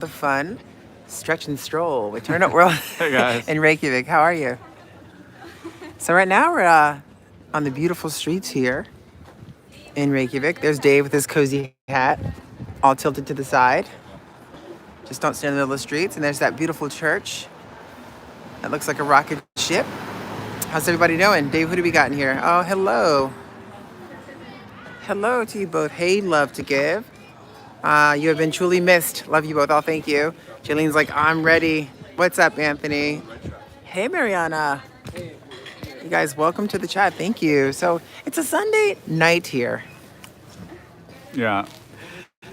the fun stretch and stroll with Turn It World Hey guys. in Reykjavik. How are you? So right now we're on the beautiful streets here in Reykjavik. There's Dave with his cozy hat, all tilted to the side. Just don't stand in the middle of the streets. And there's that beautiful church that looks like a rocket ship. How's everybody doing? Dave, who do we got in here? Oh, hello. Hello to you both. Hey, love to give. You have been truly missed. Love you both. Oh, thank you. Jalene's like, I'm ready. What's up, Anthony? Hey, Mariana. You guys, welcome to the chat. Thank you. So it's a Sunday night here. Yeah.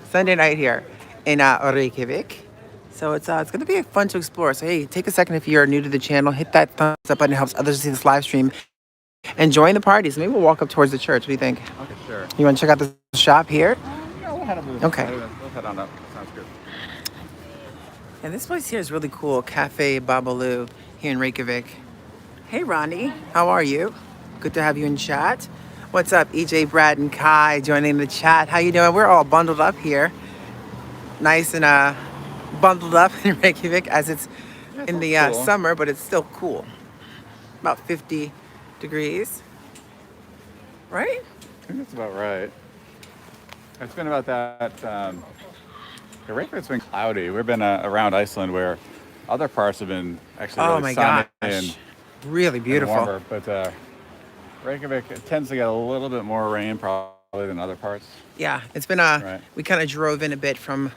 Sunday night here in Reykjavik. So it's going to be fun to explore. So hey, take a second if you're new to the channel, hit that thumbs up button. It helps others see this live stream and join the party. So maybe we'll walk up towards the church. What do you think? Okay, sure. You want to check out the shop here? Yeah, we'll head up. Okay. We'll head on up. Sounds good. And this place here is really cool. Cafe Babalu here in Reykjavik. Hey, Ronnie. How are you? Good to have you in chat. What's up, EJ, Brad, and Kai joining the chat. How you doing? We're all bundled up here. Nice and bundled up in Reykjavik as it's in the cool. summer, but it's still cool. About 50 degrees. Right? I think that's about right. It's been about that. Reykjavik's been cloudy. We've been around Iceland where other parts have been actually really Oh my sunny gosh. and Really beautiful. warmer. But Reykjavik, it tends to get a little bit more rain probably than other parts. Yeah, it's been Right. we kind of drove in a bit from,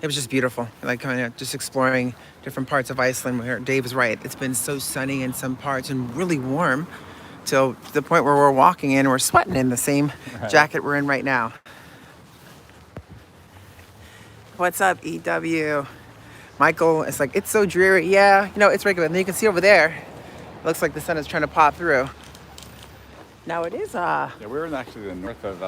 it was just beautiful. Like kind of just exploring different parts of Iceland where Dave was right. It's been so sunny in some parts and really warm till the point where we're walking in and we're sweating in the same jacket we're in right now. What's up, EW? Michael, it's like, it's so dreary. Yeah, you know, it's regular. And then you can see over there, it looks like the sun is trying to pop through. Now it is, Yeah, we were in actually the north of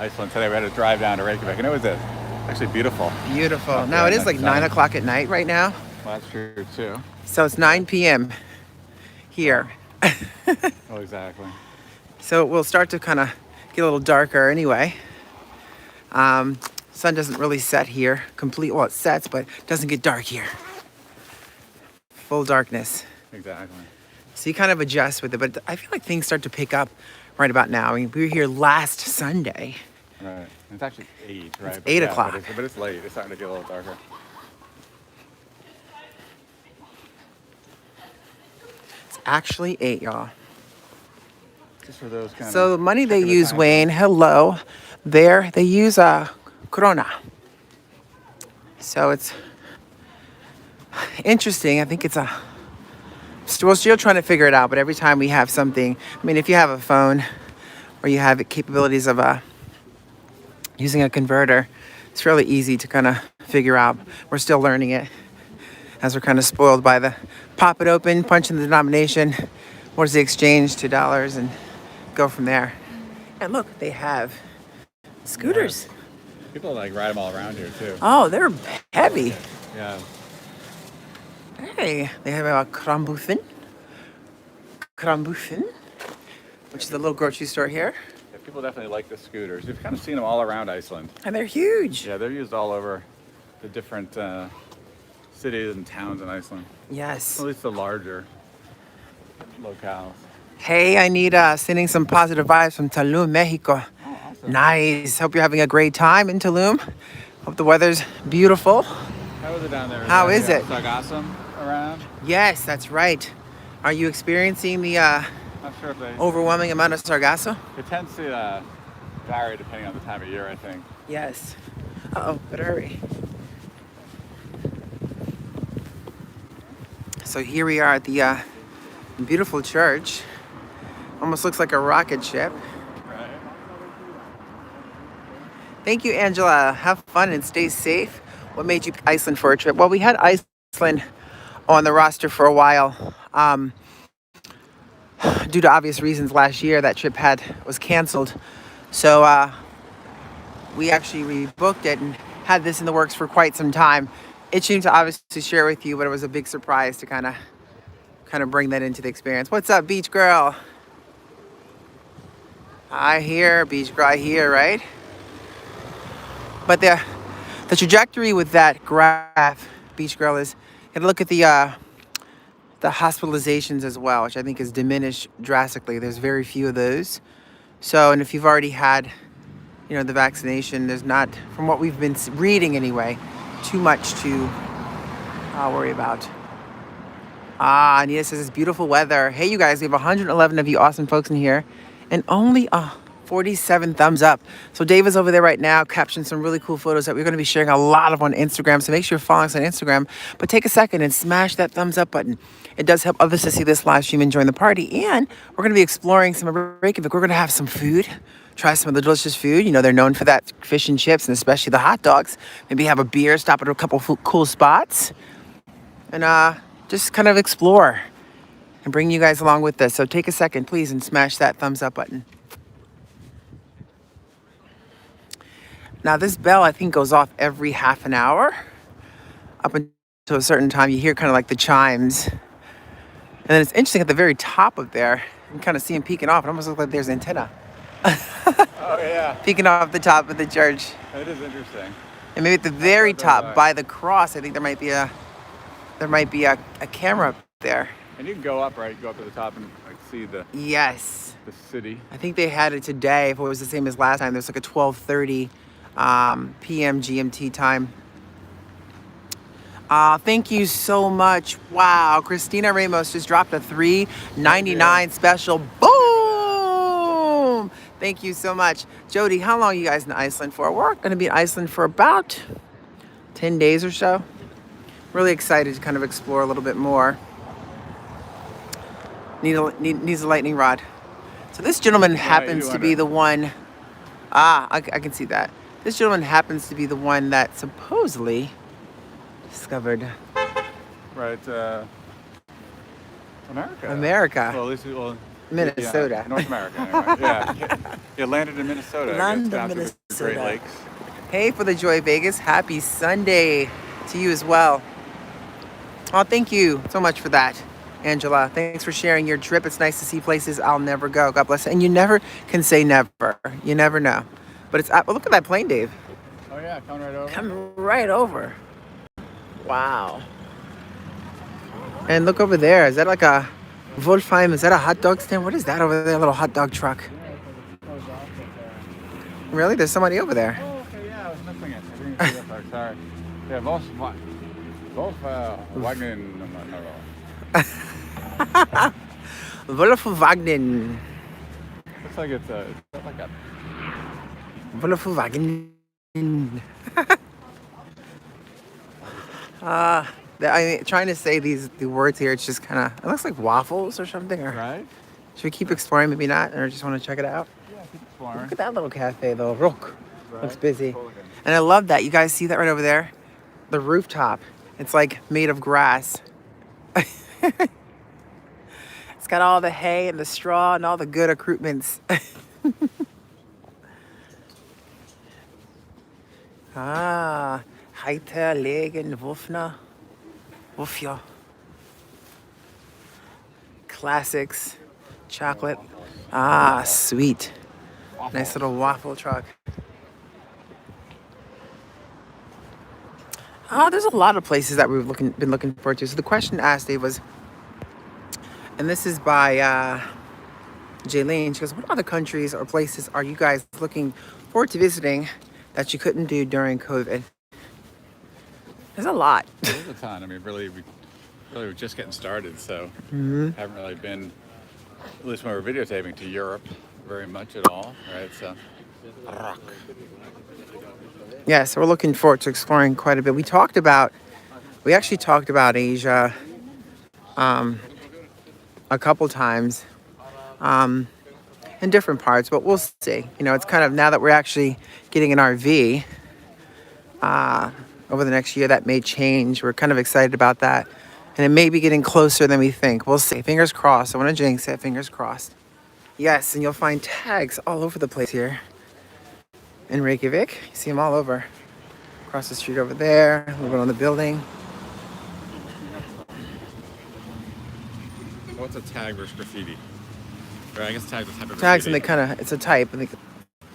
Iceland today. We had to drive down to Reykjavik, and it was actually beautiful. beautiful. Up Now there it in is the like sun. 9 o'clock at night right now. Well, that's true too. So it's 9 p.m. here. Oh, exactly. So it will start to kind of get a little darker anyway. Sun doesn't really set here well, it sets, but it doesn't get dark here. Full darkness. Exactly. So you kind of adjust with it, but I feel like things start to pick up right about now. I mean, we were here last Sunday. Right. It's actually 8, right? It's 8 o'clock. But it's late. It's starting to get a little darker. It's actually 8, y'all. Just for those kind So of the money they checking the use, time. Wayne, hello, there, they use krona. So it's interesting. I think it's we're still trying to figure it out, but every time we have something, I mean, if you have a phone or you have the capabilities of using a converter, it's fairly easy to kind of figure out. We're still learning it as we're kind of spoiled by the pop it open, punch in the denomination, what is the exchange to dollars, and go from there. And look, they have scooters. People like ride them all around here too. Oh, they're heavy. Yeah. Hey, they have a Krambufen, which is a little grocery store here. Yeah, people definitely like the scooters. You've kind of seen them all around Iceland. And they're huge. Yeah, they're used all over the different cities and towns in Iceland. Yes. At least the larger locales. Hey, I need sending some positive vibes from Tulum, Mexico. Oh, awesome. Nice. Hope you're having a great time in Tulum. Hope the weather's beautiful. How is it down there? How is it? Sargassum around? Yes, that's right. Are you experiencing the Not sure if they... overwhelming amount of sargasso? It tends to vary depending on the time of year, I think. Yes. Uh-oh, better hurry. So here we are at the beautiful church. Almost looks like a rocket ship. Right. Thank you, Angela. Have fun and stay safe. What made you pick Iceland for a trip? Well, we had Iceland on the roster for a while. Due to obvious reasons last year, that trip was canceled. So we actually rebooked it and had this in the works for quite some time. Itching to obviously share with you, but it was a big surprise to kind of bring that into the experience. What's up, beach girl? I hear, beach girl, I hear, right? But the trajectory with that graph, Beach Girl, is you got to look at the hospitalizations as well, which I think is diminished drastically. There's very few of those. So, and if you've already had, the vaccination, there's not, from what we've been reading anyway, too much to worry about. Anita says it's beautiful weather. Hey, you guys, we have 111 of you awesome folks in here and only 47 thumbs up. So Dave is over there right now captioning some really cool photos that we're going to be sharing a lot of on Instagram. So make sure you're following us on Instagram. But take a second and smash that thumbs up button. It does help others to see this live stream and join the party. And we're going to be exploring some of Reykjavik. We're going to have some food. Try some of the delicious food. They're known for that fish and chips and especially the hot dogs. Maybe have a beer, stop at a couple cool spots. And just kind of explore and bring you guys along with us. So take a second, please, and smash that thumbs up button. Now, this bell, I think, goes off every half an hour. Up until a certain time, you hear kind of like the chimes. And then it's interesting, at the very top of there, you can kind of see them peeking off. It almost looks like there's an antenna. Oh, yeah. Peeking off the top of the church. It is interesting. And maybe at the very top, by the cross, I think there might be a camera up there. And you can go up, right? Go up to the top and see the city. I think they had it today. If it was the same as last time, there's like a 12:30 p.m. GMT time. Thank you so much. Wow, Christina Ramos just dropped a $3.99 special. Boom! Thank you so much. Jody, how long are you guys in Iceland for? We're going to be in Iceland for about 10 days or so. Really excited to kind of explore a little bit more. Needs a lightning rod. So this gentleman happens to be the one. I can see that. This gentleman happens to be the one that supposedly discovered. Right. America. America. Well, at least Minnesota. Yeah, North America. Anyway. Yeah. Landed in Minnesota. Landed in Minnesota. The Great Lakes. Hey, for the Joy Vegas. Happy Sunday to you as well. Oh, thank you so much for that, Angela. Thanks for sharing your trip. It's nice to see places I'll never go. God bless. And you never can say never. You never know. But it's look at that plane, Dave. Oh yeah, coming right over. Coming right over. Wow. And look over there. Is that like a Wolfheim? Is that a hot dog stand? What is that over there? A little hot dog truck. Really? There's somebody over there. Oh, okay, yeah. I was missing it. I didn't see that part. Sorry. Yeah, Wolfwagen. Wolfwagen. Looks like it's like a Wolfwagen. I mean, trying to say the words here, it's just kind of, it looks like waffles or something. Or right. Should we keep exploring? Maybe not, or just want to check it out. Yeah, keep exploring. Look at that little cafe though. Rook. Right. Looks busy. And I love that. You guys see that right over there? The rooftop. It's like made of grass. It's got all the hay and the straw and all the good accoutrements. Heiter, Legen, Wufja. Classics. Chocolate. Sweet. Nice little waffle truck. There's a lot of places that we've been looking forward to. So the question asked, Dave, was, and this is by Jaylene. She goes, what other countries or places are you guys looking forward to visiting that you couldn't do during COVID? There's a lot. There's a ton. I mean, really, we're just getting started, so haven't really been, at least when we're videotaping, to Europe very much at all, right? So, rock. Yeah, so we're looking forward to exploring quite a bit. We actually talked about Asia a couple times in different parts, but we'll see. It's kind of, now that we're actually getting an RV over the next year, that may change. We're kind of excited about that. And it may be getting closer than we think. We'll see. Fingers crossed. I want to jinx it. Fingers crossed. Yes, and you'll find tags all over the place here in Reykjavik. You see them all over. Across the street over there, a little bit on the building. What's a tag versus graffiti? Or I guess tag's a type of Tags, graffiti. and it's a type, and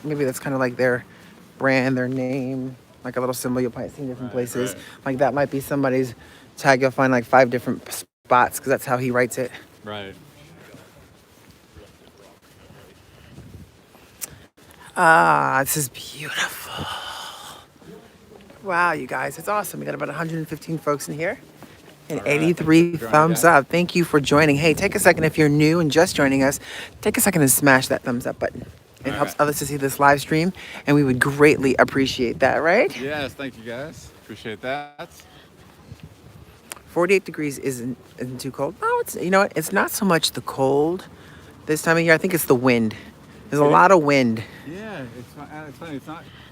maybe that's kind of like their brand, their name. like a little symbol you'll probably see in different places. Right. Like that might be somebody's tag. You'll find like 5 different spots because that's how he writes it. Right. This is beautiful. Wow, you guys, it's awesome. We got about 115 folks in here and All right. 83 Thanks for joining, thumbs guys. up. Thank you for joining. Hey, take a second if you're new and just joining us. Take a second and smash that thumbs up button. It All helps right. others to see this live stream, and we would greatly appreciate that, right? Yes, thank you guys. Appreciate that. 48 degrees isn't too cold. Oh, it's, you know what? It's not so much the cold this time of year. I think it's the wind. There's a lot of wind. Yeah, it's funny. It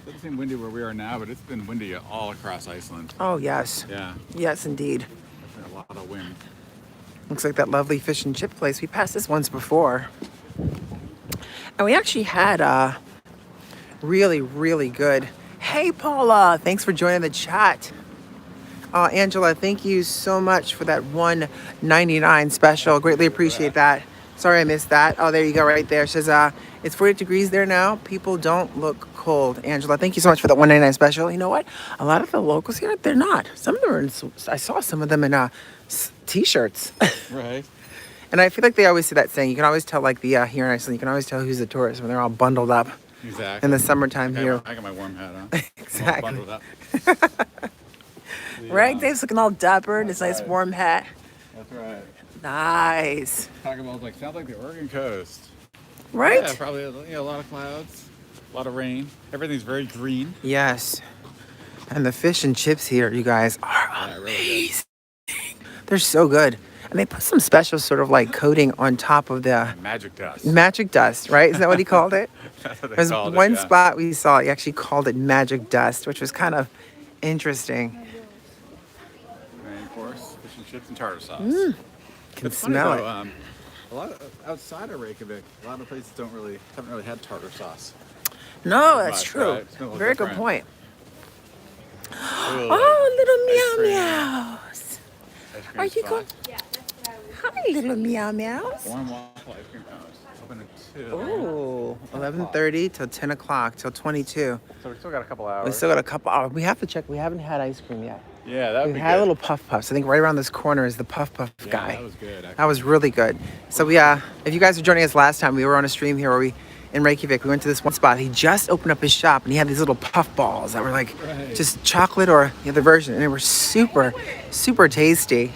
doesn't seem windy where we are now, but it's been windy all across Iceland. Oh, yes. Yeah, Yes, indeed. there's been a lot of wind. Looks like that lovely fish and chip place. We passed this once before. And we actually had really, really good. Hey, Paula, thanks for joining the chat. Angela, thank you so much for that $1.99 special. Greatly appreciate that. Sorry I missed that. Oh, there you go, right there. It says it's 48 degrees there now. People don't look cold. Angela, thank you so much for that $1.99 special. You know what? A lot of the locals here, they're not. Some of them are I saw some of them in t-shirts. Right. And I feel like they always say that saying. You can always tell, like here in Iceland, you can always tell who's a tourist when they're all bundled up Exactly. in the summertime I here. got my warm hat on. Exactly. I'm all bundled up. Right? Yeah, Dave's looking all dapper in his nice right. warm hat. That's right. Nice. Talking about sounds like the Oregon coast. Right? Yeah, probably a lot of clouds, a lot of rain. Everything's very green. Yes. And the fish and chips here, you guys, are Yeah, really amazing. They're so good. And they put some special sort of like coating on top of the Magic dust. magic dust, right? Is that what he called it? That's what they There's called it, one yeah. spot we saw, he actually called it magic dust, which was kind of interesting. And of course, fish and chips and tartar sauce. Can It's funny smell though, it. a lot of, outside of Reykjavik, a lot of places haven't really had tartar sauce. No, that's much, true. right? It's been a little Very good different. point. Ooh, Oh, little ice meow cream. meows. Ice cream Are you spot. going? Hi, little meow meows. Warm waffle ice cream cones. Open at 2. Oh, 11:30 till 10 o'clock till 22. So we still got a couple hours. We still got a couple hours. We have to check. We haven't had ice cream yet. Yeah, that would We be had good. little puff puffs. I think right around this corner is the puff puff Yeah, guy. that was good. That was really good. So we, if you guys were joining us last time, we were on a stream here where we, in Reykjavik, we went to this one spot. He just opened up his shop and he had these little puff balls that were like Right. just chocolate or the other version, and they were super, super tasty.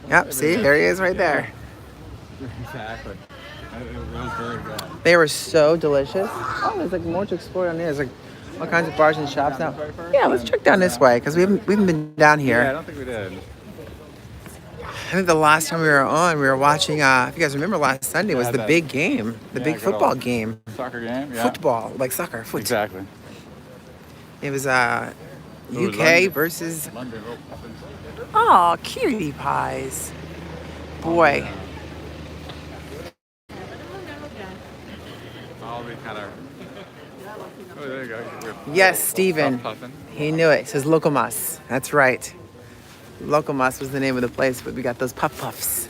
Yep, see, there he is right there. Exactly. It was very good. They were so delicious. Oh, there's like more to explore down there. There's like all kinds of bars and shops now. Right first? Yeah, let's check down this way because we haven't been down here. Yeah, I don't think we did. I think the last time we were on, we were watching, if you guys remember last Sunday was Yeah, the that- big game, the Yeah, big good football old game. Soccer game? Yeah. Football, like soccer, foot. Exactly. It was It was UK London. versus, London. oh, cutie pies. Boy, All the kind of. Oh, there you go. yes, Steven. Puffin. He knew it. It says Lokomas. That's right. Lokomas was the name of the place, but we got those puff puffs.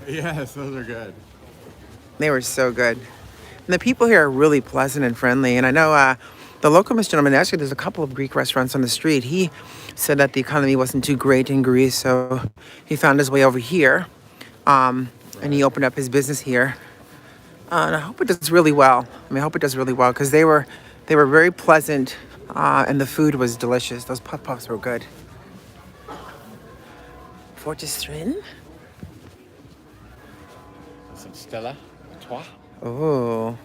Yes, those are good. They were so good. And the people here are really pleasant and friendly. And I know the Lokomas gentleman, actually, there's a couple of Greek restaurants on the street. He said that the economy wasn't too great in Greece, so he found his way over here. And he opened up his business here. And I hope it does really well. I mean, I hope it does really well because they were very pleasant and the food was delicious. Those puff puffs were good. Fortistrin? Some Stella. Trois. Oh.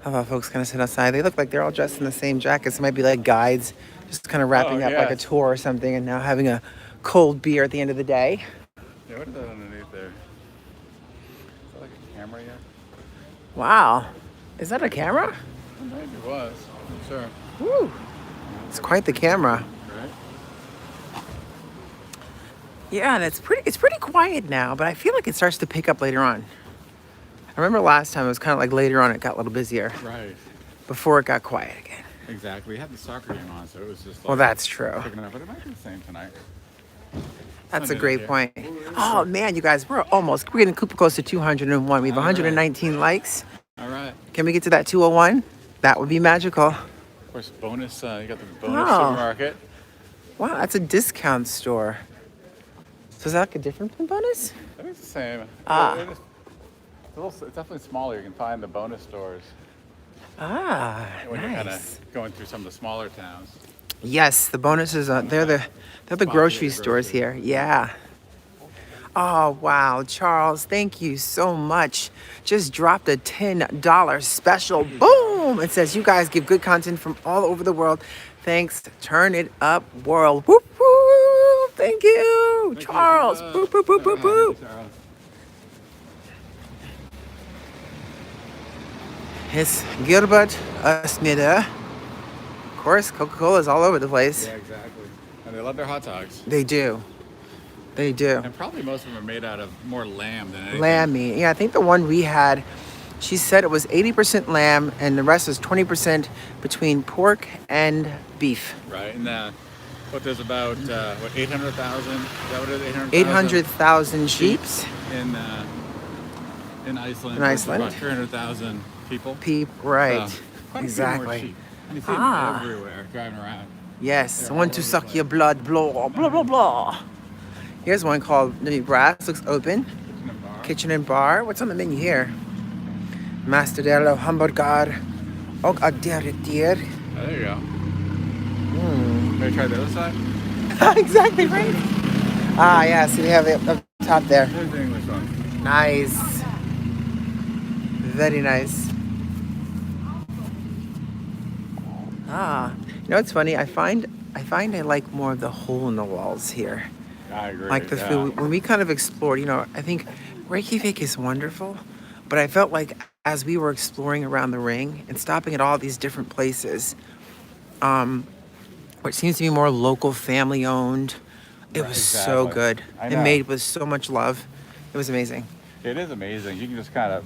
How about folks kind of sit outside? They look like they're all dressed in the same jackets. It might be like guides, just kind of wrapping up like a yes. tour or something and now having a cold beer at the end of the day. Yeah, what is that underneath there? Is that like a camera yet? Wow. Is that a camera? Maybe it was. I'm sure. Woo. It's quite the camera. Right? Yeah, and it's pretty quiet now, but I feel like it starts to pick up later on. I remember last time it was kind of like later on it got a little busier Right. before it got quiet again. Exactly. We had the soccer game on, so it was just like Well, that's true. picking up, but it might be the same tonight. That's a Sunday great here. point. Oh man, you guys, we're getting close to 201. We have All right. 119 likes. All right. Can we get to that 201? That would be magical. Of course, bonus. You got the bonus Oh. supermarket. Wow, that's a discount store. So is that like a different from bonus? I think it's the same. Ah. It's definitely smaller. You can find the bonus stores Ah, when you're kind nice. of going through some of the smaller towns. Yes, the bonuses. They're the grocery stores here. Yeah. Oh wow, Charles, thank you so much. Just dropped a $10 special. Boom! It says you guys give good content from all over the world. Thanks, Turn It Up World. Whoop whoop! Thank you, Charles. Boop boop boop boop boop. It's Gilbert Smith. Of course, Coca-Cola is all over the place. Yeah, exactly. And they love their hot dogs. They do. They do. And probably most of them are made out of more lamb than anything. Lamb meat. Yeah, I think the one we had, she said it was 80% lamb and the rest was 20% between pork and beef. Right. And there's about, 800,000? Is that what it is? 800,000 sheeps. In Iceland. In Iceland. About 300,000 people. Right. So, quite a few more Exactly. sheep. And you see them everywhere driving around. Yes. They're Want all to over the suck place. your blood, blah, blah, blah, blah. Here's one called the Brass. Looks open. Kitchen and bar. What's on the menu here? Master dello hamburger och adderitier. Oh, there you go. Maybe try the other side? Exactly right. Ah, yeah. See, they have it up top there. There's the English one. Nice. Very nice. Ah, you know what's funny? I find I like more of the hole in the walls here. I agree. Like the food. When we kind of explored, I think Reykjavik is wonderful, but I felt like as we were exploring around the ring and stopping at all these different places, what seems to be more local, family owned, it was so exactly. good. I It know. made with so much love. It was amazing. It is amazing. You can just kind of,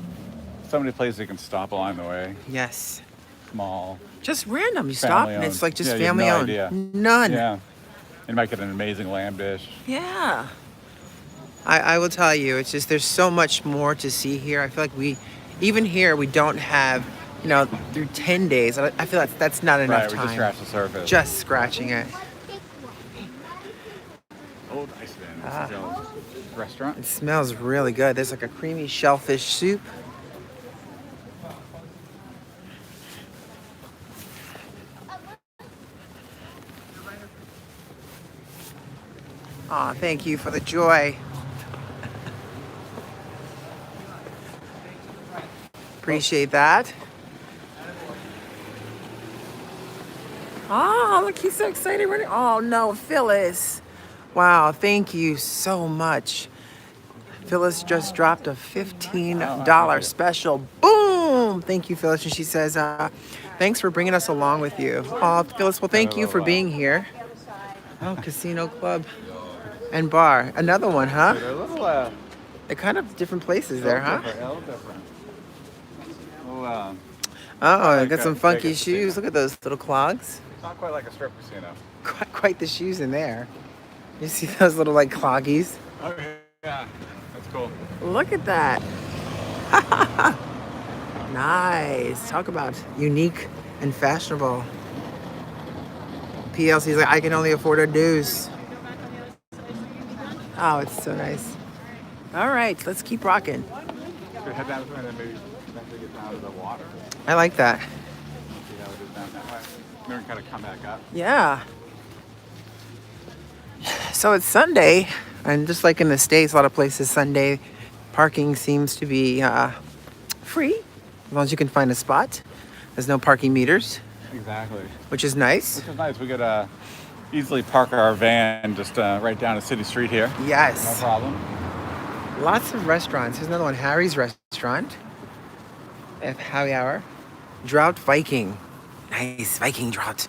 so many places you can stop along the way. Yes. Small. Just random. You stop and it's Family-owned. like just Yeah, you have family no owned. idea. None. Yeah. You might get an amazing lamb dish. Yeah. I will tell you, it's just there's so much more to see here. I feel like even here, we don't have, through 10 days. I feel like that's not enough Right, we time. just scratched the surface. Just scratching it. Old Iceland. This is the old restaurant. It smells really good. There's like a creamy shellfish soup. Aw, thank you for the joy. Appreciate that. Oh, look, he's so excited. Oh, no, Phyllis. Wow, thank you so much. Phyllis just dropped a $15 special. Boom! Thank you, Phyllis. And she says, thanks for bringing us along with you. Oh, Phyllis, well, thank you for being here. Oh, Casino Club and Bar. Another one, huh? They're a little, They're kind of different places there, huh? different, a little different. Well, Oh, like got some a funky Vegas shoes. casino. Look at those little clogs. it's not quite like a strip casino. Quite the shoes in there. You see those little like cloggies? Okay, yeah, that's cool. Look at that. Nice. Talk about unique and fashionable. PLC's like, I can only afford a deuce. Oh, it's so nice. All right, let's keep rocking. Should we head down this way and then maybe eventually get down to the water? I like that. See how it is down that way. Then we can kind of come back up. Yeah. So it's Sunday, and just like in the States, a lot of places Sunday, parking seems to be free, as long as you can find a spot. There's no parking meters, Exactly. which is nice. Which is nice. We could easily park our van just right down a city street here. No Yes. problem. Lots of restaurants. There's another one, Harry's Restaurant. They have Happy Hour. Drought Viking. Nice, Viking drought.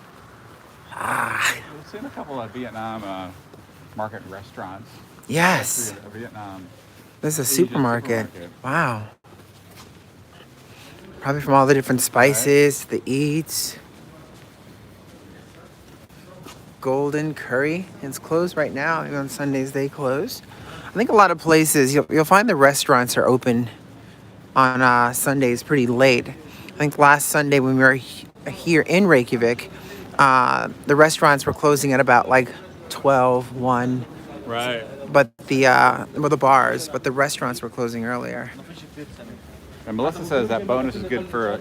Ah, We've seen a couple of Vietnam market restaurants. yes. Actually, a Vietnam. There's a Asian supermarket. supermarket. Wow. Probably from all the different spices, the eats. Golden Curry. It's closed right now. Even on Sundays they close. I think a lot of places you'll find the restaurants are open on Sundays pretty late. I think last Sunday when we were here in Reykjavik, the restaurants were closing at about like 12, 1. Right. But the bars, but the restaurants were closing earlier. And Melissa says that bonus is good for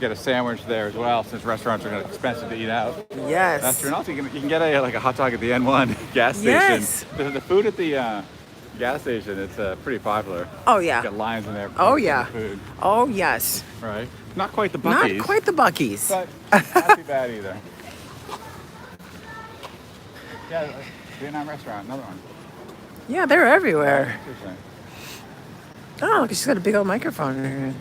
get a sandwich there as well, since restaurants are expensive to eat out. Yes. That's true. And also you can get a hot dog at the N1 gas station. Yes. The food at the gas station, it's pretty popular. Oh yeah. You got lines in there. Oh yeah. Food. Oh yes. Right. Not quite the Buc-ee's. Not quite the Buc-ee's. But not too bad either. Yeah, Vietnam restaurant, another one. Yeah, they're everywhere. Interesting. Oh, look, she's got a big old microphone in her hand.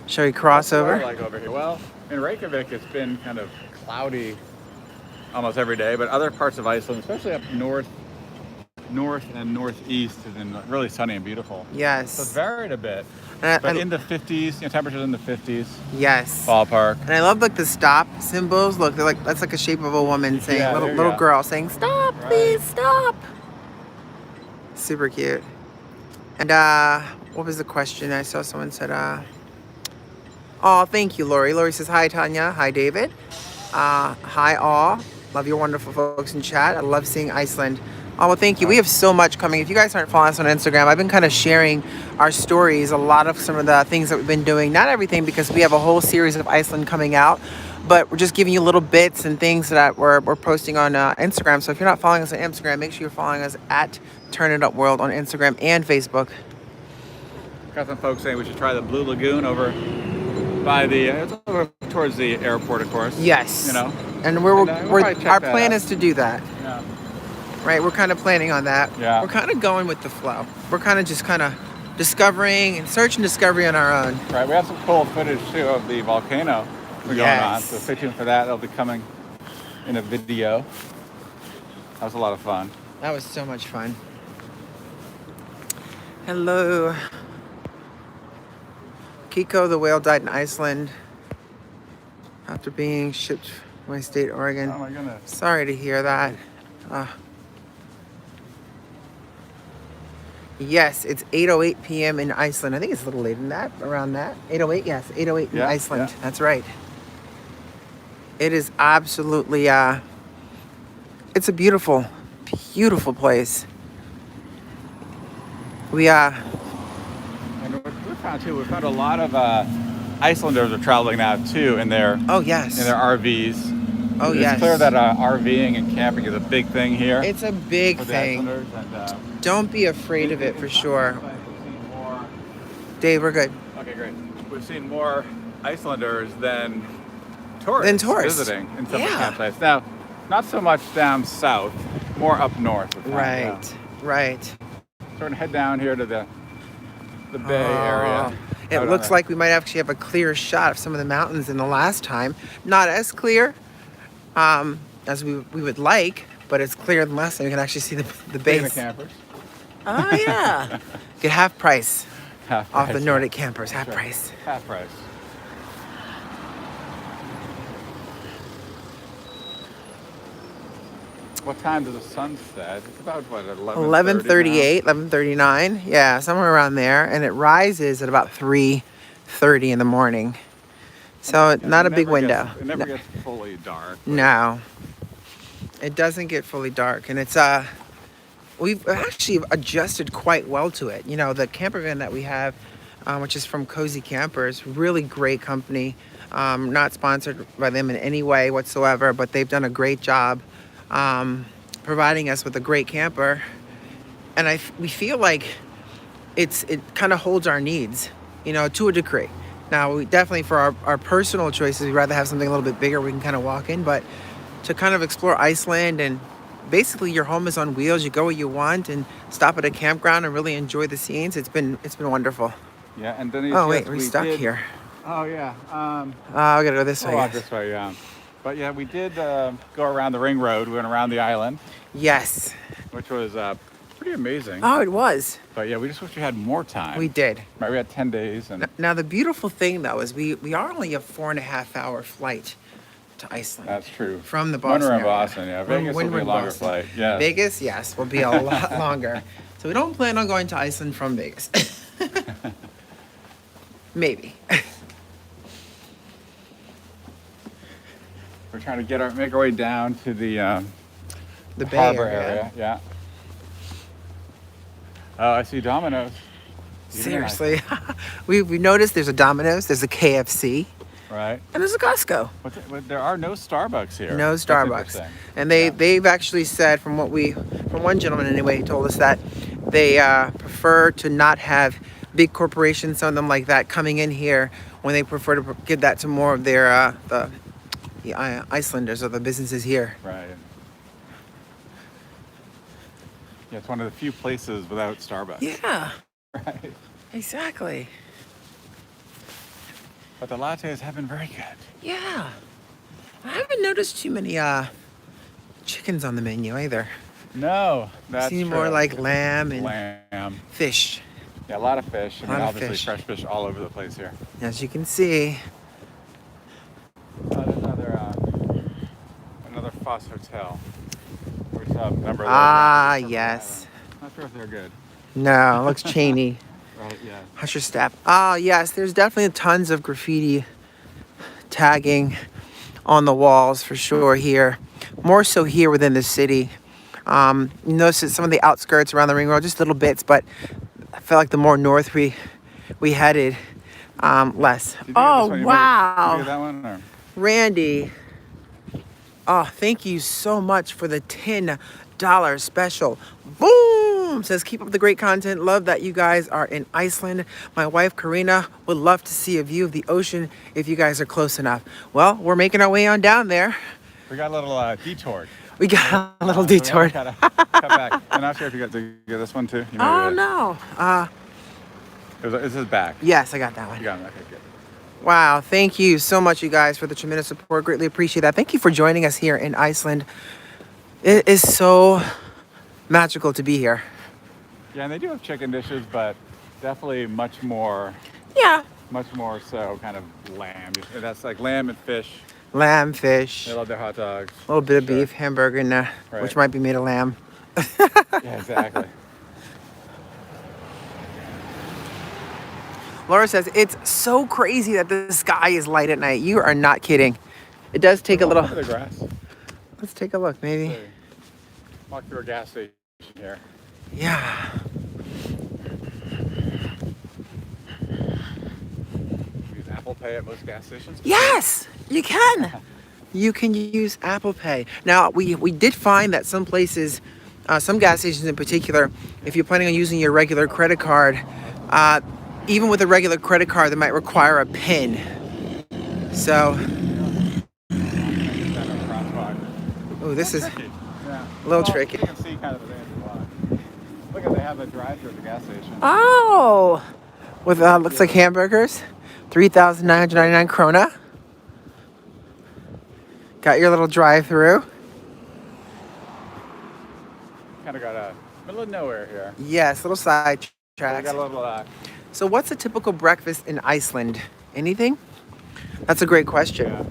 Shall we cross What's the over? weather like over here? Well, in Reykjavik, it's been kind of cloudy almost every day, but other parts of Iceland, especially up north and northeast, has been really sunny and beautiful. Yes. So it's varied a bit, And but in the 50s, temperatures in the 50s. Yes. Ballpark. And I love like the stop symbols. Look, they're like that's like a shape of a woman saying, Yeah, little girl saying, "Stop, Right. please stop." Super cute. And what was the question? I saw someone said, "Oh, thank you, Lori." Lori says, "Hi, Tanya. Hi, David. Hi, all. Love your wonderful folks in chat. I love seeing Iceland." Oh, well, thank you. We have so much coming. If you guys aren't following us on Instagram, I've been kind of sharing our stories, a lot of some of the things that we've been doing. Not everything, because we have a whole series of Iceland coming out, but we're just giving you little bits and things that we're posting on Instagram. So if you're not following us on Instagram, make sure you're following us at TurnItUpWorld on Instagram and Facebook. Got some folks saying we should try the Blue Lagoon over by it's over towards the airport, of course. Yes. You know. And we'll probably check our that plan out. is to do that. Yeah. Right, we're kind of planning on that. Yeah. We're kind of going with the flow. We're kind of discovering and search and discovery on our own. Right, we have some cool footage too of the volcano going on, so stay tuned for that. It'll be coming in a video. That was a lot of fun. That was so much fun. Hello. Kiko the whale died in Iceland after being shipped from my state, Oregon. Oh my goodness. Sorry to hear that. Yes, it's 8:08 p.m. in Iceland. I think it's a little later than that, around that. 8:08, yes, 8:08 in Iceland. Yeah. That's right. It is absolutely, it's a beautiful, beautiful place. We And we found a lot of Icelanders are traveling now too in their RVs. Oh, it's yes. clear that RVing and camping is a big thing here. It's a big for the thing. Icelanders, and, Don't be afraid of it, for sure. Dave, we're good. Okay, great. We've seen more Icelanders than tourists, visiting in some of the campsites. Now, not so much down south, more up north. Right. So we're gonna head down here to the bay area. It looks like we might actually have a clear shot of some of the mountains than the last time. Not as clear as we would like, but it's clearer than last time. You can actually see the base. The campers. Oh yeah. Get half price off the Nordic yeah. campers. Half price. Half price. What time does the sun set? It's about what, 11:38, 11:39. Yeah, somewhere around there, and it rises at about 3:30 in the morning. So not a big window. It never gets fully dark. No. It doesn't get fully dark, and it's we've actually adjusted quite well to it. You know, the camper van that we have, which is from Cozy Campers, really great company. Not sponsored by them in any way whatsoever, but they've done a great job providing us with a great camper, and we feel like it kind of holds our needs, you know, to a degree. Now, we definitely, for our personal choices, we'd rather have something a little bit bigger we can kind of walk in, but to kind of explore Iceland, and basically your home is on wheels, you go where you want and stop at a campground and really enjoy the scenes. It's been wonderful. Yeah, and then we're stuck here. Oh yeah. We gotta go this way. Walk this way, yeah. But yeah, we did go around the ring road. We went around the island. Yes. Which was pretty amazing. Oh, it was. But yeah, we just wish we had more time. We did. Right, we had 10 days. And now the beautiful thing though is we are only a 4.5 hour flight to Iceland. That's true. From the Boston When we're in area. Boston, yeah. Vegas will be a longer flight. Yeah. Vegas, yes, will be a lot longer. So we don't plan on going to Iceland from Vegas. Maybe. We're trying to make our way down to the Bay harbor area. Yeah. Oh, I see Domino's. Seriously. we noticed there's a Domino's, there's a KFC, Right. and there's a Costco. But there are no Starbucks here. No That's Starbucks. interesting. And they've actually said, from one gentleman anyway, he told us that they prefer to not have big corporations, some of them like that, coming in here, when they prefer to give that to more of their the Icelanders or the businesses here. Right. Yeah, it's one of the few places without Starbucks. Yeah, Right. exactly. But the lattes have been very good. Yeah. I haven't noticed too many chickens on the menu either. No, that's I've seen true. more like lamb and Lamb. fish. Yeah, a lot of fish. I mean, lot of obviously fish. fresh fish all over the place here. As you can see. There's another Foss Hotel. We saw a number of those. Ah, Purple yes. Island. Not sure if they're good. No, it looks chainy. Right, yeah. Husher Step. Ah, yes, there's definitely tons of graffiti tagging on the walls for sure here. More so here within the city. You notice that some of the outskirts around the ring road, just little bits, but I felt like the more north we headed, less. Did you get Oh, this one? wow. Did you get that one? Or? Randy. Oh, thank you so much for the $10 special. Boom! Says, keep up the great content. Love that you guys are in Iceland. My wife, Karina, would love to see a view of the ocean if you guys are close enough. Well, we're making our way on down there. We got a little detour. We got a little So we detour. gotta cut back. I'm not sure if you got to get this one too. You Oh, maybe no. This is back. Yes, I got that one. You got it. Okay, good. Wow, thank you so much, you guys, for the tremendous support. Greatly appreciate that. Thank you for joining us here in Iceland. It is so magical to be here. Yeah, and they do have chicken dishes, but definitely much more so kind of lamb. That's like lamb and fish. Lamb, fish, They love their hot dogs. a little bit of Sure. beef, hamburger, and, Right. which might be made of lamb. Yeah, exactly. Laura says, it's so crazy that the sky is light at night. You are not kidding. It does take a little... Look at the grass. Let's take a look, maybe. Walk through a gas station here. Yeah. Use Apple Pay at most gas stations. Yes, you can. You can use Apple Pay. Now, we did find that some places, some gas stations in particular, if you're planning on using your regular credit card, even with a regular credit card, they might require a PIN. So, oh, this is Yeah. a little tricky. You can see kind of the range of lot. Look at they have a drive-through at the gas station. Oh, with looks like hamburgers, 3,999 krona. Got your little drive-through. Kind of got a middle of nowhere here. Yes, little side We tracks. got a little. So what's a typical breakfast in Iceland? Anything? That's a great question. Yeah.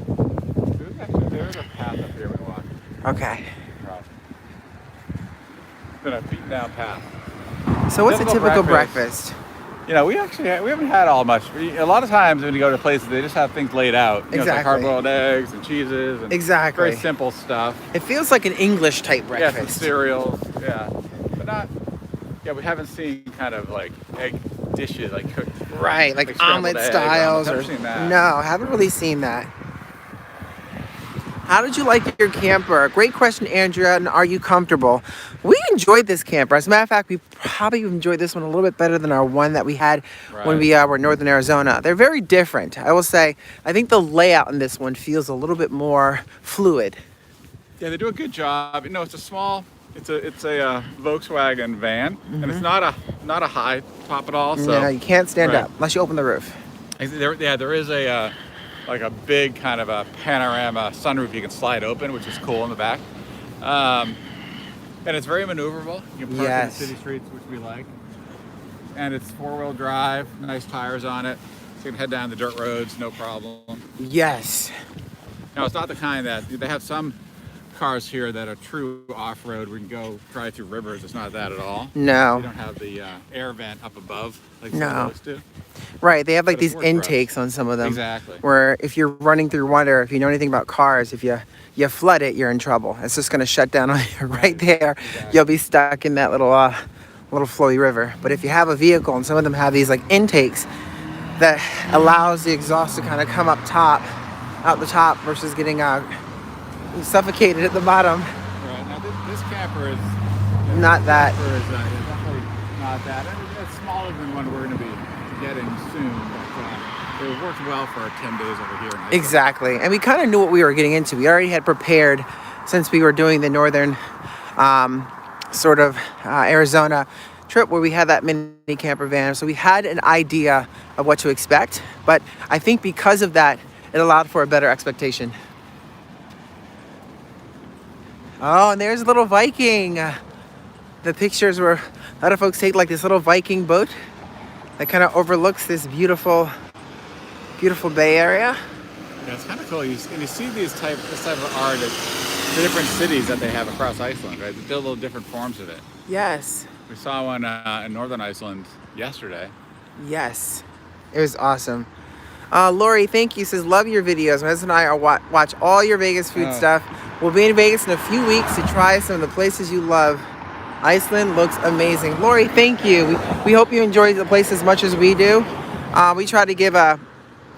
There's a path up here we walk. Okay. Right. It's been a beaten down path. So what's a Typical typical breakfast. breakfast? You know, we haven't had all much. A lot of times when you go to places, they just have things laid out. You know, it's like Exactly. hard-boiled eggs and cheeses and Exactly. very simple stuff. It feels like an English type Yeah, some breakfast. cereals. Yeah, but not. Yeah, we haven't seen kind of like egg dishes like cooked. Right, like scrambled omelet egg, styles omelets. Haven't seen that. No, I haven't really seen that. How did you like your camper? Great question, Andrea. And are you comfortable? We enjoyed this camper. As a matter of fact, we probably enjoyed this one a little bit better than our one that we had when we were in Northern Arizona. They're very different. I will say, I think the layout in this one feels a little bit more fluid. Yeah, they do a good job. You know, it's a small. It's a Volkswagen van, and it's not a high top at all. So No, you can't stand Right. up unless you open the roof. there is a like a big kind of a panorama sunroof you can slide open, which is cool in the back. And it's very maneuverable. You can park in the Yes. city streets, which we like. And it's 4-wheel drive, nice tires on it. So you can head down the dirt roads, no problem. Yes. Now, it's not the kind that they have some cars here that are true off-road. We can go drive through rivers. It's not that at all. No. You don't have the air vent up above like some No. of those do. Right, they have like But it's these worked for us. intakes on some of them. Exactly. Where if you're running through one, or if you know anything about cars, if you flood it, you're in trouble. It's just going to shut down on you right there. Exactly. You'll be stuck in that little flowy river. But if you have a vehicle, and some of them have these like intakes that allows the exhaust to kind of come up top, out the top, versus getting suffocated at the bottom. Right. Now this camper is Not that. Camper is definitely not that. I mean, it's smaller than one we're going to be getting soon, but it worked well for our 10 days over here in Iceland. Exactly. And we kind of knew what we were getting into. We already had prepared, since we were doing the northern Arizona trip where we had that mini camper van. So we had an idea of what to expect. But I think because of that, it allowed for a better expectation. Oh, and there's a little Viking. The pictures were, a lot of folks take like this little Viking boat that kind of overlooks this beautiful, beautiful bay area. Yeah, it's kind of cool. You see this type of art at the different cities that they have across Iceland, right? They build little different forms of it. Yes. We saw one in northern Iceland yesterday. Yes. It was awesome. Lori, thank you. Says, love your videos. My husband and I are watch all your Vegas food stuff. We'll be in Vegas in a few weeks to try some of the places you love. Iceland looks amazing. Lori, thank you. We hope you enjoy the place as much as we do. We try to give our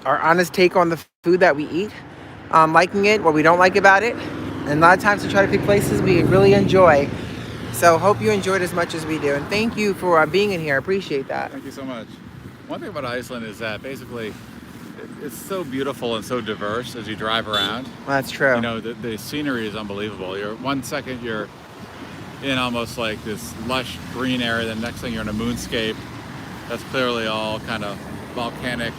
honest take on the food that we eat, liking it, what we don't like about it. And a lot of times we try to pick places we really enjoy. So hope you enjoyed as much as we do. And thank you for being in here. I appreciate that. Thank you so much. One thing about Iceland is that basically it's so beautiful and so diverse as you drive around. Well, that's true. You know, the scenery is unbelievable. One second you're in almost like this lush green area, the next thing you're in a moonscape that's clearly all kind of volcanic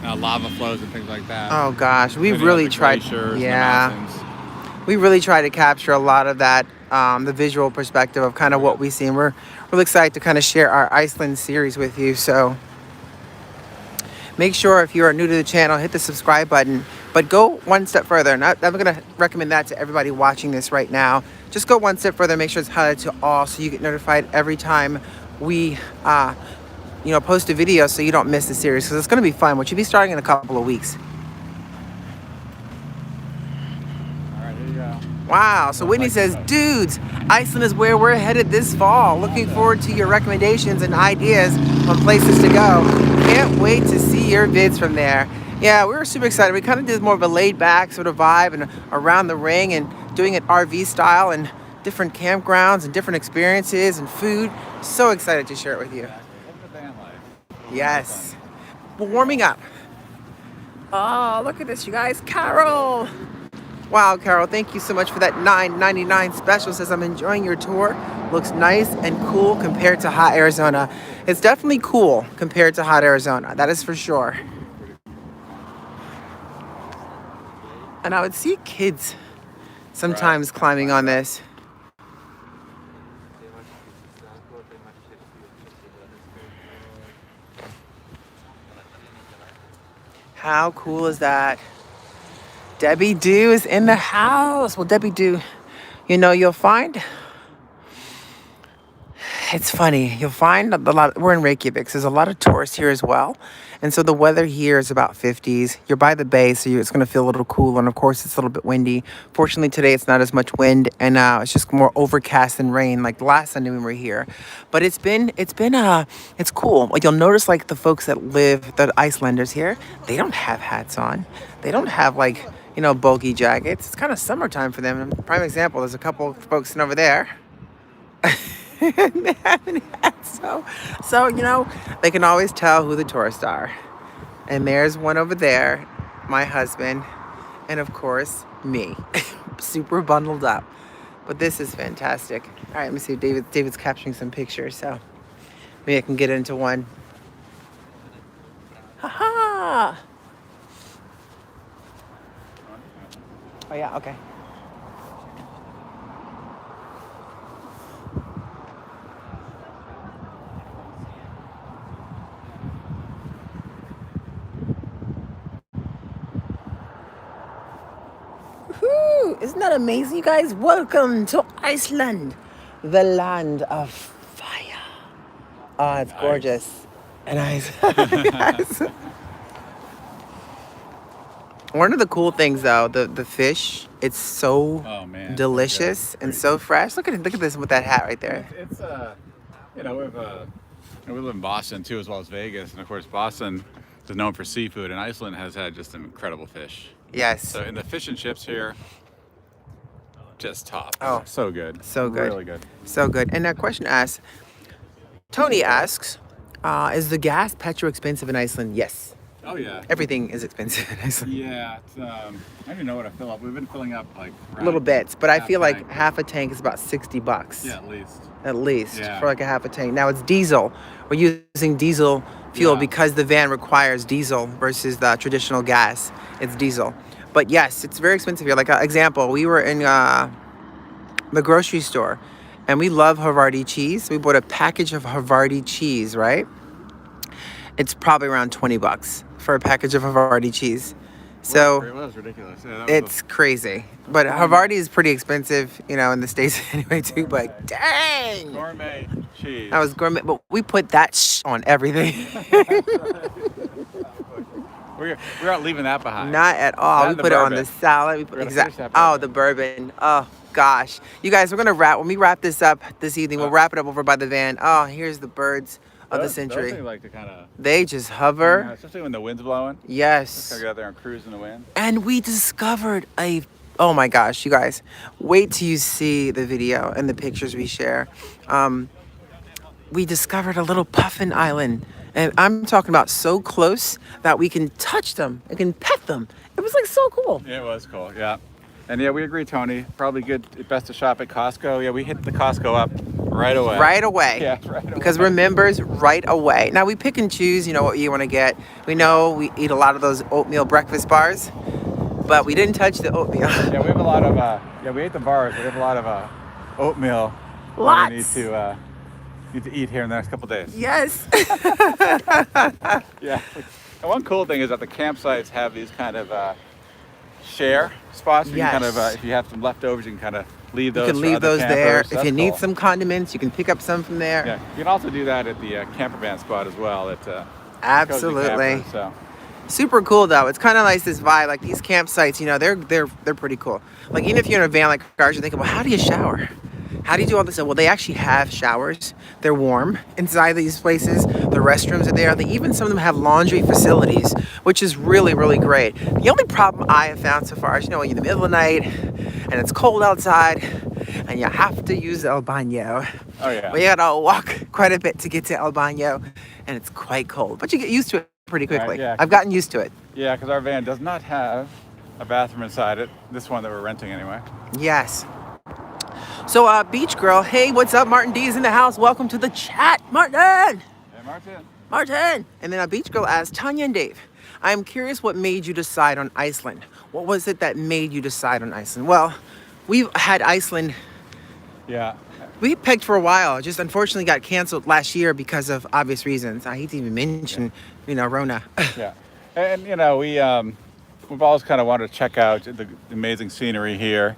lava flows and things like that. Oh gosh, we Then you really have the tried. glaciers, Yeah, the mountains. we really try to capture a lot of that, the visual perspective of kind of what we see. And we're really excited to kind of share our Iceland series with you. So make sure, if you are new to the channel, hit the subscribe button. But go one step further. And I'm going to recommend that to everybody watching this right now. Just go one step further. Make sure it's highlighted to all, so you get notified every time we, post a video, so you don't miss the series. Because it's going to be fun, which will be starting in a couple of weeks. All right, here you go. Wow. So Whitney says, dudes, Iceland is where we're headed this fall. Looking forward to your recommendations and ideas on places to go. Can't wait to see your vids from there. Yeah, we were super excited. We kind of did more of a laid back sort of vibe and around the ring and doing it RV style and different campgrounds and different experiences and food. So excited to share it with you. Yes. We're warming up. Oh, look at this, you guys. Carol. Wow, Carol, thank you so much for that $9.99 special. Says, I'm enjoying your tour. Looks nice and cool compared to hot Arizona. It's definitely cool compared to hot Arizona. That is for sure. And I would see kids sometimes climbing on this. How cool is that? Debbie Doo is in the house. Well, Debbie Doo, you'll find, it's funny, you'll find a lot, we're in Reykjavik, so there's a lot of tourists here as well. And so the weather here is about 50s. You're by the bay, so it's going to feel a little cool. And of course, it's a little bit windy. Fortunately, today it's not as much wind, and it's just more overcast than rain, like the last Sunday when we were here. But it's cool. Like, you'll notice, like, the folks that live, the Icelanders here, they don't have hats on. They don't have, like, bulky jackets. It's kind of summertime for them. Prime example, there's a couple of folks sitting over there. They have any hats. So they can always tell who the tourists are. And there's one over there, my husband, and of course, me. Super bundled up. But this is fantastic. All right, let me see if David's capturing some pictures, so maybe I can get into one. Ha-ha! Oh, yeah, okay. Woohoo! too. Isn't that amazing, you guys? Welcome to Iceland, the land of fire. Oh, it's gorgeous. And ice. Yes. One of the cool things, though, the fish, it's so delicious and so fresh. Look at this with that hat right there. It's we live in Boston too, as well as Vegas, and of course Boston is known for seafood, and Iceland has had just incredible fish. Yes. So, and the fish and chips here, just top. Oh, so good. So good. Really good. So good. And that question asks, Tony asks, is the gas petrol expensive in Iceland? Yes. Oh yeah. Everything is expensive in Iceland. Yeah, it's, I don't even know what I fill up. We've been filling up like little bits, but I feel like tank. half a tank is about $60. Yeah, at least. At least Yeah. for like a half a tank. Now it's diesel. We're using diesel fuel Yeah. because the van requires diesel versus the traditional gas. It's diesel. But yes, it's very expensive here. Like an example, we were in the grocery store and we love Havarti cheese. We bought a package of Havarti cheese, right? It's probably around $20 for a package of Havarti cheese. So it was ridiculous. Yeah, it's crazy. But Havarti is pretty expensive, in the States anyway too. But dang! gourmet cheese. That was gourmet, but we put that on everything. We're not leaving that behind. Not at all. That We and the put it on the bourbon. salad. We We're put gonna finish that the bourbon. bourbon. Oh gosh, you guys, we're gonna wrap. When we wrap this up this evening, we'll wrap it up over by the van. Oh, here's the birds of the century. Those like to kind of, They just hover. especially when the wind's blowing. Yes. Just gotta go out there and cruise in the wind. And we discovered oh my gosh, you guys, wait till you see the video and the pictures we share. We discovered a little puffin island. And I'm talking about so close that we can touch them. We can pet them. It was like so cool. Yeah, it was cool, yeah. And yeah, we agree, Tony. Probably best to shop at Costco. Yeah, we hit the Costco up right away. Right away. Yeah, right away. Because we're members right away. Now we pick and choose, what you want to get. We know we eat a lot of those oatmeal breakfast bars, but we didn't touch the oatmeal. Yeah, we have a lot of, we ate the bars, but we have a lot of oatmeal that Lots. we need to eat here in the next couple days. Yes. Yeah. And one cool thing is that the campsites have these kind of share spots. Where you can kind of, if you have some leftovers, you can kind of leave those. You can for leave other those campers. there. So If you that's need cool. some condiments, you can pick up some from there. Yeah, you can also do that at the camper van spot as well. At Absolutely. Cozy Camper, so. Super cool though. It's kind of nice, this vibe. Like these campsites, they're pretty cool. Like even if you're in a van like ours, you're thinking, well, how do you shower? How do you do all this? Well, they actually have showers. They're warm inside these places. The restrooms are there. Even some of them have laundry facilities, which is really, really great. The only problem I have found so far is, when you're in the middle of the night and it's cold outside and you have to use El Baño. Oh yeah. But you gotta walk quite a bit to get to El Baño and it's quite cold. But you get used to it pretty quickly. Right, yeah. I've gotten used to it. Yeah, because our van does not have a bathroom inside it. This one that we're renting anyway. Yes. So, Beach Girl, hey, what's up? Martin D is in the house. Welcome to the chat, Martin. Hey, Martin. Martin. And then Beach Girl asked, Tanya and Dave, I am curious what made you decide on Iceland. What was it that made you decide on Iceland? Well, we've had Iceland. Yeah. We picked for a while. Just unfortunately got canceled last year because of obvious reasons. I hate to even mention, Rona. Yeah. And, we've always kind of wanted to check out the amazing scenery here.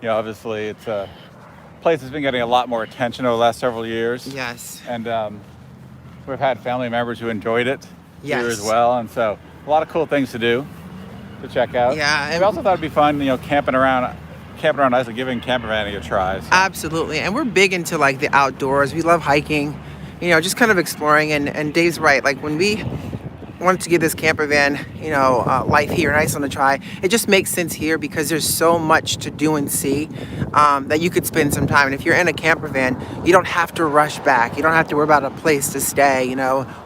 Obviously it's a place that's been getting a lot more attention over the last several years. Yes. And we've had family members who enjoyed it Yes. here as well. And so a lot of cool things to do, to check out. Yeah. We also thought it'd be fun, camping around Iceland, giving camper vanning a try. So. Absolutely. And we're big into like the outdoors. We love hiking, just kind of exploring. And Dave's right. Like when we wanted to give this camper van, life here in Iceland a try, it just makes sense here because there's so much to do and see that you could spend some time. And if you're in a camper van, you don't have to rush back. You don't have to worry about a place to stay,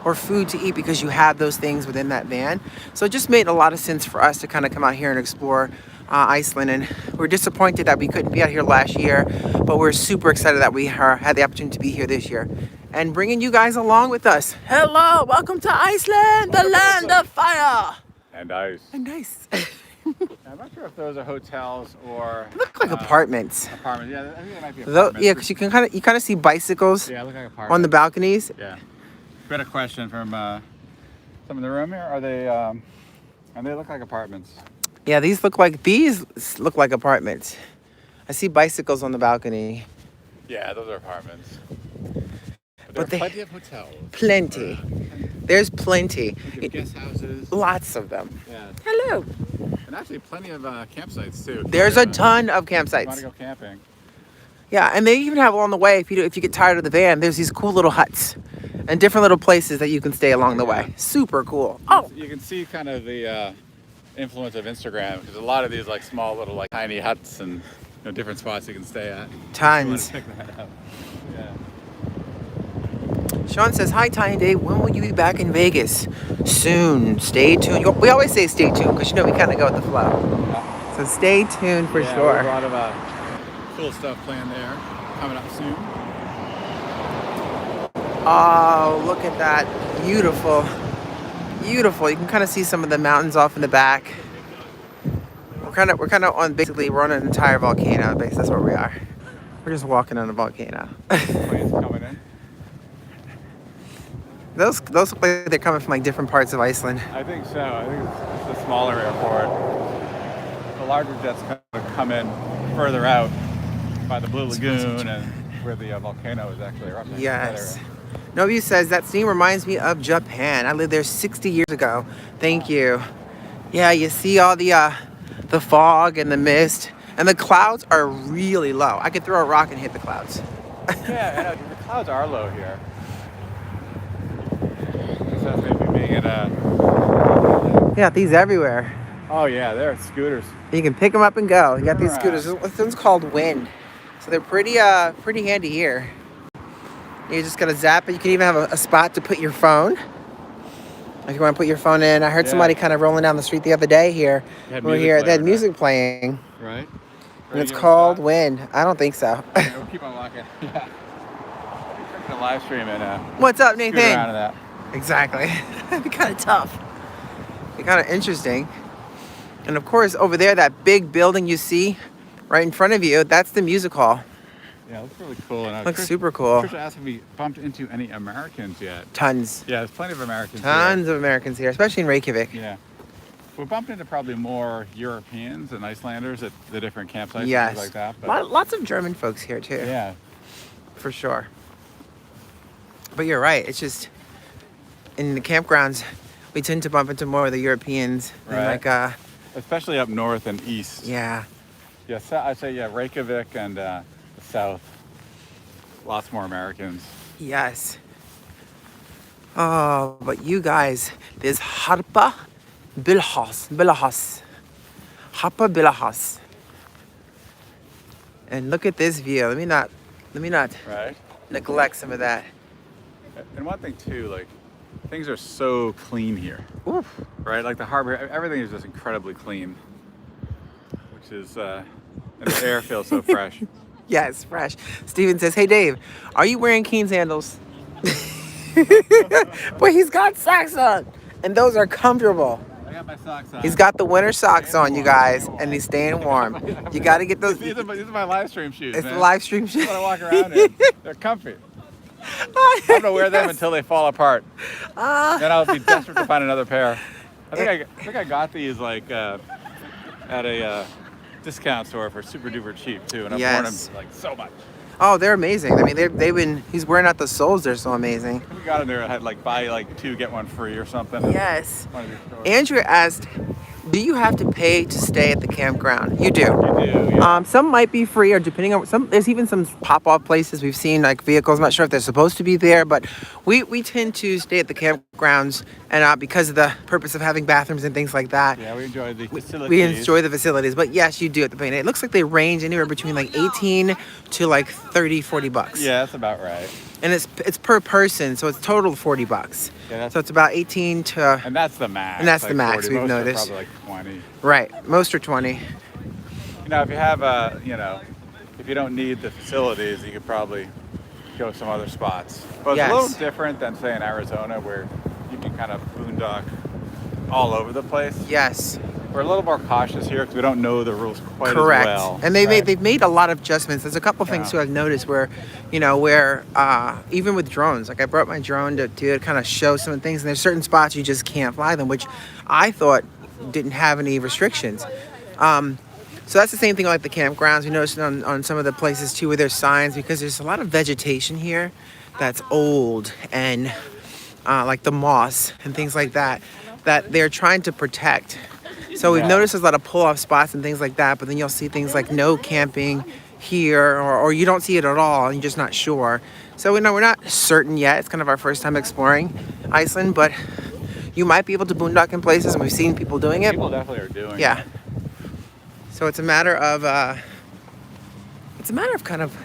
or food to eat because you have those things within that van. So it just made a lot of sense for us to kind of come out here and explore Iceland. And we're disappointed that we couldn't be out here last year, but we're super excited that we had the opportunity to be here this year and bringing you guys along with us. Hello, welcome to Iceland, the land of fire And ice. and ice. I'm not sure if those are hotels or Look like apartments. apartments. Yeah, I think it might be apartments. Yeah, because you kind of see bicycles Yeah, look like apartments. on the balconies. Yeah. Got a question from some in the room here. Are they? And they look like apartments. Yeah, these look like apartments. I see bicycles on the balcony. Yeah, those are apartments. But There are plenty of hotels. Plenty. There's plenty. Guest houses. Lots of them. Yeah. Hello. And actually plenty of campsites too. There's a ton of If you want campsites. to go camping. Yeah, and they even have along the way, if you get tired of the van, there's these cool little huts and different little places that you can stay along the way. Super cool. Oh, You can see kind of the influence of Instagram, because a lot of these like small little like tiny huts and different spots you can stay at. tons. Check that out. Yeah. Sean says, hi, Tiny Dave. When will you be back in Vegas? Soon. Stay tuned. We always say stay tuned because, we kind of go with the flow. So stay tuned for Yeah, sure. we have a lot of cool stuff planned there coming up soon. Oh, look at that. Beautiful. Beautiful. You can kind of see some of the mountains off in the back. We're kind of on an entire volcano base. That's where we are. We're just walking on a volcano. Planes coming in. Those look like they're coming from like different parts of Iceland. I think so. I think it's a smaller airport. The larger jets kind of come in further out by the Blue Lagoon and where the volcano is actually erupting. Yes. Nobu says that scene reminds me of Japan. I lived there 60 years ago. Thank you. Yeah, you see all the fog and the mist, and the clouds are really low. I could throw a rock and hit the clouds. Yeah, and the clouds are low here. That's maybe being at Yeah, these everywhere. Oh yeah, they're scooters. You can pick them up and go. You got these Alright. scooters. This one's called Wind, so they're pretty handy here. You just gotta zap it. You can even have a spot to put your phone. If you want to put your phone in. I heard somebody kind of rolling down the street the other day here. We're here. They had music playing. Right. And it's called Wind. I don't think so. We'll keep on walking. Yeah. We're gonna live stream and What's up, scoot Nathan? around to that. Exactly. It'd be kind of tough. It'd be kind of interesting. And of course, over there, that big building you see right in front of you, that's the music hall. Yeah, it looks really cool. And Looks super cool. Trisha asked if we bumped into any Americans yet. Tons. Yeah, there's plenty of Americans Tons of Americans here, especially in Reykjavik. here. Yeah. We bumped into probably more Europeans and Icelanders at the different campsites Yes. and things like that. But Lots of German folks here, too. yeah. For sure. But you're right. It's just in the campgrounds, we tend to bump into more of the Europeans. Right. And Especially up north and east. yeah. Yeah, so I'd say, Reykjavik and the south. Lots more Americans. Yes. Oh, but you guys, there's Harpa Billahas. Harpa Billahas. And look at this view. Let me not Right. neglect some of that. And one thing too, like, things are so clean here. Oof. Right? Like the harbor, everything is just incredibly clean. Which is, and the air feels so fresh. Yes, fresh. Steven says, hey Dave, are you wearing Keen sandals? But he's got socks on. And those are comfortable. I got my socks on. He's got the winter socks on, you guys, and he's staying warm. You got to get those. These are my live stream shoes. It's man. the live stream That's shoes. what I walk around in. They're comfy. I'm gonna wear them until they fall apart. Then I'll be desperate to find another pair. I think I got these like at a discount store for super duper cheap too, and I've worn them like so much. Oh, they're amazing. I mean, he's wearing out the soles. They're so amazing. We got them there. I had like buy like two get one free or something. Yes. One of these stores. Andrew asked, do you have to pay to stay at the campground? You do. You do, yeah. Some might be free, or depending on some. There's even some pop-off places we've seen, like vehicles. I'm not sure if they're supposed to be there, but we tend to stay at the campgrounds, and because of the purpose of having bathrooms and things like that. Yeah, we enjoy the facilities. We enjoy the facilities, but yes, you do have to pay. It looks like they range anywhere between like 18 to like 30, 40 bucks. Yeah, that's about right. And it's per person, so it's total 40 bucks. Yeah, So it's about 18 to. And that's the max. And that's the like max 40. we've Most noticed. Are probably like 20. Right. Most are 20. You know, if you have if you don't need the facilities, you could probably go some other spots. But it's a little different than say in Arizona, where you can kind of boondock all over the place. Yes. We're a little more cautious here because we don't know the rules quite Correct. as well. And they've made a lot of adjustments. There's a couple things too I've noticed where, even with drones, like I brought my drone to kind of show some things, and there's certain spots you just can't fly them, which I thought didn't have any restrictions. So that's the same thing like the campgrounds. We noticed on some of the places too where there's signs, because there's a lot of vegetation here that's old and like the moss and things like that they're trying to protect. So we've noticed there's a lot of pull-off spots and things like that, but then you'll see things like no camping here, or you don't see it at all and you're just not sure. So we're not certain yet. It's kind of our first time exploring Iceland, but you might be able to boondock in places, and we've seen people doing it. People definitely are doing it. Yeah. So it's a matter of kind of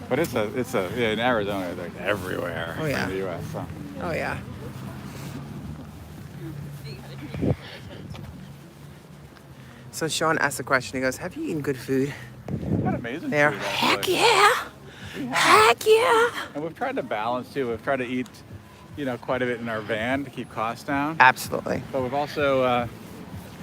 But it's in Arizona, it's like everywhere in the U.S. So. Oh yeah. So Sean asked a question. He goes, "Have you eaten good food?" What amazing There. food, Heck actually. yeah. Heck yeah. And we've tried to balance too. We've tried to eat, quite a bit in our van to keep costs down. Absolutely. But we've also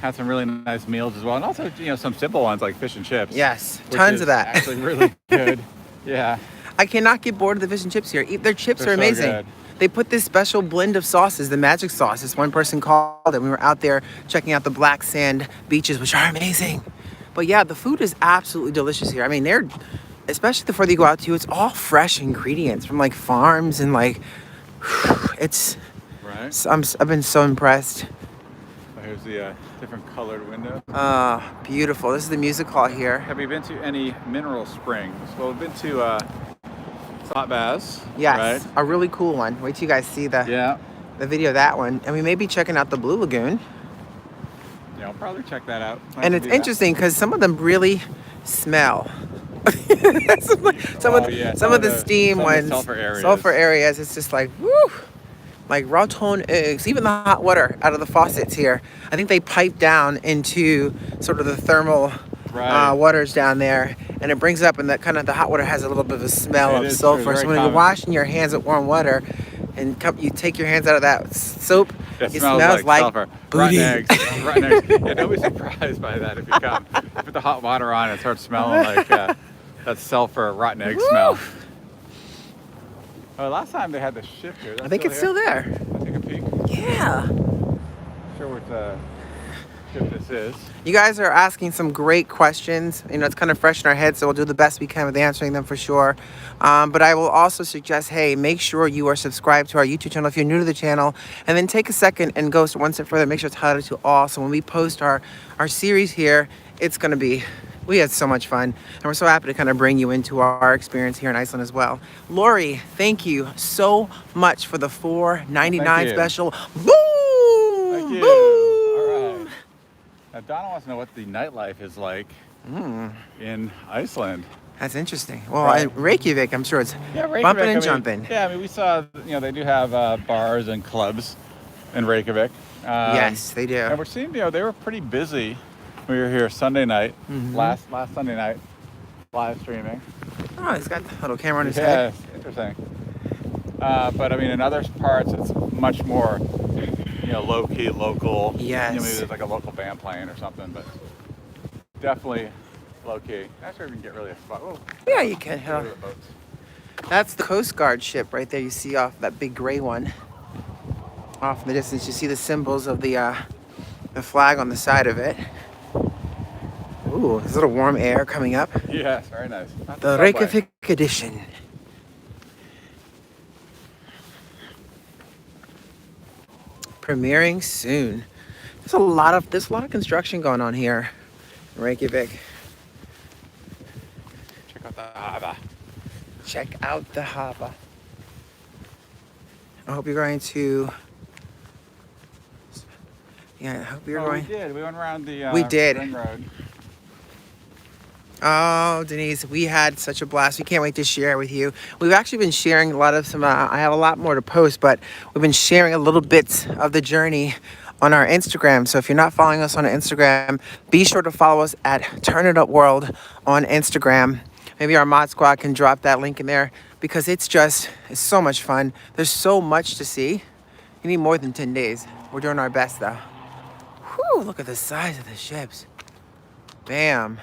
had some really nice meals as well, and also some simple ones like fish and chips. Yes, which tons is of that. Actually, really good. Yeah. I cannot get bored of the fish and chips here. Their chips They're are so amazing. good. They put this special blend of sauces, the magic sauce, as one person called it. We were out there checking out the black sand beaches, which are amazing. But yeah, the food is absolutely delicious here. I mean, especially the further you go out to, it's all fresh ingredients from like farms and like, it's, Right. I've been so impressed. So here's the different colored window. Beautiful. This is the music hall here. Have you been to any mineral springs? Well, we've been to hot baths. Yes, Right? a really cool one. Wait till you guys see Yeah. the video of that one. And we may be checking out the Blue Lagoon. Yeah, I'll probably check that out. Nice And to it's do that. interesting because some of them really smell. some of the steam some of the ones, sulfur areas. it's just like, woo, like raton eggs. Even the hot water out of the faucets here, I think they pipe down into sort of the thermal Right. waters down there, and it brings up, and that kind of the hot water has a little bit of a smell It of is sulfur. true, So very when you're common. washing your hands with warm water, and you take your hands out of that soap, It it smells like sulfur. booty. Rotten eggs. Rotten eggs. Yeah, don't be surprised by that if you come. You put the hot water on, it starts smelling like that sulfur rotten egg smell. Oh, last time they had the ship here. I think it's still there. Let's take a peek. Yeah. Sure what ship this is. You guys are asking some great questions. It's kind of fresh in our heads, so we'll do the best we can with answering them for sure. But I will also suggest, hey, make sure you are subscribed to our YouTube channel if you're new to the channel, and then take a second and go one step further. Make sure it's highlighted to all. So when we post our series here, it's going to be, we had so much fun, and we're so happy to kind of bring you into our experience here in Iceland as well. Lori, thank you so much for the $4.99 Thank you. special. Boom! Thank you. Boom! All right. Now, Donna wants to know what the nightlife is like in Iceland. That's interesting. Well, Right. in Reykjavik, I'm sure it's Reykjavik, bumping and jumping. Yeah, I mean, we saw, they do have bars and clubs in Reykjavik. Yes, they do. And we're seeing, they were pretty busy. We were here Sunday night, last Sunday night, live streaming. Oh, he's got the little camera on his Yeah, head. interesting. But I mean, in other parts, it's much more, low-key, local. Yes. Maybe there's like a local band playing or something, but definitely low-key. Not sure if we can get really a spot. Whoa. Yeah, you can. Go to the boats. That's the Coast Guard ship right there. You see off that big gray one. Off in the distance, you see the symbols of the flag on the side of it. Ooh, there's a little warm air coming up. Yes, very nice. Not The subway. Reykjavik edition. Premiering soon. There's a lot of construction going on here in Reykjavik. Check out the harbor. Check out the harbor. I hope you're going to. Yeah, I hope you're going. We did. We went around the We did. ring road. Oh, Denise, we had such a blast. We can't wait to share with you. We've actually been sharing a lot of I have a lot more to post, but we've been sharing a little bits of the journey on our Instagram. So if you're not following us on Instagram, be sure to follow us at TurnItUpWorld on Instagram. Maybe our mod squad can drop that link in there, because it's so much fun. There's so much to see. You need more than 10 days. We're doing our best though. Whew, look at the size of the ships. Bam.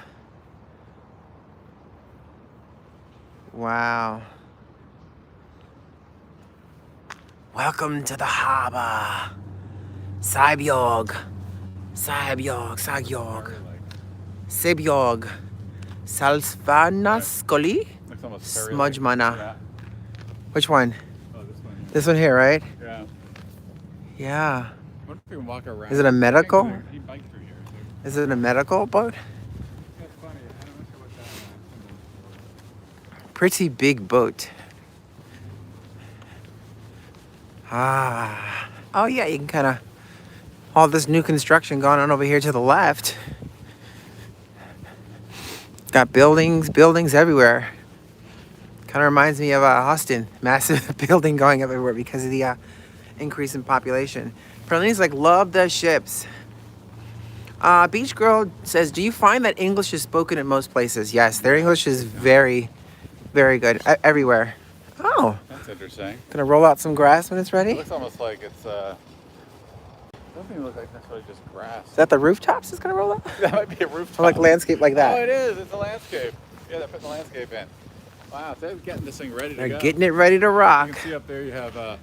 Wow. Welcome to the harbor. Sæbjörg. Sagjog. Sebjog. Salsvanaskoli. Looks almost fairy-like. Smudgemana. Yeah. Which one? Oh, this one. This one here, right? Yeah. Yeah. What if we can walk around? Is it a medical? He biked through here. So. Is it a medical boat? That's funny. I don't know what that is. Pretty big boat. Ah. Oh yeah, you can kind of... All this new construction going on over here to the left. Got buildings everywhere. Kind of reminds me of Austin. Massive building going up everywhere because of the increase in population. Perlene's like, love the ships. Beach Girl says, do you find that English is spoken in most places? Yes, their English is very, very good everywhere. Oh. That's interesting. Gonna roll out some grass when it's ready? It looks almost like it's, doesn't even look like necessarily just grass. Is that the rooftops it's gonna roll out? That might be a rooftop. Or like landscape like that? Oh, it is. It's a landscape. Yeah, they're putting the landscape in. Wow, so they're getting this thing ready to They're go. getting it ready to rock. You can see up there you have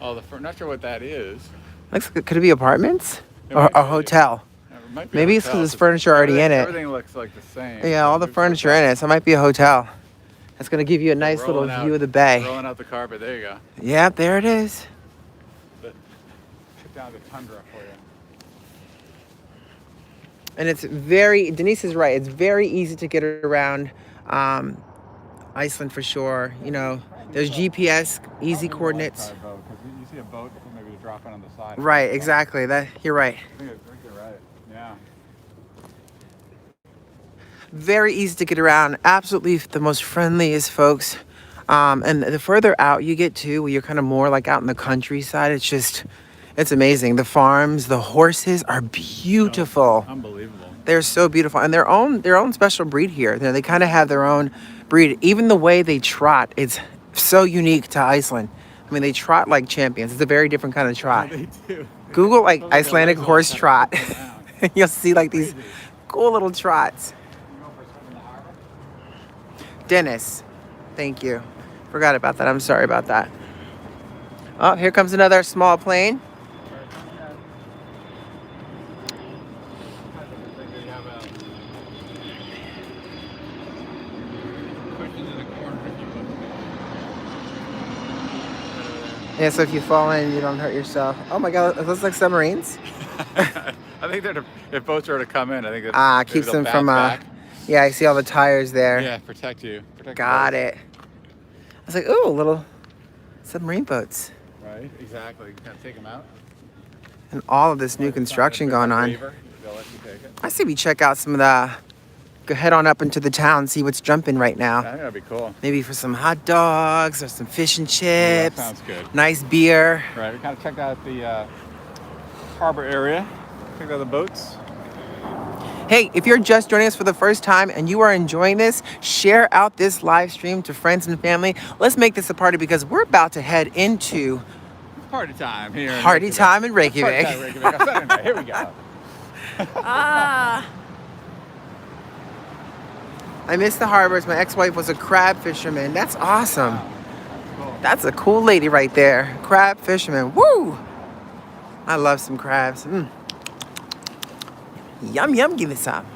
all the not sure what that is. Looks, could it be apartments? It Or might a be. hotel? It might be a Maybe it's hotel, because there's furniture already in it. Everything looks like the same. Yeah, all the furniture in it, so it might be a hotel. That's gonna give you a nice little view of the bay. Rolling out the carpet. There you go. Yep, there it is. Check down the tundra for you. And it's very, Denise is right, it's very easy to get around Iceland for sure. You know, there's GPS, easy coordinates. You see a boat, maybe to drop in on the side. Right, exactly. That you're right. I think you're right. Yeah. Very easy to get around. Absolutely the most friendliest folks. And the further out you get to, where you're kind of more like out in the countryside, it's amazing. The farms, the horses are beautiful. Unbelievable. They're so beautiful, and their own special breed here. They kind of have their own breed. Even the way they trot, it's so unique to Iceland. I mean, they trot like champions. It's a very different kind of trot. Yeah, they do. Google like Those Icelandic legs horse all trot. kind of down. You'll see like these cool little trots. You go for a swim in the harbor? Dennis, thank you. Forgot about that. I'm sorry about that. Oh, here comes another small plane. Yeah, so if you fall in, you don't hurt yourself. Oh my God, are those like submarines? I think if boats are to come in, I think that Keeps them from yeah, I see all the tires there. Yeah, protect you. Got it. I was like, ooh, little submarine boats. Right, exactly. You can take them out. And all of this new construction going on. They'll let you take it. I say we check out some of the, go head on up into the town, see what's jumping right now. I think that'd be cool. Maybe for some hot dogs or some fish and chips. That sounds good. Nice beer. Right, we kind of checked out the harbor area. Checked out the boats. Hey, if you're just joining us for the first time and you are enjoying this, share out this live stream to friends and family. Let's make this a party because we're about to head into Party time here. party time in Reykjavik. Party time in Reykjavik. On Saturday night. Here we go. I miss the harbors. My ex-wife was a crab fisherman. That's awesome. Cool. That's a cool lady right there. Crab fisherman. Woo! I love some crabs. Yum, yum, give me some.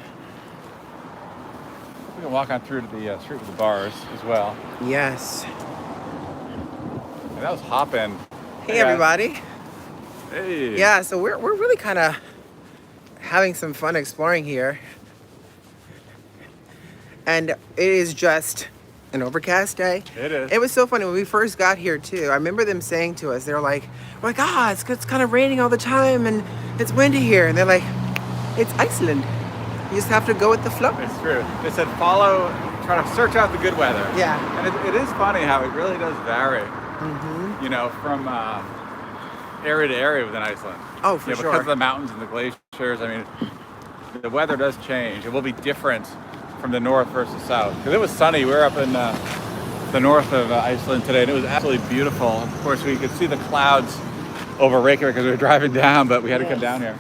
We can walk on through to the street with the bars as well. Yes. And that was hopping. Hey, everybody. Hey. Yeah, so we're really kind of having some fun exploring here. And it is just an overcast day. It is. It was so funny when we first got here too. I remember them saying to us, they're like, it's kind of raining all the time and it's windy here. And they're like, it's Iceland. You just have to go with the flow. It's true. They said try to search out the good weather. Yeah. And it is funny how it really does vary, you know, from area to area within Iceland. Oh, for sure. Because sure. of the mountains and the glaciers, I mean, the weather does change. It will be different from the north versus south. Because it was sunny. We were up in the north of Iceland today, and it was absolutely beautiful. Of course, we could see the clouds over Reykjavik because we were driving down, but we had to come down here.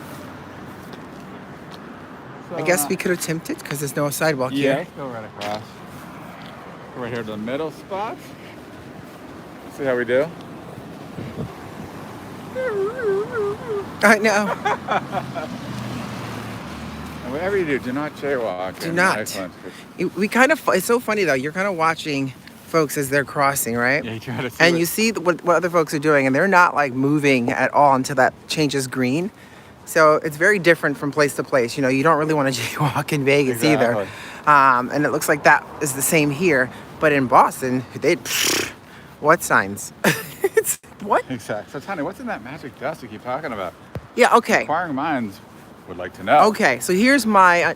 So, I guess we could attempt it because there's no sidewalk yeah, here. go right across. Go right here to the middle spot. See how we do. I know. whatever you do not jaywalk. Do in not. Iceland. We kind of, it's so funny though, you're kind of watching folks as they're crossing, right? Yeah, you try to see And what- you see what other folks are doing, and they're not like moving at all until that changes green. So it's very different from place to place. You know, you don't really want to jaywalk in Vegas Exactly. either. And it looks like that is the same here. But in Boston, what signs? It's what? Exactly. So, Tony, what's in that magic dust you keep talking about? Yeah, okay. Inquiring minds would like to know. Okay, so here's my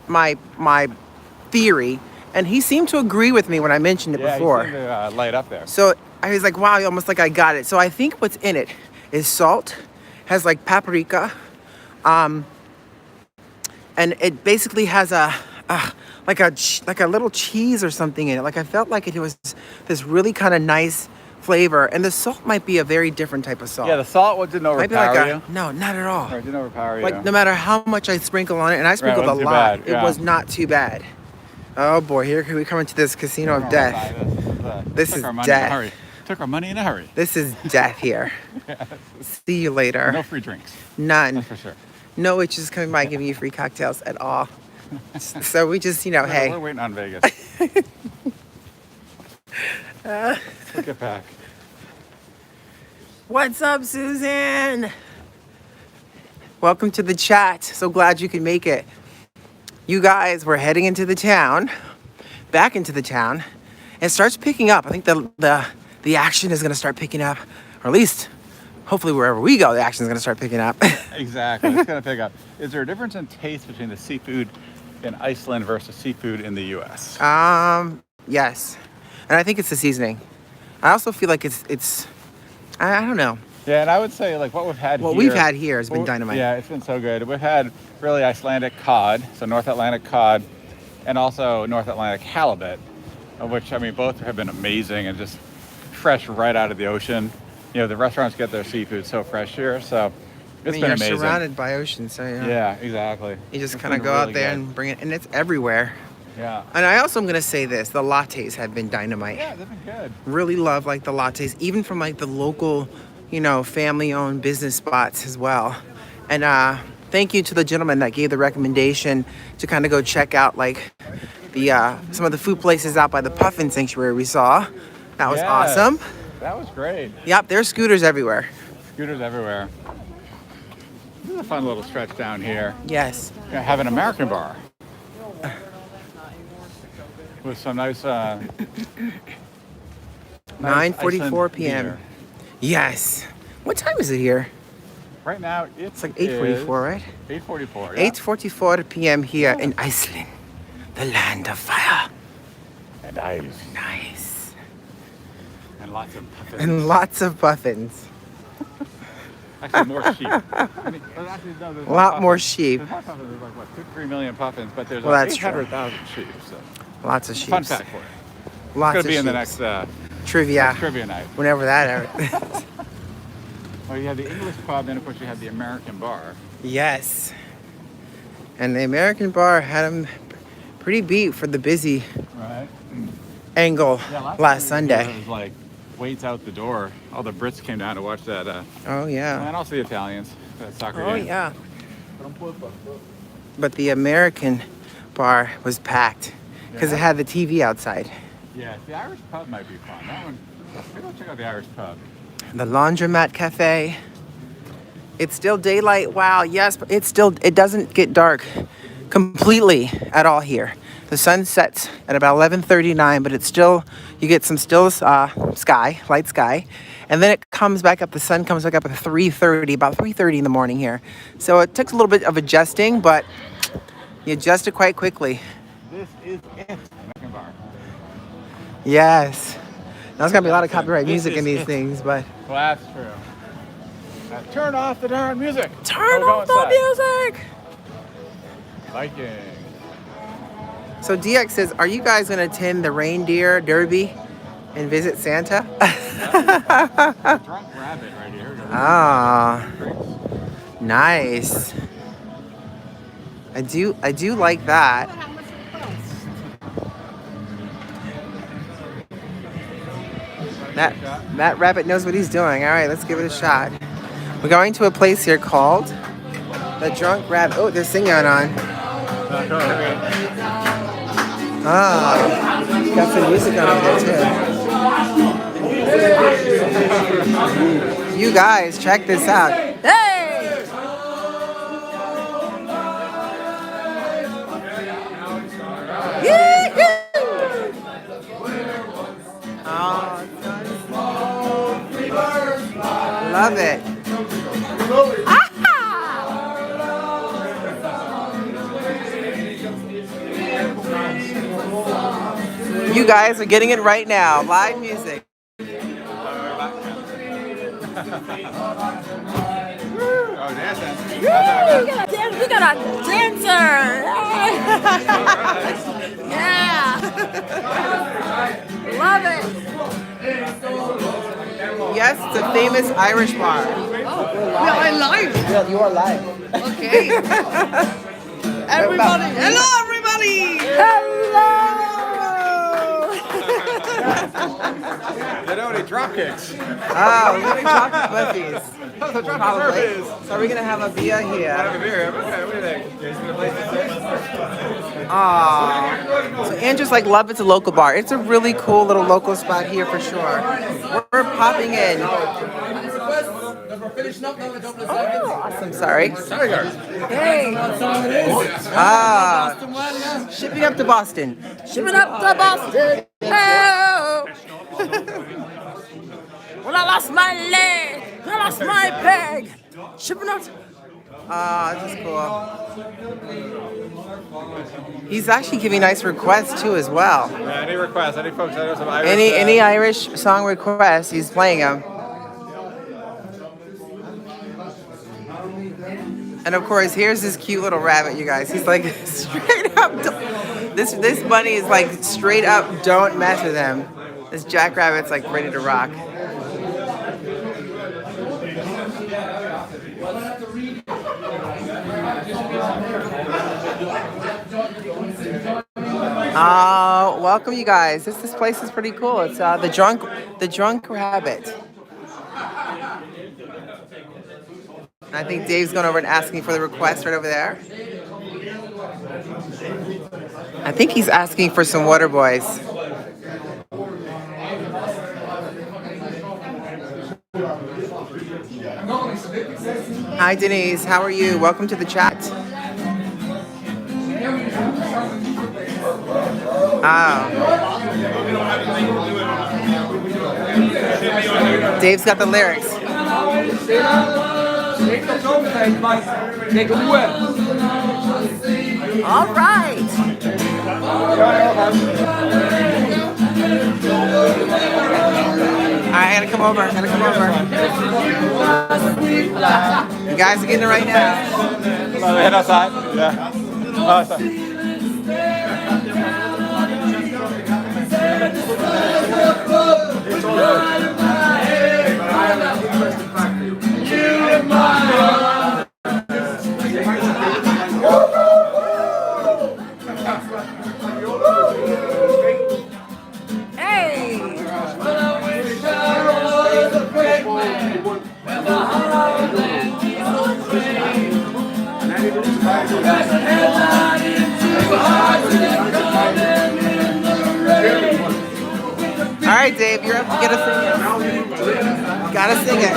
theory, and he seemed to agree with me when I mentioned it Yeah, before. you seem to light up there. So I was like, wow, almost like I got it. So I think what's in it is salt, has like paprika, and it basically has like a little cheese or something in it. Like I felt like it was this really kind of nice flavor, and the salt might be a very different type of salt. Yeah, the salt didn't Might be overpower like you. no, not at all. Right, didn't overpower you. Like no matter how much I sprinkle on it, and I sprinkled a wasn't too lot, bad, yeah. it was not too bad. Oh boy, here we come into this casino of death. This is death. Took our money in a hurry. This is death here. See you later. No free drinks. None. That's for sure. No witches coming by giving you free cocktails at all. So we just, No, hey. we're waiting on Vegas. Let's get back. What's up, Susan? Welcome to the chat. So glad you could make it. You guys, we're heading into the town, back into the town. It starts picking up. I think the action is going to start picking up, or at least, hopefully wherever we go, the action is going to start picking up. Exactly. It's going to pick up. Is there a difference in taste between the seafood in Iceland versus seafood in the U.S.? Yes. And I think it's the seasoning. I also feel like it's I don't know. Yeah, and I would say like what we've had What here. we've had here has been dynamite. Yeah, it's been so good. We've had really Icelandic cod, so North Atlantic cod, and also North Atlantic halibut, of which, I mean, both have been amazing and just fresh right out of the ocean. You know, the restaurants get their seafood so fresh here, so it's been you're amazing. surrounded by ocean, so yeah. Yeah, exactly. You just It's kind of been go really out there good. and bring it, and it's everywhere. Yeah. And I also am going to say this, the lattes have been dynamite. Yeah, they've been good. Really love like the lattes, even from like the local, family-owned business spots as well. And thank you to the gentleman that gave the recommendation to kind of go check out like the some of the food places out by the Puffin Sanctuary we saw. That was Yes, awesome. That was great. Yep, there's scooters everywhere. Scooters everywhere. This is a fun little stretch down here. Yes. We have an American bar with some nice 9:44 Iceland p.m. beer. Yes. What time is it here? Right now It's like 8:44, right? 8:44. Yeah. 8:44 p.m. here in Iceland, the land of fire. And ice. Nice. And lots of puffins. And lots of puffins. Actually, more sheep. Actually, no, there's A lot more puffins. sheep. There's more puffins. There's like, what, 2-3 million puffins, but there's Well, like that's true. 800,000 sheep. So. Lots of sheep. Fun fact for you. Lots It's going to be of in the sheeps. next Trivia. trivia night. Whenever that. Well, you had the English pub, and of course you had the American bar. Yes. And the American bar had them pretty beat for the busy Right. angle last time Sunday. It was like waits out the door. All the Brits came down to watch that, Oh yeah. and also the Italians. That soccer Oh game. yeah. But the American bar was packed because it had the TV outside. Yeah, the Irish pub might be fun. That one. Maybe I'll check out the Irish pub. The Laundromat Cafe. It's still daylight. Wow, yes, but it doesn't get dark completely at all here. The sun sets at about 11:39, but it's still, you get some still sky, light sky. And then it comes back up, the sun comes back up at 3:30, about 3:30 in the morning here. So it takes a little bit of adjusting, but you adjust it quite quickly. This is it. American bar. Yes. Now there's gonna be a lot of copyright This music in is these it. things, but Well, that's true. Turn off the darn music. turn We'll go off the inside. music! Viking. So DX says, are you guys gonna attend the reindeer derby and visit Santa? Drunk rabbit right here. Ah, nice. I do like that. That rabbit knows what he's doing. All right, let's give it a shot. We're going to a place here called the Drunk Rabbit. Oh, there's singing on. Ah, got some music on there too. You guys, check this out. Hey! Love it. You guys are getting it right now. Live music. Oh, dancing. We got a dancer. Yeah. Love it. Yes, it's a famous Irish bar. We are live. Yeah, you are live. Okay. Everybody. Hello, everybody. Hello. They don't eat drop kicks. Oh, we're gonna chocolate Cliffies. Probably. So we're gonna have a beer here. Have a beer. Okay, what do you think? Is it a place to sit? So Andrew's like, love it's a local bar. It's a really cool little local spot here for sure. We're popping in. Oh, awesome. Sorry. Hey. Shipping up to Boston. Shipping up to Boston. Oh. Well, I lost my leg. I lost my peg. Shipping up. This is cool. He's actually giving nice requests too as well. Yeah, any requests? Any folks that have some Irish? Any Irish song requests, he's playing them. And of course, here's this cute little rabbit, you guys. He's like straight up. This bunny is like straight up. Don't mess with him. This jackrabbit's like ready to rock. Welcome you guys. This place is pretty cool. It's the drunk rabbit. I think Dave's going over and asking for the request right over there. I think he's asking for some water boys. Hi Denise, how are you? Welcome to the chat. Dave's got the lyrics. All right. I gotta come over. You guys are getting it right now. Head outside. Yeah. Oh, sorry. All right, Dave, you're up. You gotta sing it. Gotta sing it.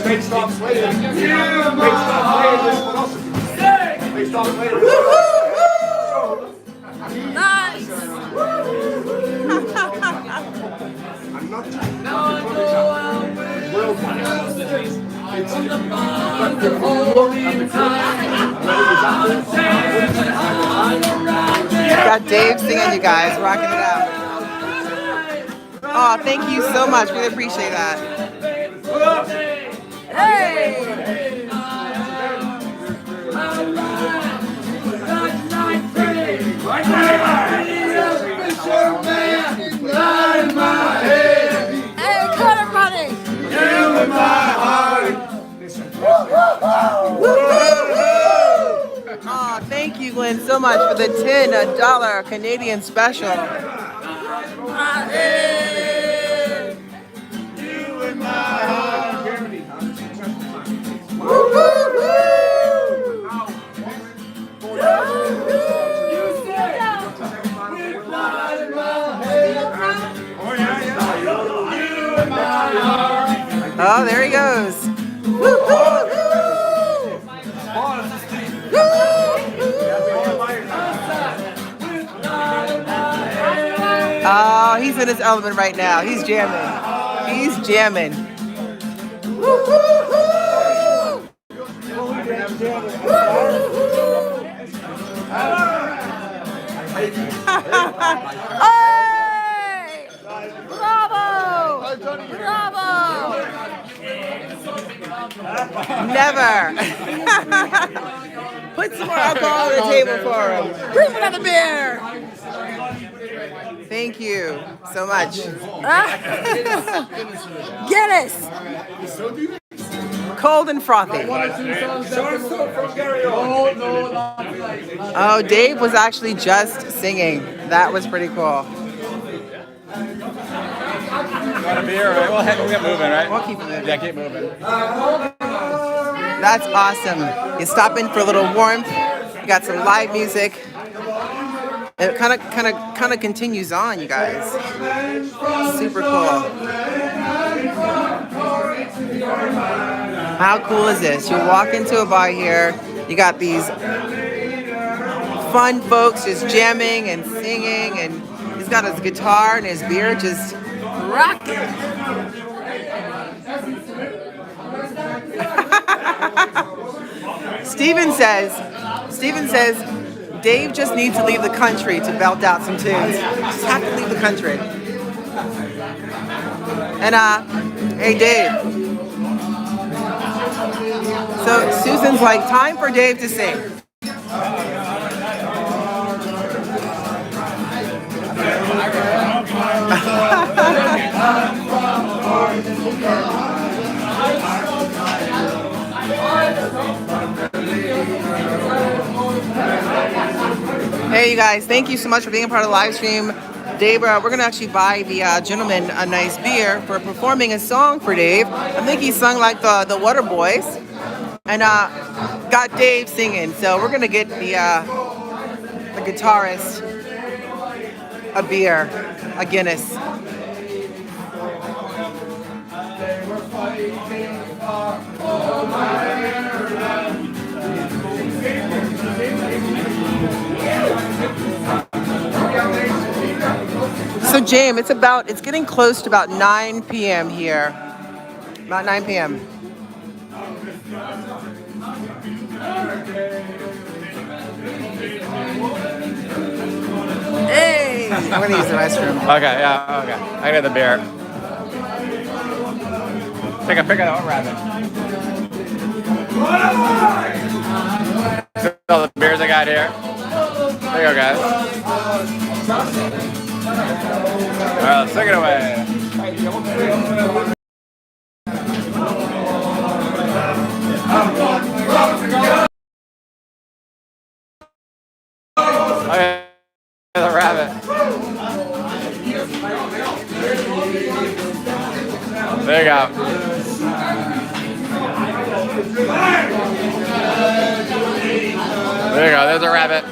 They start playing. They start playing. Nice. I'm not Got Dave singing, you guys, rocking it out. Oh, thank you so much. Really appreciate that. Hey. Hey, cut it, buddy. Oh, thank you, Glenn, so much for the $10 Canadian special. Oh, there he goes. Oh, he's in his element right now. He's jamming. He's jamming. Hey! Bravo! Bravo! Never. Put some more alcohol on the table for him. Bring another beer! Thank you so much. Guinness! Cold and frothy. Oh, Dave was actually just singing. That was pretty cool. Got a beer, right? We'll get moving, right? We'll keep moving. Yeah, keep moving. That's awesome. You stop in for a little warmth. You got some live music. It kind of continues on, you guys. Super cool. How cool is this? You walk into a bar here. You got these fun folks just jamming and singing, and he's got his guitar and his beer just rocking. Steven says, Dave just needs to leave the country to belt out some tunes. Just have to leave the country. And hey Dave. So Susan's like, time for Dave to sing. Hey you guys, thank you so much for being a part of the live stream. Dave, we're going to actually buy the gentleman a nice beer for performing a song for Dave. I think he sung like the Water Boys and got Dave singing. So we're going to get the guitarist a beer, a Guinness. So James, it's getting close to about 9 p.m. here. About 9 p.m. Hey! I'm gonna use the restroom. Okay, yeah, okay. I got the beer. Take a pick of that rabbit. See all the beers I got here. There you go, guys. All right, let's take it away. Okay, the rabbit. There you go. There you go, there's a rabbit.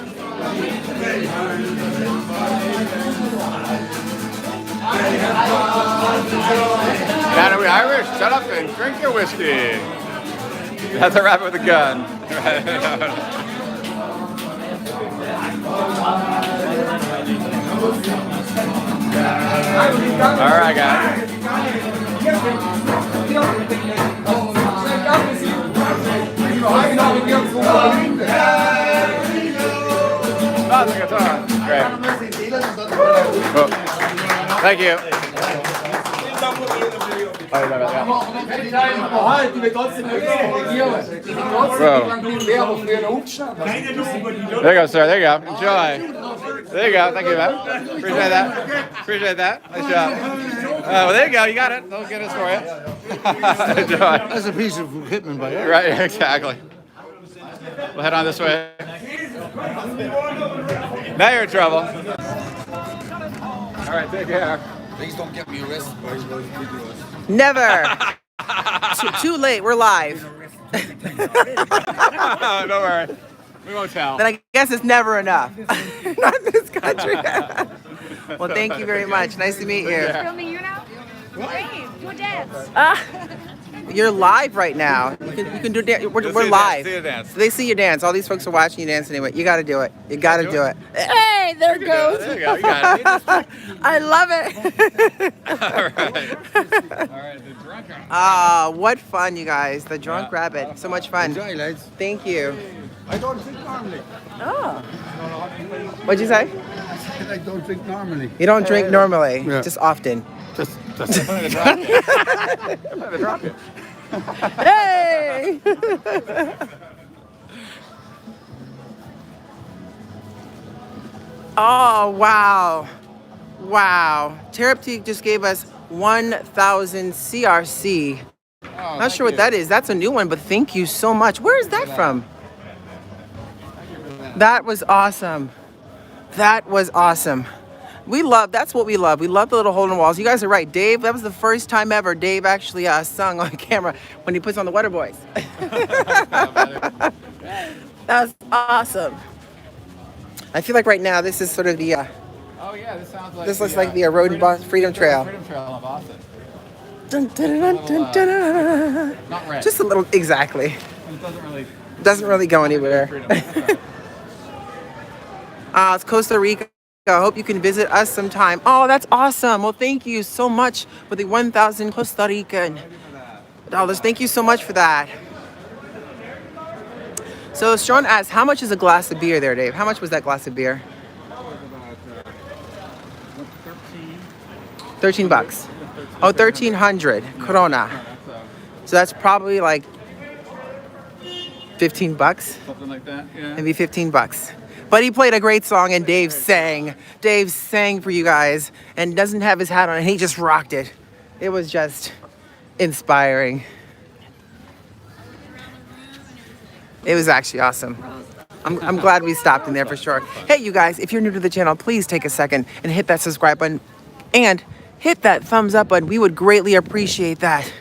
Gotta be Irish, shut up and drink your whiskey. That's a rabbit with a gun. All right, guys. Oh, the guitar. Great. Oh. Thank you. There you go, sir. There you go. Enjoy. There you go. Thank you, man. Appreciate that. Appreciate that. Nice job. Well, there you go. You got it. I'll get this for you. Enjoy. That's a piece of equipment by you. Right, exactly. We'll head on this way. Now you're in trouble. All right, take care. Please don't get me arrested by those videos. Never. Too late. We're live. Don't worry. We won't tell. Then I guess it's never enough. Not in this country. Well, thank you very much. Nice to meet you. Filming you now? Great. Do a dance. You're live right now. You can do dance. We're live. See you dance. They see you dance. All these folks are watching you dance anyway. You got to do it. You got to do it. Hey, there it goes. There you go. You got it. I love it. All right. The drunk. Ah, what fun, you guys. The drunk rabbit. So much fun. Enjoy, lads. Thank you. I don't drink normally. Oh. What'd you say? I don't drink normally. You don't drink normally, Yeah. just often. Just I'm gonna drop you. I'm gonna drop you. Hey! Oh, wow. Wow. Teraptique just gave us 1,000 CRC. Not sure what that is. That's a new one, but thank you so much. Where is that from? That was awesome. That was awesome. That's what we love. We love the little hole in the walls. You guys are right. Dave, that was the first time ever Dave actually sung on camera when he puts on the Water Boys. That's awesome. I feel like right now this is sort of the, Oh yeah, this sounds like. this looks like the Road and Boston Freedom Trail. Freedom Trail of Boston. Dun, dun, dun, dun, dun, dun. Not red. Just a little, exactly. It Doesn't really go anywhere. freedom. It's Costa Rica. I hope you can visit us sometime. Oh, that's awesome. Well, thank you so much for the 1,000 Costa Rican dollars. Thank you so much for that. So Sean asked, how much is a glass of beer there, Dave? How much was that glass of beer? 13 bucks. Oh, 1,300 Corona. So that's probably like 15 bucks. Something like that. Yeah. Maybe 15 bucks. But he played a great song and Dave sang. Dave sang for you guys and doesn't have his hat on and he just rocked it. It was just inspiring. It was actually awesome. I'm glad we stopped in there for sure. Hey, you guys, if you're new to the channel, please take a second and hit that subscribe button and hit that thumbs up button. We would greatly appreciate that.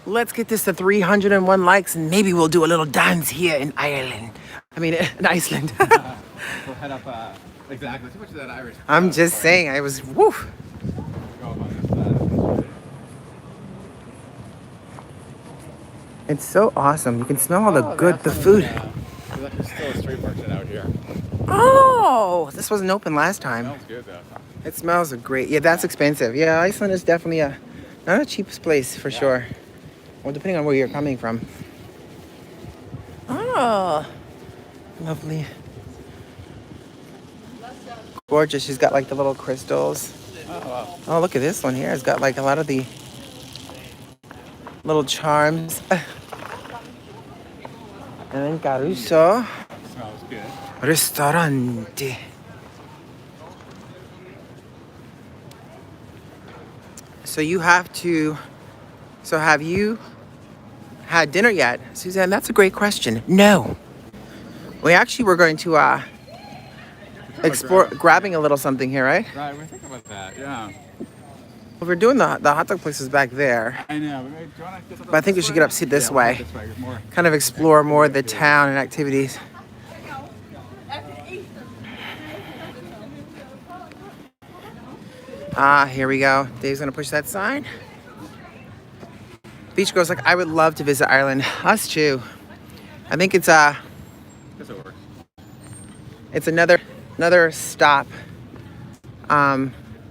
Let's get this to 301 likes and maybe we'll do a little dance here in Ireland. In Iceland. We'll head up. Exactly. Too much of that Irish. I'm just saying, I was, woo. Go up on this side. It's so awesome. You can smell all the food. There's still a street market out here. Oh, this wasn't open last time. Smells good though. It smells great. Yeah, that's expensive. Yeah, Iceland is definitely not a cheap place for sure. Well, depending on where you're coming from. Oh, lovely. Gorgeous. She's got like the little crystals. Oh wow. Oh, look at this one here. It's got like a lot of the little charms. And then Caruso Smells good. Ristorante. So have you had dinner yet? Suzanne, that's a great question. No. We actually were going to explore, grabbing a little something here, right? Right, we're thinking about that, yeah. Well, we're doing the hot dog places back there. I know. Do you wanna get But I think we should get up this way. This way. More. Kind of explore more of the town and activities. Here we go. Dave's gonna push that sign. Beach Girl's like, I would love to visit Ireland. Us too. I think it's Guess it works. it's another stop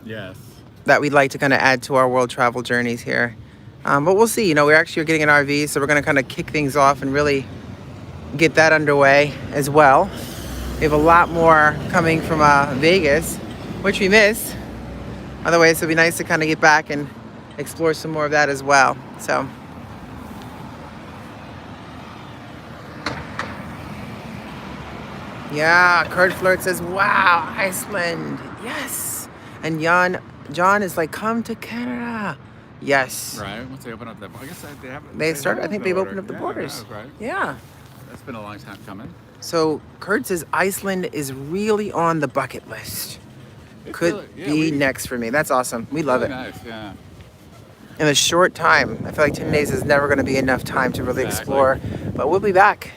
Yes. that we'd like to kind of add to our world travel journeys here. But we'll see. We're actually getting an RV, so we're gonna kind of kick things off and really get that underway as well. We have a lot more coming from Vegas, which we miss. Otherwise, it'd be nice to kind of get back and explore some more of that as well. So. Yeah, Kurt Flirt says, wow, Iceland, yes. And John is like, come to Canada. Yes. Right. Once they open up that, I guess they have. I think they've opened up the borders. Yeah, right. Yeah. That's been a long time coming. So Kurt says Iceland is really on the bucket list. could be next for me. That's awesome. We love it. Nice, yeah. In a short time. I feel like 10 days is never going to be enough time to really explore. But we'll be back.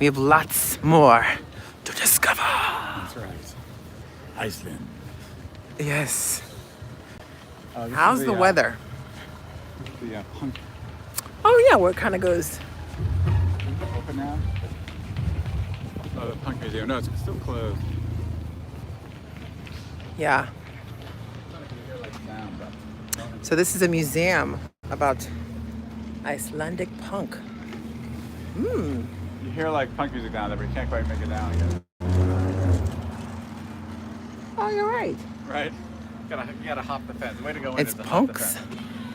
We have lots more to discover. That's right. Iceland. Yes. How's the weather? The punk Oh yeah, where it kind of goes. open now? Oh, the punk museum. No, it's still closed. Yeah. So this is a museum about Icelandic punk. You hear like punk music down there, but you can't quite make it down again. Oh, you're right. Right? You gotta hop the fence. Way to go in. It's is to hop the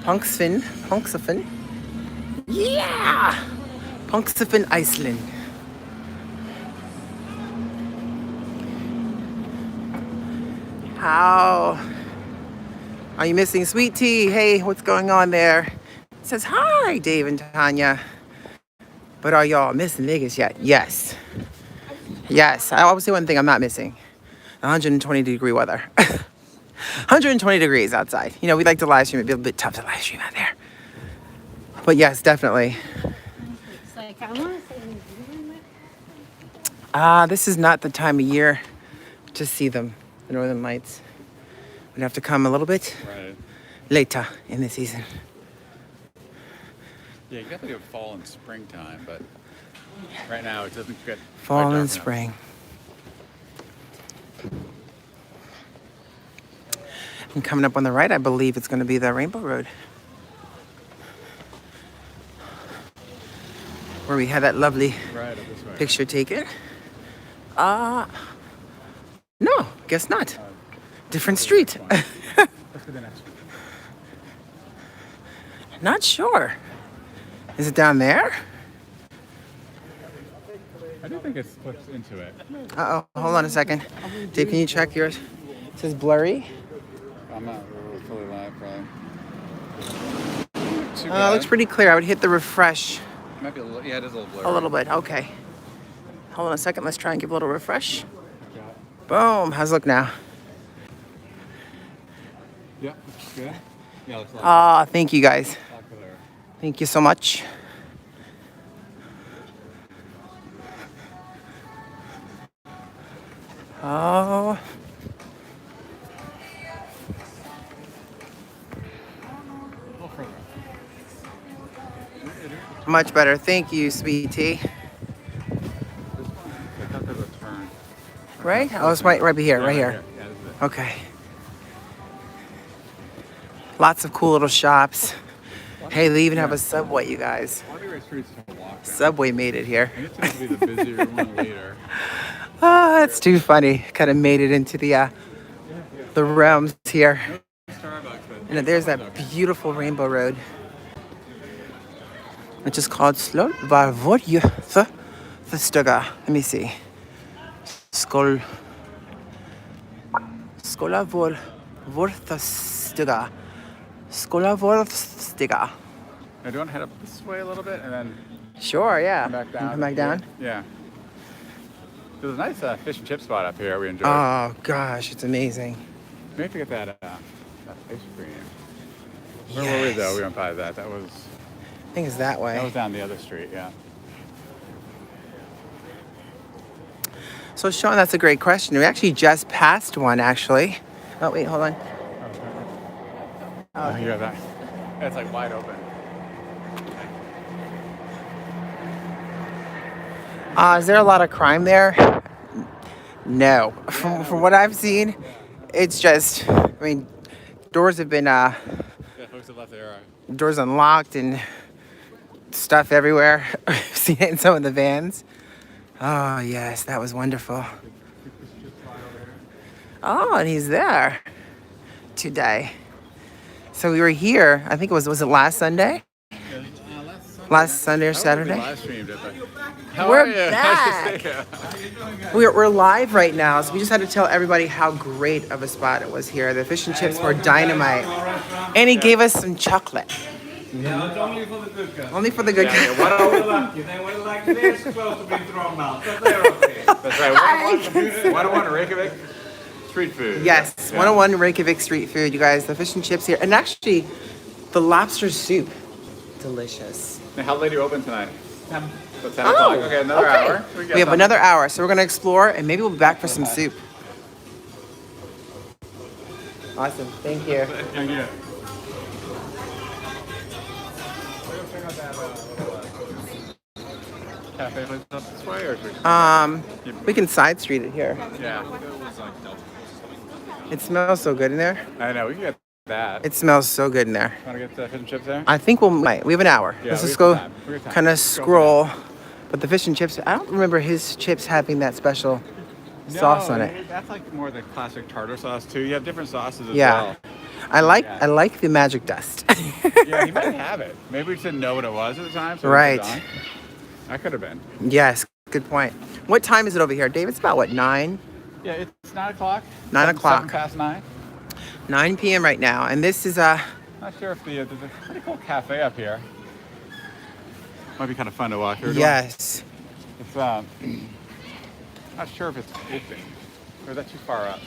punks. fence. Punksfin. Yeah! Punksfin, Iceland. How are you missing Sweet Tea? Hey, what's going on there? It says, hi, Dave and Tanya. But are y'all missing Vegas yet? Yes. Yes, I always say one thing I'm not missing. 120-degree weather. 120 degrees outside. You know, we like to live stream. It'd be a bit tough to live stream out there. But yes, definitely. It's like, I want to say, This is not the time of year to see them, the Northern Lights. We'd have to come a little bit Right. later in the season. Yeah, you got to go fall and springtime, but right now it doesn't get Fall quite dark and enough. spring. And coming up on the right, I believe it's going to be the Rainbow Road, where we had that lovely Right, up this way. picture taken. No, guess not. Different street. Let's go the next one. Not sure. Is it down there? I do think it flips into it. Uh-oh, hold on a second. Dave, can you check yours? It says blurry. I'm not really fully live, probably. Too It bad. looks pretty clear. I would hit the refresh Might be a little, yeah, it is a little blurry. a little bit. Okay. Hold on a second. Let's try and give a little refresh. Boom. How's it look now? Yeah, looks good. Yeah, looks like Thank you guys. popular. Thank you so much. Oh. A little further. Much better. Thank you, sweet tea. This one, I thought there was a turn. Right? Oh, it's right here, Yeah, right here. Yeah, this is it. Okay. Lots of cool little shops. Hey, they even have a Subway, you guys. A lot of great streets to walk down. Subway made it here. And it tends to be the busier one later. Oh, that's too funny. Kind of made it into the realms here. Starbucks, but And there's that beautiful Rainbow Road, which is called Skolavorðstuga. Let me see. Skolavorðstuga. Skolavorðstuga. Now, do you want to head up this way a little bit and then Sure, yeah. come back down? Come back down? Yeah. There's a nice fish and chip spot up here we enjoyed. Oh gosh, it's amazing. We have to get that ice cream. Where were we though? We went by that. That was I think it's that way. down the other street. Yeah. So Sean, that's a great question. We actually just passed one, actually. Oh wait, hold on. Oh, you got that. It's like wide open. Is there a lot of crime there? No. From what I've seen, it's just, I mean, doors have been, Yeah, folks have left there. doors unlocked and stuff everywhere. I've seen it in some of the vans. Oh, yes, that was wonderful. Oh, and he's there today. So we were here, I think it was it last Sunday? Last Sunday or Saturday? Live streamed it, but how We're are you? back. We're live right now, so we just had to tell everybody how great of a spot it was here. The fish and chips were dynamite. And he gave us some chocolate. Yeah, it's only for the good guys. Only for the good guys. What are we lucky? They were like this close to being thrown out, so they're okay. That's right. What I want in Reykjavik, Street food. Yes, Yeah. 101 Reykjavik street food, you guys. The fish and chips here, and actually, the lobster soup, delicious. Now, how late are you open tonight? 10. So 10 o'clock. Okay, another hour. We have another hour, so we're gonna explore, and maybe we'll be back for some soup. Awesome, thank you. Thank you. Cafe place up this way, or should we? We can side street it here. Yeah. It smells so good in there. I know, we can get that. It smells so good in there. Want to get the fish and chips there? I think we have an hour. Yeah, Let's we just have go time. We have time. kind of Let's go for scroll. But the fish and chips, I don't remember his chips having that special sauce on it. That's like more the classic tartar sauce too. You have different sauces as Yeah. well. I like the magic dust. Yeah, he might have it. Maybe we just didn't know what it was at the time. So Right. we put it on. That could have been. Yes, good point. What time is it over here, Dave? It's about what, 9? Yeah, it's 9 o'clock. 9 o'clock. 7 past 9. 9 p.m. right now, and this is Not sure if there's a pretty cool cafe up here. Might be kind of fun to walk through. yes. It's not sure if it's open. Or is that too far up?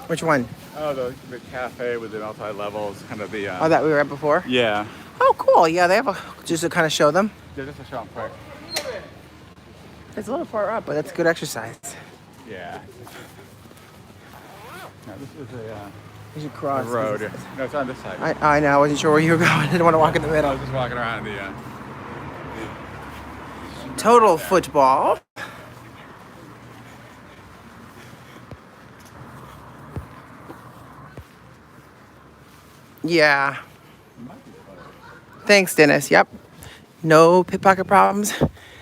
Which one? Oh, the cafe with the multi-levels, kind of the. Oh, that we were at before? Yeah. Oh, cool. Yeah, they have just to kind of show them. Yeah, just to show them quick. It's a little far up, but that's good exercise. Yeah. No, this is You should a cross. road. No, it's on this side. I know. I wasn't sure where you were going. I didn't want to walk in the I middle. was just walking around the. Total football. Yeah. Thanks, Dennis. Yep. No pickpocket problems.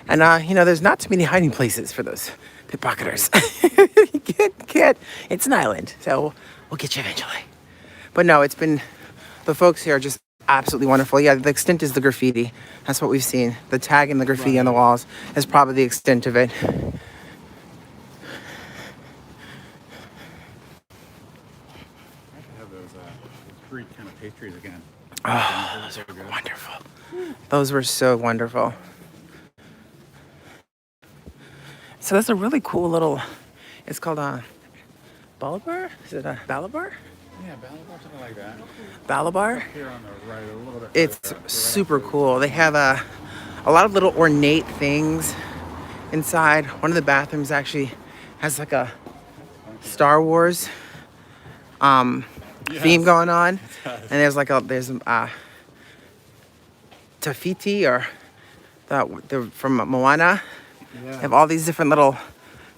And, there's not too many hiding places for those pickpocketers. Can't. It's an island, so we'll get you eventually. But no, the folks here are just absolutely wonderful. Yeah, the extent is the graffiti. That's what we've seen. The tag and the graffiti on the walls is probably the extent of it. I should have those Greek kind of pastries again. Oh, those were wonderful. Those were so wonderful. So that's a really cool little, it's called a Balabar? Is it a Balabar? Yeah, Balabar, something like that. Balabar? Here on the right, a little bit. It's super cool. They have a lot of little ornate things inside. One of the bathrooms actually has like a Star Wars theme going on. And there's Tafiti or the from Moana. Yeah. They have all these different little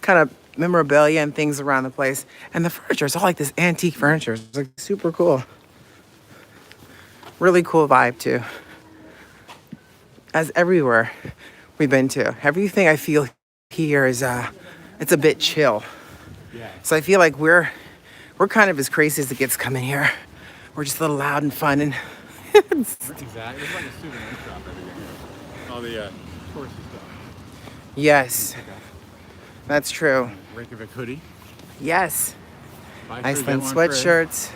kind of memorabilia and things around the place. And the furniture is all like this antique furniture. It's like super cool. Really cool vibe too. As everywhere we've been to. Everything I feel here is it's a bit chill. Yeah. So I feel like we're kind of as crazy as it gets coming here. We're just a little loud and fun and Exactly. It's like a souvenir shop over here. All the tourist stuff. yes. That's true. Reykjavik hoodie. Yes. Buy Iceland three, get one free. sweatshirts,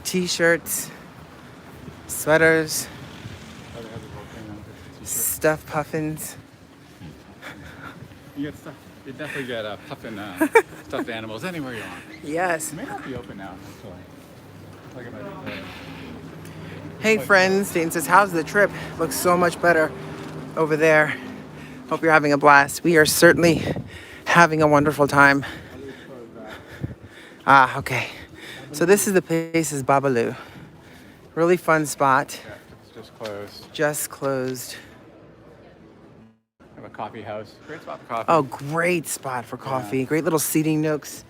t-shirts, sweaters, Oh, they have the whole thing on t-shirt. stuffed puffins. You get stuff. You definitely get puffin stuffed animals anywhere you want. Yes. It may not be open now, actually. It's like it might be closed. Hey friends, Dayton says, how's the trip? Looks so much better over there. Hope you're having a blast. We are certainly having a wonderful time. Okay. So this is the place is Babalu. Really fun spot. Yeah, it's just closed. Just closed. Have a coffee house. Great spot for coffee. Oh, great spot for coffee. Yeah. Great little seating nooks.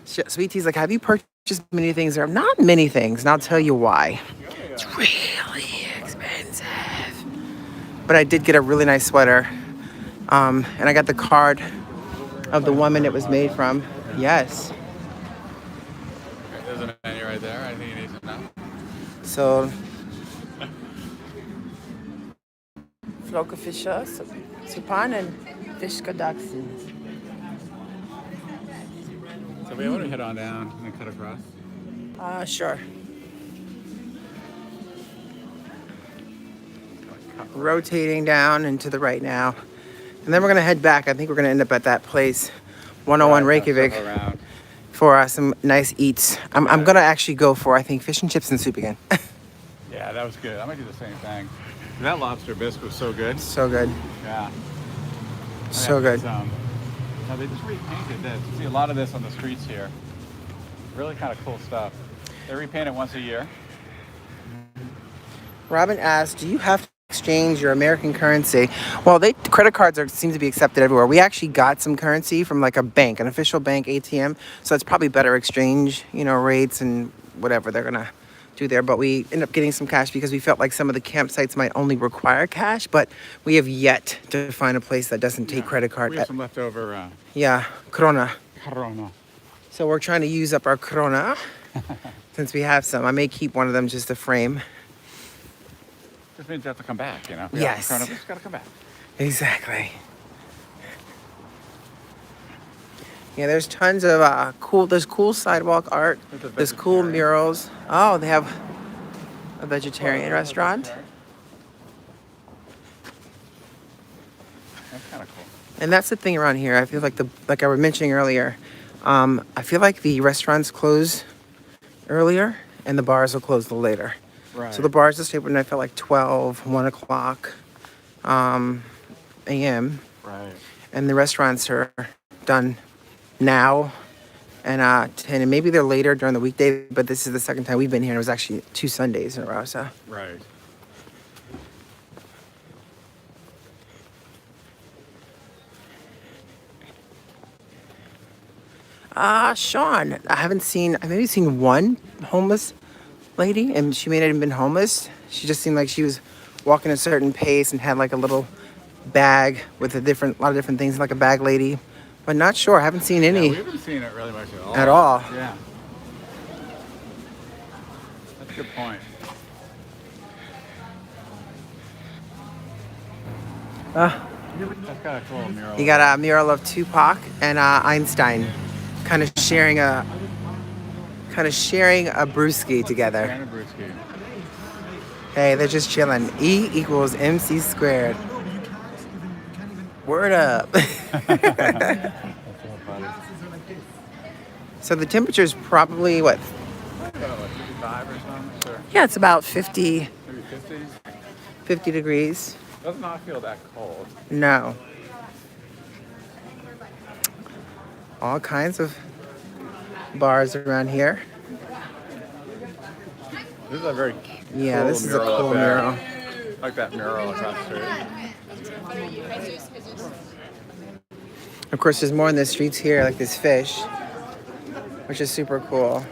Sweet Tea's like, have you purchased many things there? Not many things, and I'll tell you why. It's really expensive. But I did get a really nice sweater. And I got the card of the woman it was made from. Yes. Okay, there's a menu right there. I think you need to know. So, Flokefischer, Supan, and Fiskadaxen. So we want to head on down and then cut across. Sure. Rotating down and to the right now. And then we're gonna head back. I think we're gonna end up at that place, 101 Reykjavik, Around. for some nice eats. I'm gonna actually go for, I think, fish and chips and soup again. Yeah, that was good. I might do the same thing. That lobster bisque was so good. So good. Yeah. So good. Now they just repainted this. You see a lot of this on the streets here. Really kind of cool stuff. They repaint it once a year. Robin asked, do you have to exchange your American currency? Well, credit cards seem to be accepted everywhere. We actually got some currency from like a bank, an official bank ATM. So it's probably better exchange, rates and whatever they're gonna do there. But we ended up getting some cash because we felt like some of the campsites might only require cash, but we have yet to find a place that doesn't take credit card. We have some leftover. Yeah, krona. Corona. So we're trying to use up our krona since we have some. I may keep one of them just to frame. Just means you have to come back, Yes. Corona, just gotta come back. Exactly. Yeah, there's tons of there's cool sidewalk art. There's cool murals. Oh, they have a vegetarian restaurant. That's kind of cool. And that's the thing around here. I feel like I was mentioning earlier, I feel like the restaurants close earlier and the bars will close a little later. Right. So the bars will stay open at like 12, 1 o'clock a.m. Right. And the restaurants are done now and 10. And maybe they're later during the weekday, but this is the second time we've been here. And it was actually 2 Sundays in a row, so. Right. Sean, I've maybe seen one homeless lady, and she may not have been homeless. She just seemed like she was walking a certain pace and had like a little bag with a lot of different things, like a bag lady. But not sure. I haven't seen any Yeah, we haven't seen it really much at all. at all. Yeah. That's a good point. That's got a cool mural. You got a mural of Tupac and Einstein, kind of sharing a brewski together. Kind of brewski. Hey, they're just chilling. E equals MC squared. Word up. So the temperature is probably what? Like 55 or something? Sure. Yeah, it's about 50, Maybe 50s? 50 degrees. Does not feel that cold. No. All kinds of bars around here. This is a very Yeah, cool this is a mural cool up there. mural. Like that mural across the street. Of course, there's more in the streets here, like this fish, which is super cool.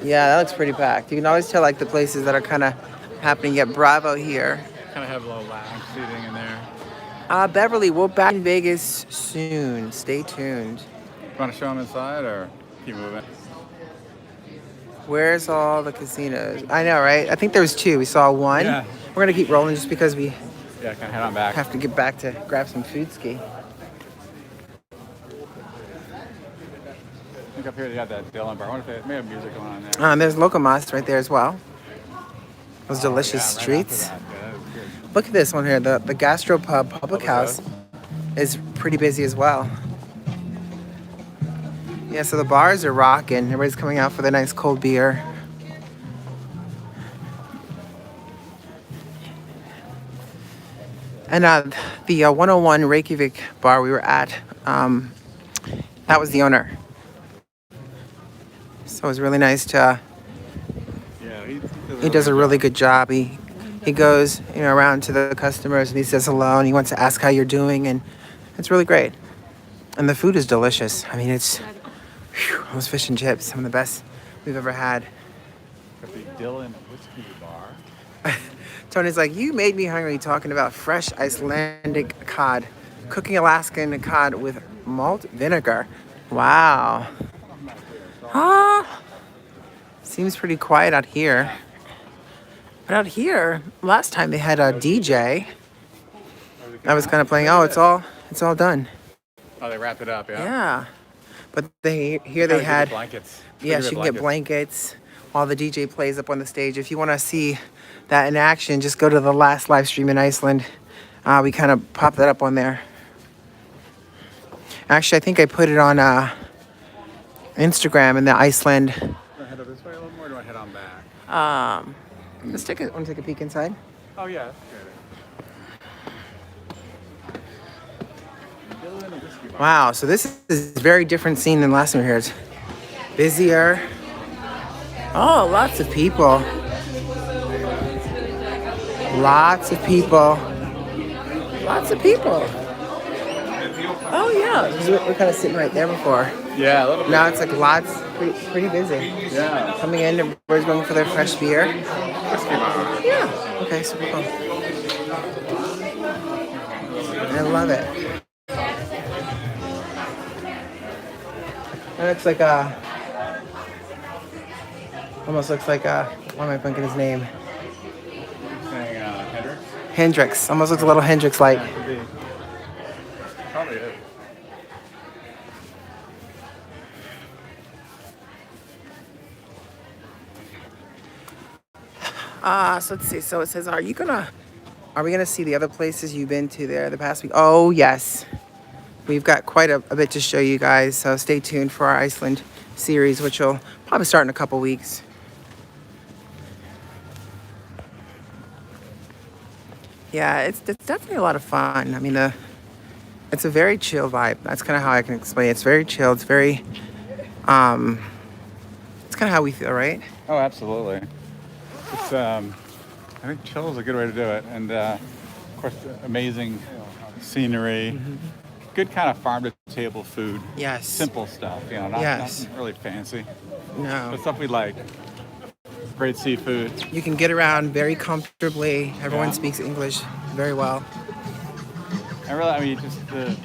Yeah, that looks pretty packed. You can always tell like the places that are kind of happening at Bravo here. Kind of have a little lounge seating in there. Beverly, we'll back in Vegas soon. Stay tuned. You want to show them inside or keep moving? Where's all the casinos? I know, right? I think there was 2. We saw 1. Yeah. We're gonna keep rolling just because we Yeah, kind of head on back. have to get back to grab some food ski. I think up here they got that Dylan bar. I wonder if they may have music going on there. There's Locomas right there as well. Those delicious Yeah, right treats. after that. Yeah, that was good. Look at this one here. The Gastropub Public House is pretty busy as well. Yeah, so the bars are rocking. Everybody's coming out for the nice cold beer. And the 101 Reykjavik bar we were at, that was the owner. So it was really nice to. Yeah, He does a really good job. He goes around to the customers and he says hello and he wants to ask how you're doing, and it's really great. And the food is delicious. I mean, it's those fish and chips, some of the best we've ever had. Got the Dylan Whiskey Bar. Tony's like, you made me hungry talking about fresh Icelandic cod, cooking Alaskan cod with malt vinegar. Wow. Seems pretty quiet out here. But out here, last time they had a DJ. I was kind of playing, it's all done. Oh, they wrapped it up, yeah? Yeah. But they Gotta give had, it blankets. yeah, Give it she can get blankets. while the DJ plays up on the stage. If you want to see that in action, just go to the last live stream in Iceland. We kind of popped that up on there. Actually, I think I put it on Instagram in the Iceland. Do I head up this way a little more, or do I head on back? Want to take a peek inside? Oh yeah, that's good. Wow, so this is a very different scene than last time we were here. It's busier. Oh, lots of people. Lots of people. Lots of people. Oh yeah, 'cause we're kind of sitting right there before. Yeah, a little bit. Now it's like lots, pretty busy. Yeah. Coming in, everybody's going for their fresh beer. Yeah. Okay, super cool. I love it. And it's like almost looks like why am I blanking his name? Saying Hendrix? Hendrix. Almost looks a little Hendrix-like. Yeah, could be. Probably is. So let's see. So it says, are we gonna see the other places you've been to there the past week? Oh yes. We've got quite a bit to show you guys, so stay tuned for our Iceland series, which will probably start in a couple weeks. Yeah, it's definitely a lot of fun. I mean, it's a very chill vibe. That's kind of how I can explain it. It's very chill. It's very, it's kind of how we feel, right? Oh, absolutely. It's I think chill is a good way to do it, and of course, amazing scenery. Mm-hmm. Good kind of farm to table food. Yes. Simple stuff, you know, not really fancy. No. But stuff we like. Great seafood. You can get around very comfortably. Everyone Yeah. speaks English very well. And really, I mean, just the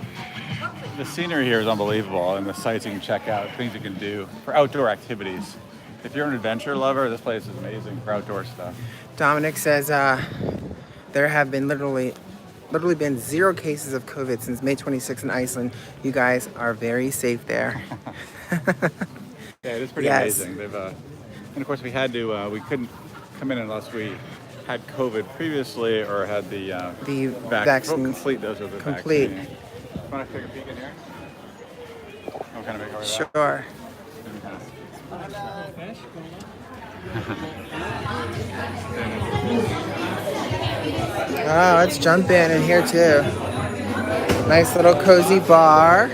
scenery here is unbelievable, and the sites you can check out, things you can do for outdoor activities. If you're an adventure lover, this place is amazing for outdoor stuff. Dominic says there have been literally been 0 cases of COVID since May 26th in Iceland. You guys are very safe there. Yeah, it is pretty Yes. amazing. They've and of course we couldn't come in unless we had COVID previously or had the vaccine. complete dose of the Complete. vaccine. Want to take a peek in here? What kind of make our way back? Sure. Oh, let's jump in here too. Nice little cozy bar.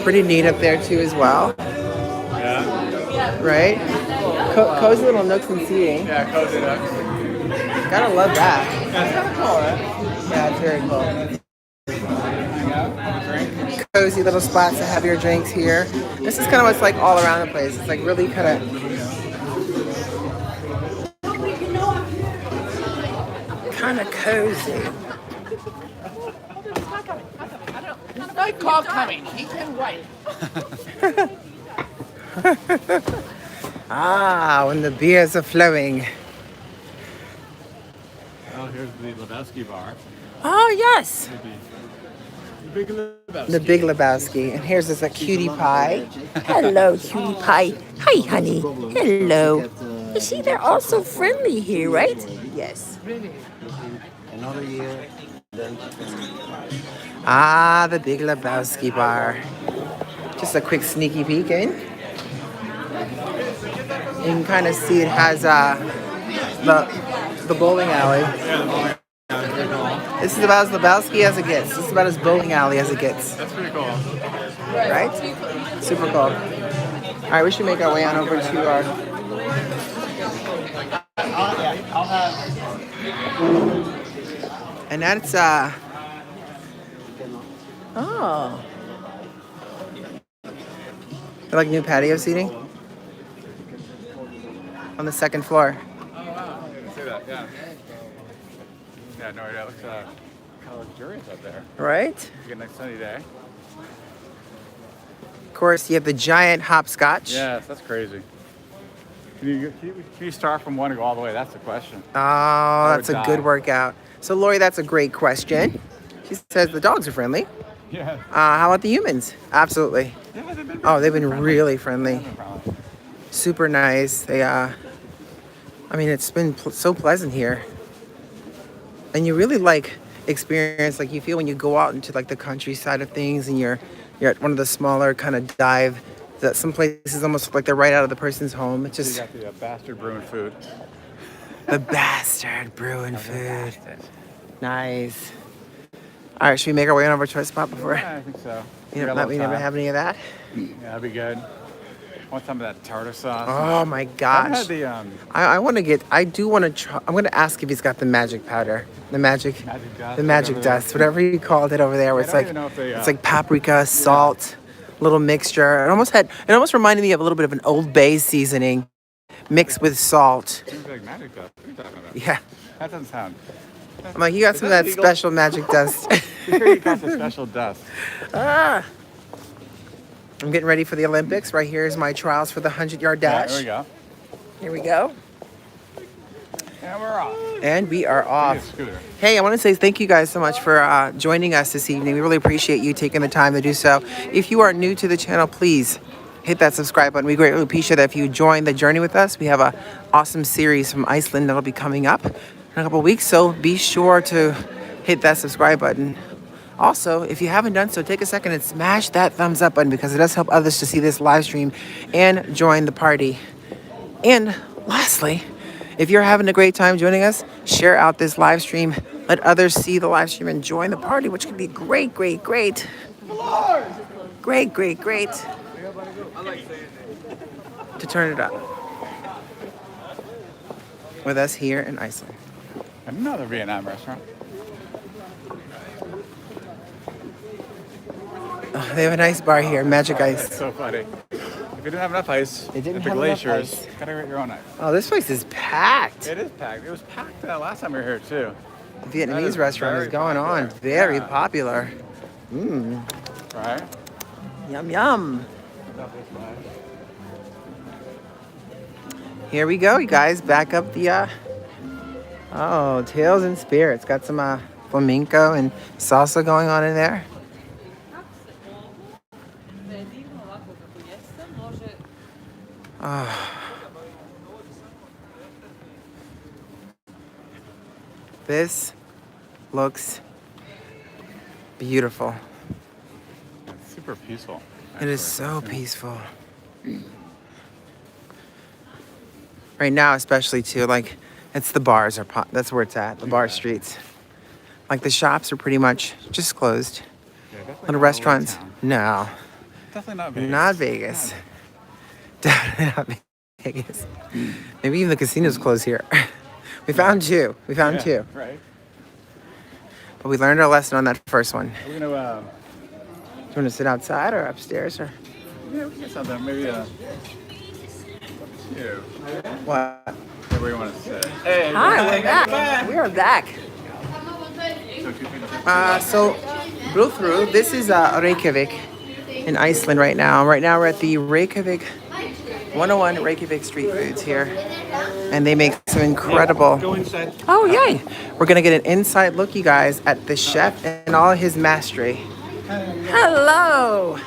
Pretty neat up there too as well. Yeah. Right? Cozy little nooks and seating. Yeah, cozy ducks. Gotta love that. That's kind of cool, right? Yeah, it's very cool. Hang out, have a drink. Cozy little spots to have your drinks here. This is kind of what's like all around the place. It's like really kind of cozy. There's no call coming. He can wait. Ah, when the beers are flowing. Oh, here's the Lebowski Bar. Oh, yes. The Big Lebowski. The Big Lebowski. And here's this a cutie pie. Hello, cutie pie. Hi, honey. Hello. You see, they're all so friendly here, right? Yes. Another year. Ah, the Big Lebowski Bar. Just a quick sneaky peek in. You can kind of see it has the bowling alley. Yeah, the bowling alley. This is about as Lebowski as it gets. This is about as bowling alley as it gets. That's pretty cool. Right? Super cool. All right, we should make our way on over to our... And that's, oh. They're like new patio seating on the second floor. Oh, wow. I didn't see that, yeah. Yeah, no idea. It looks kind of luxurious out there. Right? It's a nice sunny day. Of course, you have the giant hopscotch. Yes, that's crazy. Can you start from one and go all the way? That's the question. Oh, that's a die. good workout. So, Lori, that's a great question. She says the dogs are friendly. Yeah. How about the humans? Absolutely. Yeah, they've been Oh, they've been friendly. really friendly. No problem. super nice. They, I mean, it's been so pleasant here. And you really like experience, like you feel when you go out into like the countryside of things and you're at one of the smaller kind of dive, that some places almost look like they're right out of the person's home. It's just... You got the bastard brewing food. The bastard brewing food. Nice. All right, should we make our way on over to our spot before? Yeah, I think so. You know, we never have any of that? Yeah, that'd be good. I want some of that tartar sauce. Oh my I gosh. haven't had I want to get, I do want to try, I'm going to ask if he's got the magic powder. The magic dust. The magic dust, whatever you called it over there, where it's like, it's like paprika, salt, little mixture. It almost reminded me of a little bit of an Old Bay seasoning mixed with salt. Seems like magic dust. What are you talking about? Yeah. That doesn't sound. I'm like, you got some of that legal? special magic dust. Here you got the special dust. I'm getting ready for the Olympics. Right here is my trials for the 100-yard dash. There we go. Here we go. And we're off. And we are off. Scooter. Hey, I want to say thank you guys so much for joining us this evening. We really appreciate you taking the time to do so. If you are new to the channel, please hit that subscribe button. We greatly appreciate that if you join the journey with us. We have an awesome series from Iceland that'll be coming up in a couple weeks, so be sure to hit that subscribe button. Also, if you haven't done so, take a second and smash that thumbs up button because it does help others to see this live stream and join the party. And lastly, if you're having a great time joining us, share out this live stream. Let others see the live stream and join the party, which can be great, great, great. Great, great, great. To turn it up with us here in Iceland. Another Vietnam restaurant. Oh, they have a nice bar here, Magic Ice. That's so funny. If you didn't have enough ice, They didn't at the have enough glaciers, ice. gotta get your own ice. Oh, this place is packed. It is packed. It was packed last time we were here too. The That Vietnamese is restaurant is very going on. popular. Very Yeah. popular. Right? Yum, yum. Here we go, you guys. Back up the, oh, Tales and Spirits. Got some flamenco and salsa going on in there. This looks beautiful. It's super peaceful. It is so peaceful. Right now, especially too, like, it's the bars that's where it's at, the bar streets. Like the shops are pretty much just closed. Yeah, definitely Little not restaurants, Town. no, Definitely not Vegas. not Vegas. Definitely not Vegas. Maybe even the casinos closed here. We found two. We found Yeah, two. Right. But we learned our lesson on that first one. We're gonna, Do you want to sit outside or upstairs or yeah, we can get something. Maybe, you. what? Where you want to sit? Hey, Hi, we're back. We are back. So, go through. This is Reykjavik in Iceland right now. Right now we're at the Reykjavik 101 Reykjavik street foods here. And they make some incredible... Oh, yay! We're going to get an inside look, you guys, at the chef and all his mastery. Hello!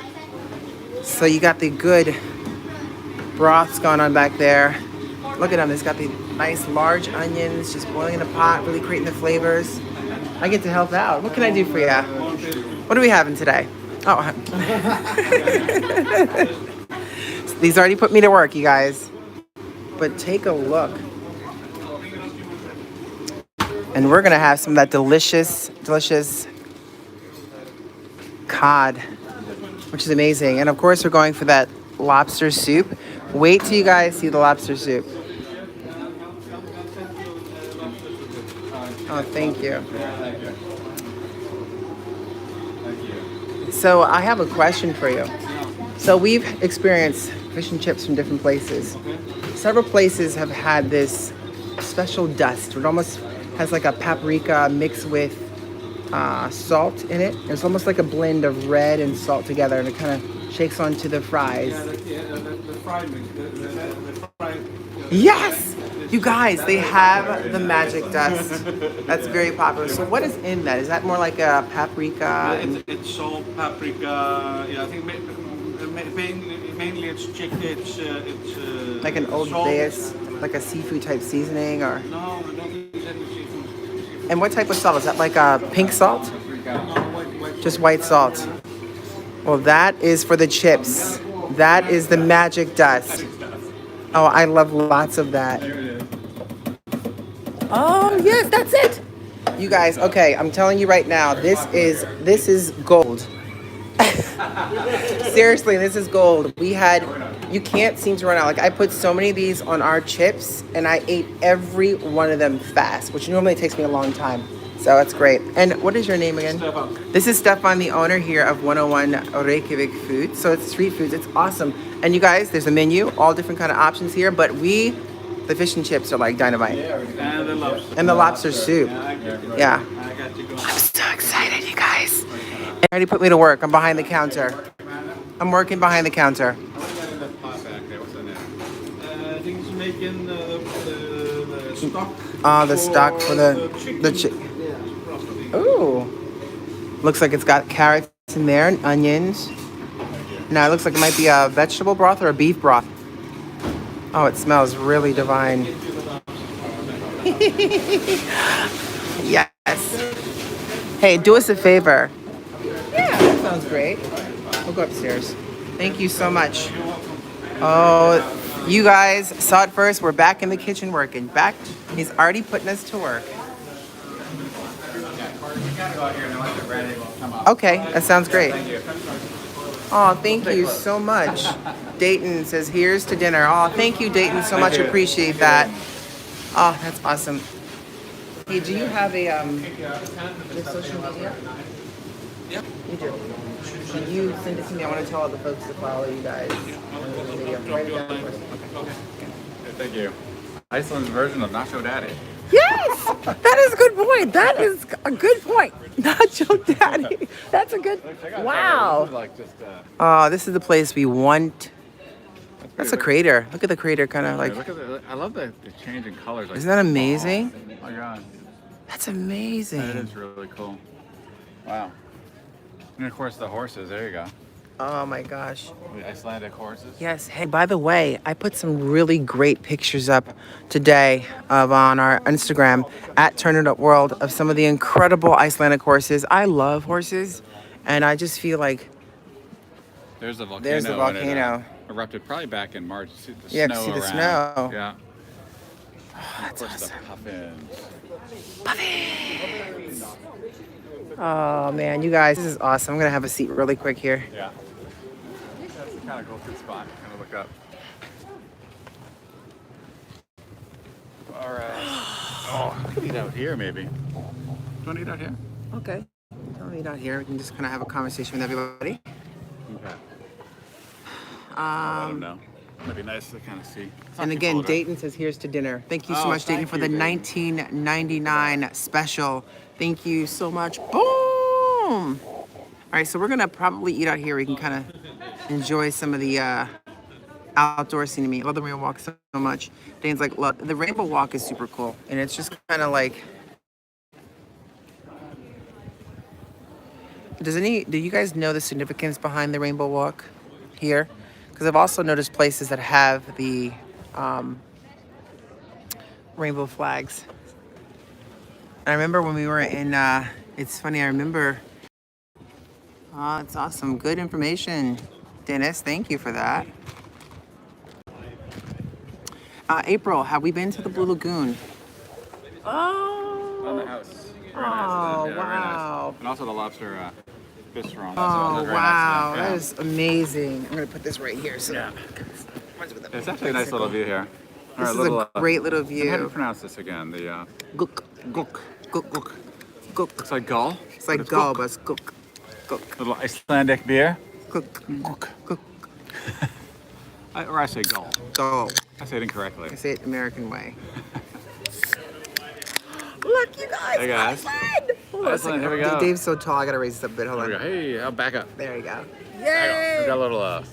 So you got the good broths going on back there. Look at them. It's got the nice large onions just boiling in a pot, really creating the flavors. I get to help out. What can I do for you? What are we having today? Oh. These already put me to work, you guys. But take a look. And we're going to have some of that delicious, delicious cod, which is amazing. And of course, we're going for that lobster soup. Wait till you guys see the lobster soup. Oh, thank you. So I have a question for you. So we've experienced fish and chips from different places. Several places have had this special dust. It almost has like a paprika mixed with salt in it. It's almost like a blend of red and salt together, and it kind of shakes onto the fries. The fry mix. The fry. Yes! You guys, they have the magic dust. That's very popular. So what is in that? Is that more like a paprika? It's salt, paprika. Yeah, I think mainly it's chicken. It's Like an old salt. base, like a seafood type seasoning, or? No, I don't think it's any seafood. And what type of salt is that? Like a pink salt? Just white salt. Well, that is for the chips. That is the magic dust. Oh, I love lots of that. Oh yes, that's it. You guys, okay, I'm telling you right now, this is gold. Seriously, this is gold. You can't seem to run out. Like, I put so many of these on our chips, and I ate every one of them fast, which normally takes me a long time. So that's great. And what is your name again? Stefan. This is Stefan, the owner here of 101 Reykjavik Food. So it's street foods. It's awesome. And you guys, there's a menu, all different kind of options here, but the fish and chips are like dynamite. And the lobster. And the lobster soup. Yeah. I got to go. I'm so excited, you guys. They already put me to work. I'm behind the counter. I'm working behind the counter. I think it's making the stock. The stock for the chicken. Ooh. Looks like it's got carrots in there and onions. Now it looks like it might be a vegetable broth or a beef broth. Oh, it smells really divine. Yes. Hey, do us a favor. Yeah, that sounds great. We'll go upstairs. Thank you so much. Oh, you guys saw it first. We're back in the kitchen working. He's already putting us to work. Okay, that sounds great. Oh, thank you so much. Dayton says, here's to dinner. Oh, thank you, Dayton, so much. Appreciate that. Oh, that's awesome. Hey, do you have a social media? Yep. You do. Can you send it to me? I want to tell all the folks to follow you guys. Write it down first. Okay. Thank you. Iceland's version of Nacho Daddy. Yes, that is a good point. That is a good point. Nacho Daddy. That's a good. Wow. Oh, this is the place we want. That's a crater. Look at the crater, kind of like. Look at I love the change in colors. Like, Isn't that amazing? Oh my god. That's amazing. That is really cool. Wow. And of course the horses. There you go. Oh my gosh. The Icelandic horses. Yes. Hey, by the way, I put some really great pictures up today on our Instagram at TurnItUpWorld of some of the incredible Icelandic horses. I love horses, and I just feel like There's the volcano. there's the volcano. It, erupted probably back in March. See the Yeah, snow see the around. snow. Yeah. Oh, Of that's course awesome. the puffins. Oh man, you guys, this is awesome. I'm gonna have a seat really quick here. Yeah. That's the kind of go-to spot. Kind of look up. All right. Oh, we can eat out here maybe. Do you want to eat out here? Okay. Don't eat out here. We can just kind of have a conversation with everybody. Okay. I don't know. It'd be nice to kind of see. It's not And too again, cold, right? Dayton says, here's to dinner. Thank you so Oh, much, Dayton, thank for you, the Dayton. $19.99 special. Thank you so much. Boom! All right, so we're going to probably eat out here. We can kind of enjoy some of the outdoor scenery. I love the rainbow walk so much. Dayton's like, look, the rainbow walk is super cool. And it's just kind of like... Do you guys know the significance behind the rainbow walk here? Because I've also noticed places that have the rainbow flags. I remember when we were in, it's funny, I remember, it's awesome. Good information, Dennis. Thank you for that. April, have we been to the Blue Lagoon? On the Oh, house. Very nice. Oh, Yeah, very wow. nice. And also the lobster bistro. oh That's very wow, nice. Yeah. that is amazing. I'm gonna put this right here. So Yeah. It's actually a nice little view here. This All is right, little, a great little How do you view. pronounce this again? The Gook, guk. gook, gook, gook. It's like gull. It's like but gall, guk. but it's gook, gook, Little Icelandic beer. gook, Guk. gook, Or I say gull. gall. I say it incorrectly. I say it American way. Look, you guys, Hey, guys. Iceland! Hold on a Iceland, second. here we go. Dave's so tall, I gotta raise this up a bit. Hold Here we on. go. Hey, I'll back up. There you go. There you go. We got a little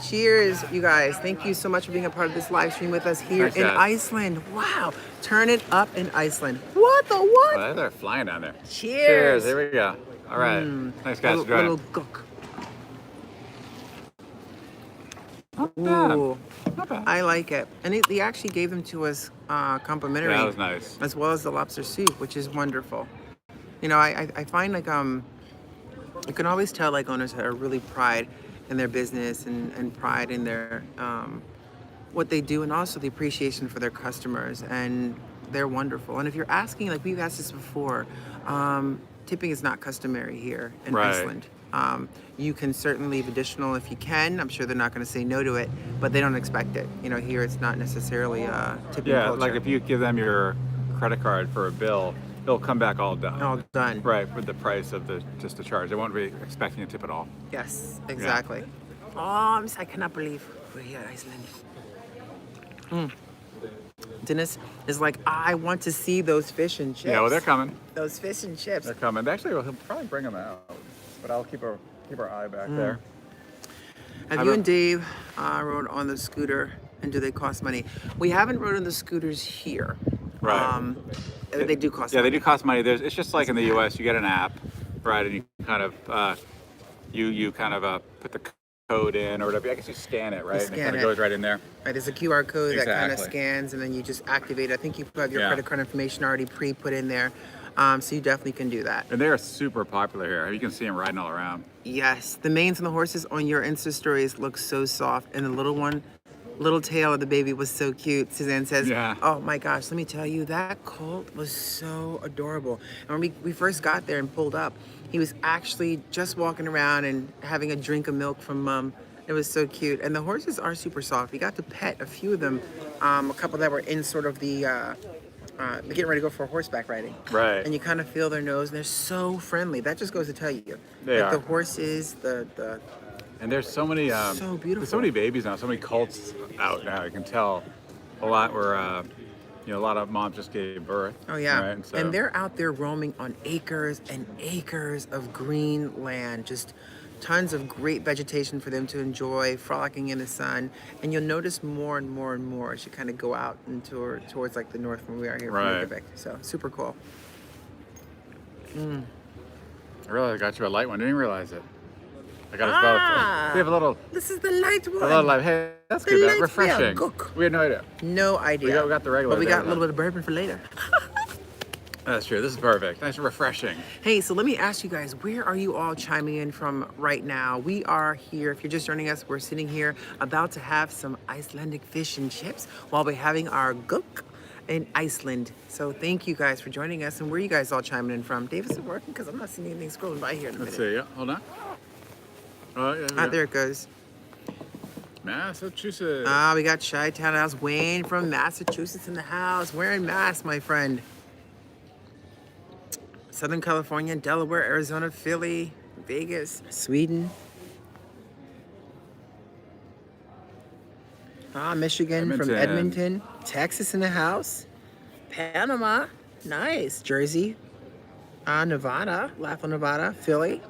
Cheers, you guys. Thank you so much for being a part of this live stream with us here Thanks, in guys. Iceland. Wow. Turn it up in Iceland. What the what? well, they're flying down there. Cheers. Here we go. All right. Thanks, guys. Little, for joining. little gook. Ooh, Not bad. I like it. And they actually gave them to us complimentary. Yeah, that was nice. As well as the lobster soup, which is wonderful. You know, I find like you can always tell like owners that are really pride in their business and pride in their what they do, and also the appreciation for their customers, and they're wonderful. And if you're asking, like we've asked this before, tipping is not customary here in Right. Iceland. You can certainly leave additional if you can. I'm sure they're not going to say no to it, but they don't expect it. You know, here it's not necessarily a tipping Yeah, culture. like if you give them your credit card for a bill, it'll come back all done. All done. Right, with the price of just the charge. They won't be expecting a tip at all. Yes, exactly. Oh, I cannot believe we're here in Iceland. Dennis is like, I want to see those fish and chips. Yeah, well, they're coming. Those fish and chips. They're coming. Actually, he'll probably bring them out, but I'll keep our eye back there. Have you and Dave rode on the scooter, and do they cost money? We haven't rode on the scooters here. Right. They do cost Yeah, money. they do cost money. It's just like in the U.S. You get an app, right, and you kind of you kind of put the code in or whatever. I guess you scan it, right? And it scan kind of it. goes right in there. Right, there's a QR code that kind of Exactly. scans, and then you just activate. I think you have your Yeah. credit card information already pre-put in there, so you definitely can do that. And they are super popular here. You can see them riding all around. Yes, the manes and the horses on your Insta stories look so soft, and the little tail of the baby was so cute. Suzanne says, Yeah. oh my gosh, let me tell you, that colt was so adorable. And when we first got there and pulled up, he was actually just walking around and having a drink of milk from mom. It was so cute. And the horses are super soft. We got to pet a few of them, a couple that were in sort of the, getting ready to go for horseback riding. Right. And you kind of feel their nose, and they're so friendly. That just goes to tell you. They like are. the horses, the And there's so many, So beautiful. There's so many babies now, so many colts out now. You can tell a lot where, a lot of moms just gave birth. Oh yeah, Right? And, so, and they're out there roaming on acres and acres of green land, just tons of great vegetation for them to enjoy, frolicking in the sun. And you'll notice more and more and more as you kind of go out into towards like the north from where we are here from Right. Reykjavik. So super cool. I realized I got you a light one. Didn't even realize it. I got us Ah. both. We have a little This is the light one. light. Hey, that's The good. light That's refreshing. cook. We had no idea. No idea. We got the regular but we there, got a little bit of bourbon for later. That's true. This is perfect. Nice and refreshing. Hey, so let me ask you guys, where are you all chiming in from right now? We are here, if you're just joining us, we're sitting here about to have some Icelandic fish and chips while we're having our guk in Iceland. So thank you guys for joining us. And where are you guys all chiming in from? Dave, is it working? Because I'm not seeing anything scrolling by here in a minute. Let's see. Yeah, hold on. Oh, yeah. Ah, there it goes. Massachusetts. We got Chi-Town House. Wayne from Massachusetts in the house. Wearing masks, my friend. Southern California, Delaware, Arizona, Philly, Vegas, Sweden. Michigan from Edmonton. Texas in the house. Panama, nice. Jersey. Nevada, Laughlin, Nevada, Philly.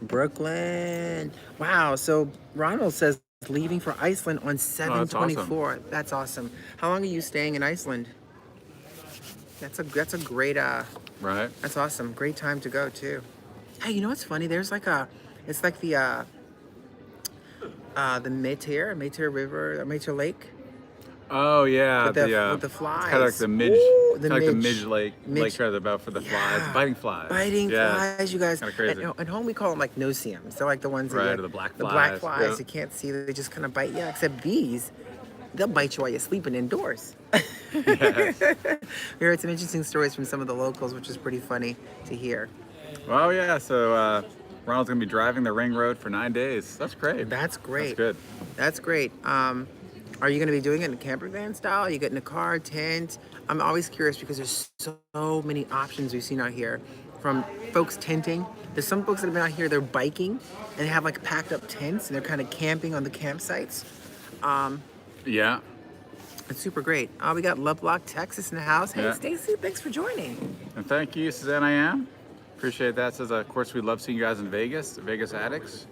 Brooklyn. Wow, so Ronald says leaving for Iceland on 7/24. That's awesome. How long are you staying in Iceland? That's a great Right. that's awesome. Great time to go too. Hey, you know what's funny? There's like it's like the Meteor River, Meteor Lake. Oh yeah, With the flies. Kind of like the midge, Ooh, the kind of like the midge. midge lake, Midge. right about for the Yeah. flies, biting flies. Biting Yeah. flies, you guys. Kinda crazy. At home we call them like no-see-ums. They're like the ones Right, that or the black The black flies. flies Yeah. you can't see. They just kind of bite you. Except bees, they'll bite you while you're sleeping indoors. Yes. We heard some interesting stories from some of the locals, which is pretty funny to hear. Well, yeah. So Ronald's gonna be driving the ring road for 9 days. That's great. That's great. That's good. That's great. Are you going to be doing it in a camper van style? You get in a car, tent? I'm always curious because there's so many options we've seen out here. From folks tenting. There's some folks that have been out here, they're biking and they have like packed up tents and they're kind of camping on the campsites. Yeah. It's super great. We got Lovelock, Texas in the house. Hey, Yeah. Stacy, thanks for joining. And thank you, Suzanne. I am. Appreciate that. Says, of course, we love seeing you guys in Vegas, Vegas addicts.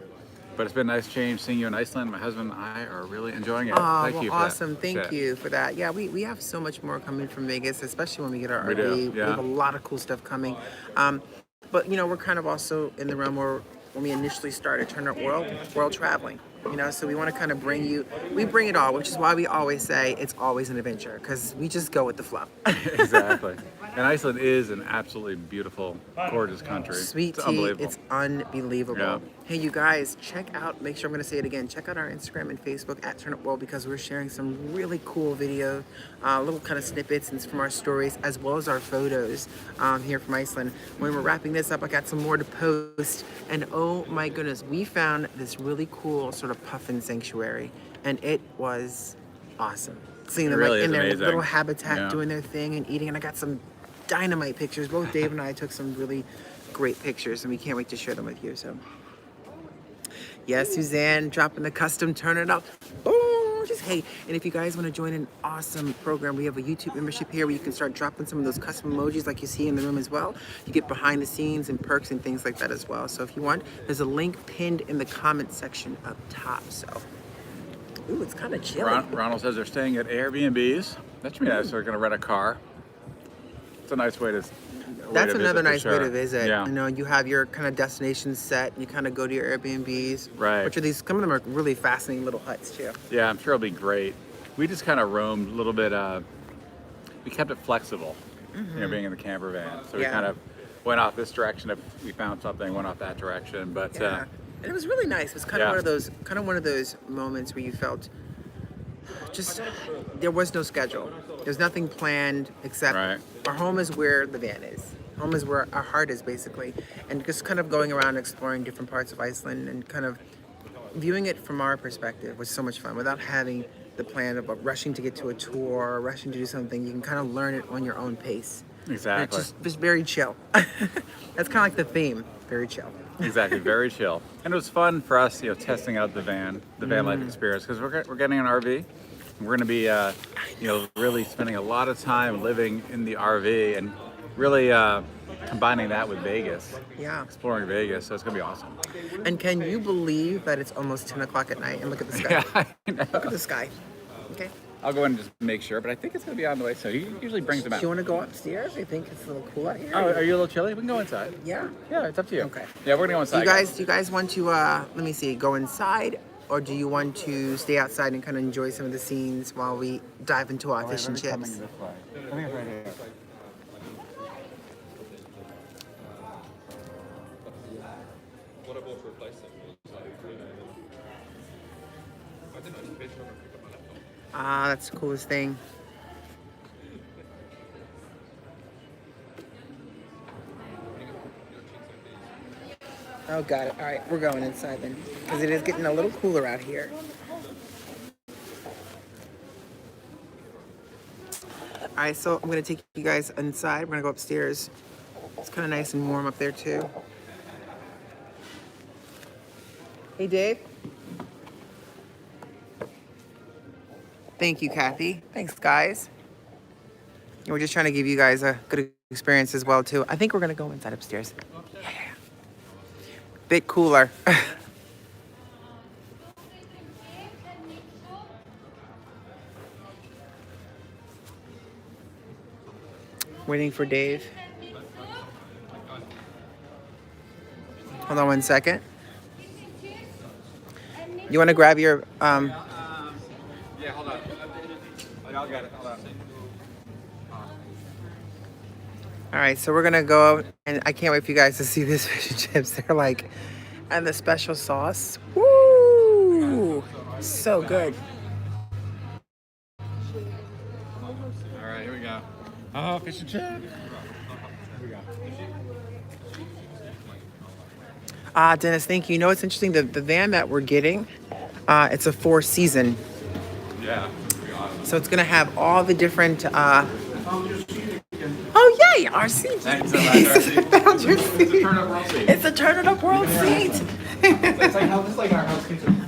But it's been a nice change seeing you in Iceland. My husband and I are really enjoying it. Thank Well, you for awesome. that. Thank you for that. Yeah, we have so much more coming from Vegas, especially when we get our We do, RV. We yeah. have a lot of cool stuff coming. But, we're kind of also in the realm where when we initially started TurnItUpWorld, world traveling. You know, so we want to kind of we bring it all, which is why we always say it's always an adventure, because we just go with the flow. Exactly. And Iceland is an absolutely beautiful, gorgeous country. Sweet It's tea, unbelievable. it's unbelievable. Yeah. Hey, you guys, check out, make sure I'm going to say it again, check out our Instagram and Facebook at TurnItUpWorld, because we're sharing some really cool video, little kind of snippets and from our stories, as well as our photos here from Iceland. When we're wrapping this up, I got some more to post, and oh my goodness, we found this really cool sort of puffin sanctuary, and it was awesome. Seeing It them really like in is their amazing. little habitat Yeah. doing their thing and eating, and I got some dynamite pictures. Both Dave and I took some really great pictures, and we can't wait to share them with you. So, yes, Suzanne dropping the custom Turn It Up. Oh, just hey, and if you guys want to join an awesome program, we have a YouTube membership here where you can start dropping some of those custom emojis like you see in the room as well. You get behind the scenes and perks and things like that as well. So if you want, there's a link pinned in the comment section up top. So, ooh, it's kind of chilly. Ronald says they're staying at Airbnbs. That should be nice. They're going to rent a car. It's a nice way to. That's another visit, nice for way sure. to visit. Yeah. You know, you have your kind of destination set. You kind of go to your Airbnbs. Right. Which are these? Some of them are really fascinating little huts too. Yeah, I'm sure it'll be great. We just kind of roamed a little bit. We kept it flexible, you know, being in the camper van. So we Yeah. kind of went off this direction if we found something, went off that direction. But Yeah. And it was really nice. It was kind of Yeah. one of those moments where you felt just there was no schedule. There's nothing planned except Right. our home is where the van is. Home is where our heart is, basically. And just kind of going around exploring different parts of Iceland and kind of viewing it from our perspective was so much fun without having the plan of rushing to get to a tour or rushing to do something. You can kind of learn it on your own pace. And exactly. it's just very chill. That's kind of like the theme, very chill. Exactly, very chill. And it was fun for us, you know, testing out the van life experience, because we're getting an RV. We're going to be, you know, really spending a lot of time living in the RV and really combining that with Vegas, Yeah. exploring Vegas. So it's going to be awesome. And can you believe that it's almost 10 o'clock at night? And look at the sky. Yeah, I know. Look at the sky. Okay. I'll go in and just make sure, but I think it's going to be on the way. So he usually brings them Do out. you want to go upstairs? I think it's a little cool out here. Oh, are you a little chilly? We can go inside. Yeah. Yeah, it's up to you. Okay. Yeah, we're going to go inside. Do you guys want to, let me see, go inside? Or do you want to stay outside and kind of enjoy some of the scenes while we dive into our fish and chips? I think it's right here. Ah, that's the coolest thing. Oh, got it. All right, we're going inside then, because it is getting a little cooler out here. All right, so I'm gonna take you guys inside. We're gonna go upstairs. It's kind of nice and warm up there too. Hey, Dave. Thank you, Kathy. Thanks, guys. And we're just trying to give you guys a good experience as well too. I think we're gonna go inside upstairs. Yeah. Bit cooler. Waiting for Dave. Hold on one second. You want to grab your Yeah, hold on. I'll get it. Hold on. All right, so we're gonna go, and I can't wait for you guys to see this fish and chips. They're like, and the special sauce. Woo! So good. All right, here we go. Oh, fish and chip. Here we go. Dennis, thank you. You know what's interesting? The van that we're getting, it's a 4-season. Yeah. So it's gonna have all the different. Oh yay! Our seat. Thanks so much. Found your seat. Turn up world seat. It's a Turn It Up World seat. It's like how this is like our house kitchen.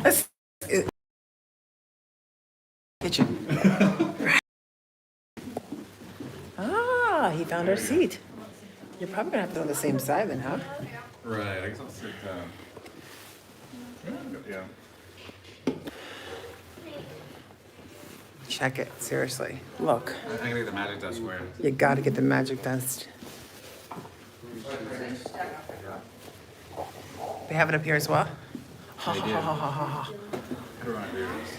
Kitchen. He found our seat. You're probably gonna have to go on the same side then, huh? Right. I guess I'll sit down. Yeah. Check it, seriously. Look, I think I get the magic dust wear. you gotta get the magic dust. They have it up here as well? Ha ha ha ha ha ha. How do I want to do this?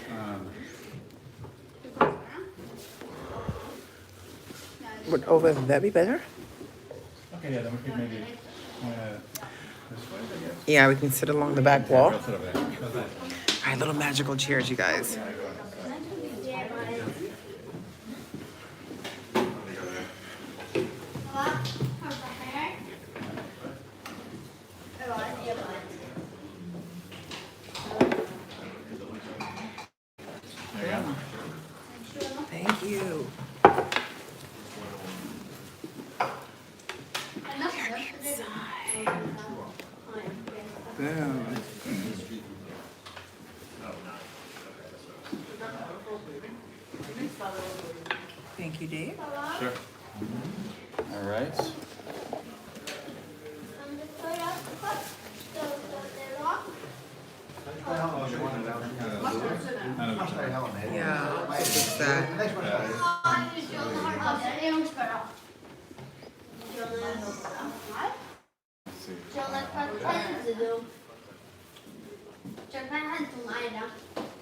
Would over that be better? Okay, yeah, then we could maybe this way, I guess. Yeah, we can sit along the back wall. I'll sit over there. How's that? All right, little magical chairs, you guys. There you go. Thank you. Boom. Thank you, Dave. Sure. All right. Yeah, I'll fix that.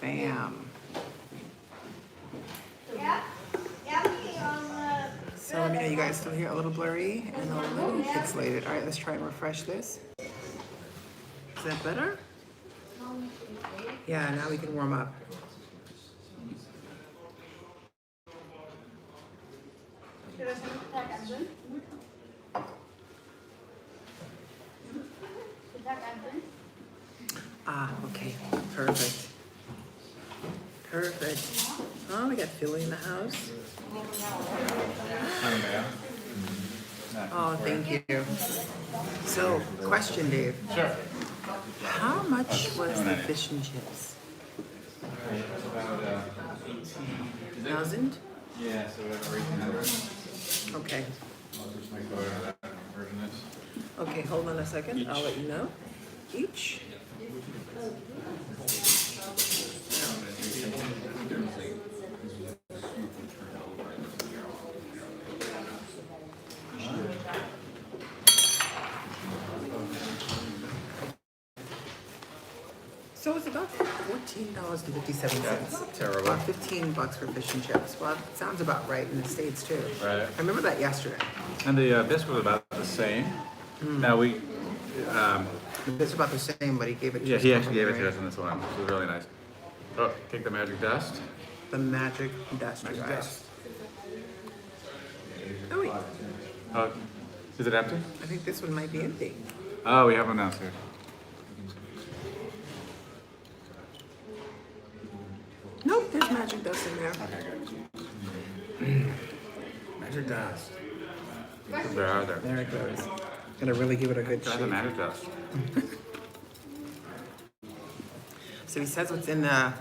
Bam. So let me know you guys still hear a little blurry and a little pixelated. All right, let's try and refresh this. Is that better? Yeah, now we can warm up. Ah, okay, perfect. Perfect. Oh, we got Philly in the house. Oh, thank you. So, question, Dave. Sure. How much was the fish and chips? About 18. 1,000? Yeah, so we have a version. Okay. I'll just make that version is. Okay, hold on a second. I'll let you know. Each. So it's about $14.57. Terrible. About $15 for fish and chips. Well, it sounds about right in the States too. Right. I remember that yesterday. And the biscuit was about the same. Now we, It's about the same, but he gave it to yeah, us. he actually gave it right? to us on this one, which was really nice. Oh, take the magic dust. The magic dust, you guys. Oh wait, Oh, is it empty? I think this one might be empty. Oh, we have one downstairs. Nope, there's magic dust in there. Okay, good. Magic dust. There are there. There it goes. Gonna really give it a good Try the shake. magic dust. So he says what's in the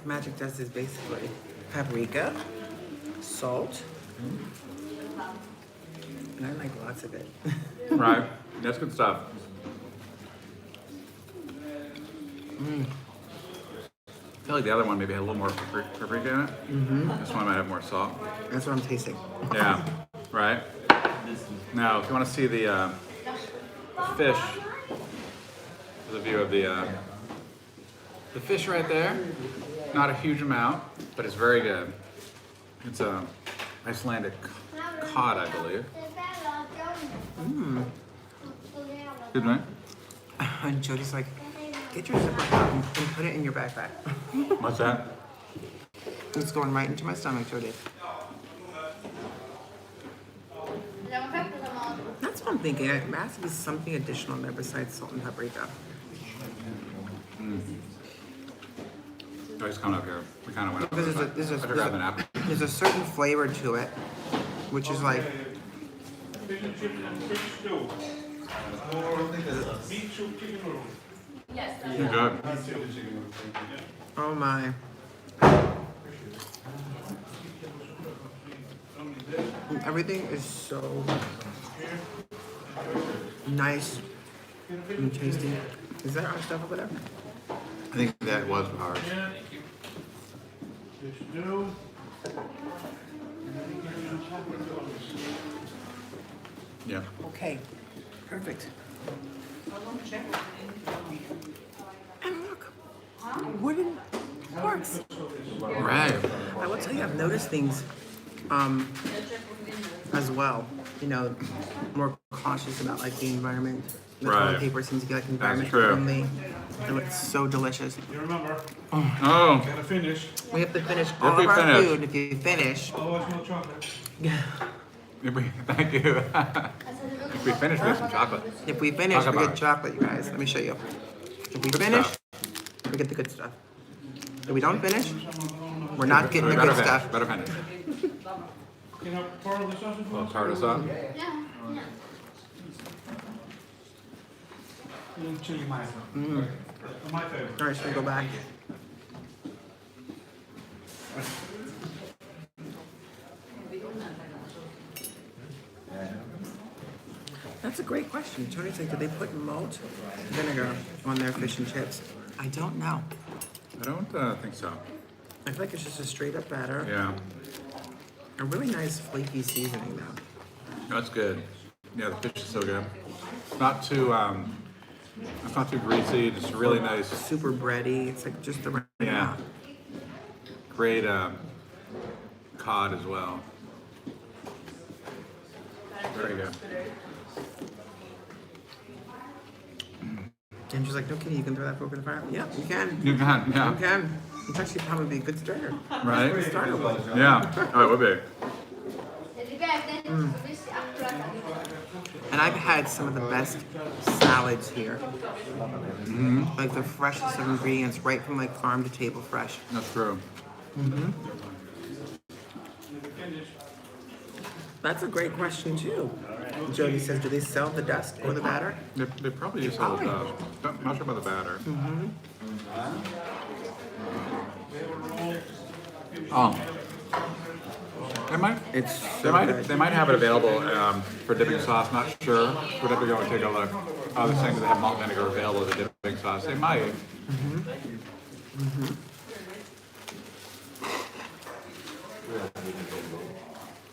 magic dust is basically paprika, salt, and I like lots of it. Right. That's good stuff. I feel like the other one maybe had a little more paprika in it. This one might have more salt. That's what I'm tasting. Yeah. Right. Now, if you want to see the fish, there's a view of the fish right there. Not a huge amount, but it's very good. It's a Icelandic cod, I believe. Good, right? And Jody's like, get your zipper out and put it in your backpack. What's that? It's going right into my stomach, Jody. That's what I'm thinking. It has to be something additional in there besides salt and paprika. Oh, he's coming up here. We kind of went up. Because I forgot the napkin. there's a certain flavor to it, which is like, You're good. oh my. Everything is so nice and tasty. Is that our stuff over there? I think that was ours. Yeah. Okay, perfect. And look, works. Right. I will tell you, I've noticed things as well. You know, more cautious about like the environment. The Right. toilet paper seems to be like environment true. friendly. And it's so delicious. You remember, Oh, gotta finish. We have to finish all we of our finish. food. If you finish, Otherwise, no chocolate. thank you. If we finish with some chocolate. if we finish, Talk we about get it. chocolate, you guys. Let me show you. If we Good finish, stuff. we get the good stuff. If we don't finish, we're not getting the better good finish. stuff. Better finish. You know, part of the sausage. A little tartar sauce. Chili mayo. My favorite. All right, should we go back? That's a great question. Tony's like, did they put malt vinegar on their fish and chips? I don't know. I don't think so. I feel like it's just a straight up batter. Yeah, A really nice flaky seasoning though. that's good. Yeah, the fish is so good. It's not too greasy. Just really nice. Super bready. It's like just the right Yeah. amount. Great cod as well. Very good. And she's like, no kidding, you can throw that fork in the fire? Yeah, you can. You can, You yeah. can. It's actually probably a good starter. Right? Starter one. Yeah. Oh, it would be. And I've had some of the best salads here. Like the freshest of ingredients, right from like farm to table fresh. That's true. That's a great question too. Jody says, do they sell the dust or the batter? They probably use all of those. Not sure about the batter. Oh. They might. It's They so might. good. They might have it available for dipping sauce. Not sure. We'd have to go and take a look. I was saying that they have malt vinegar available as a dipping sauce. They might.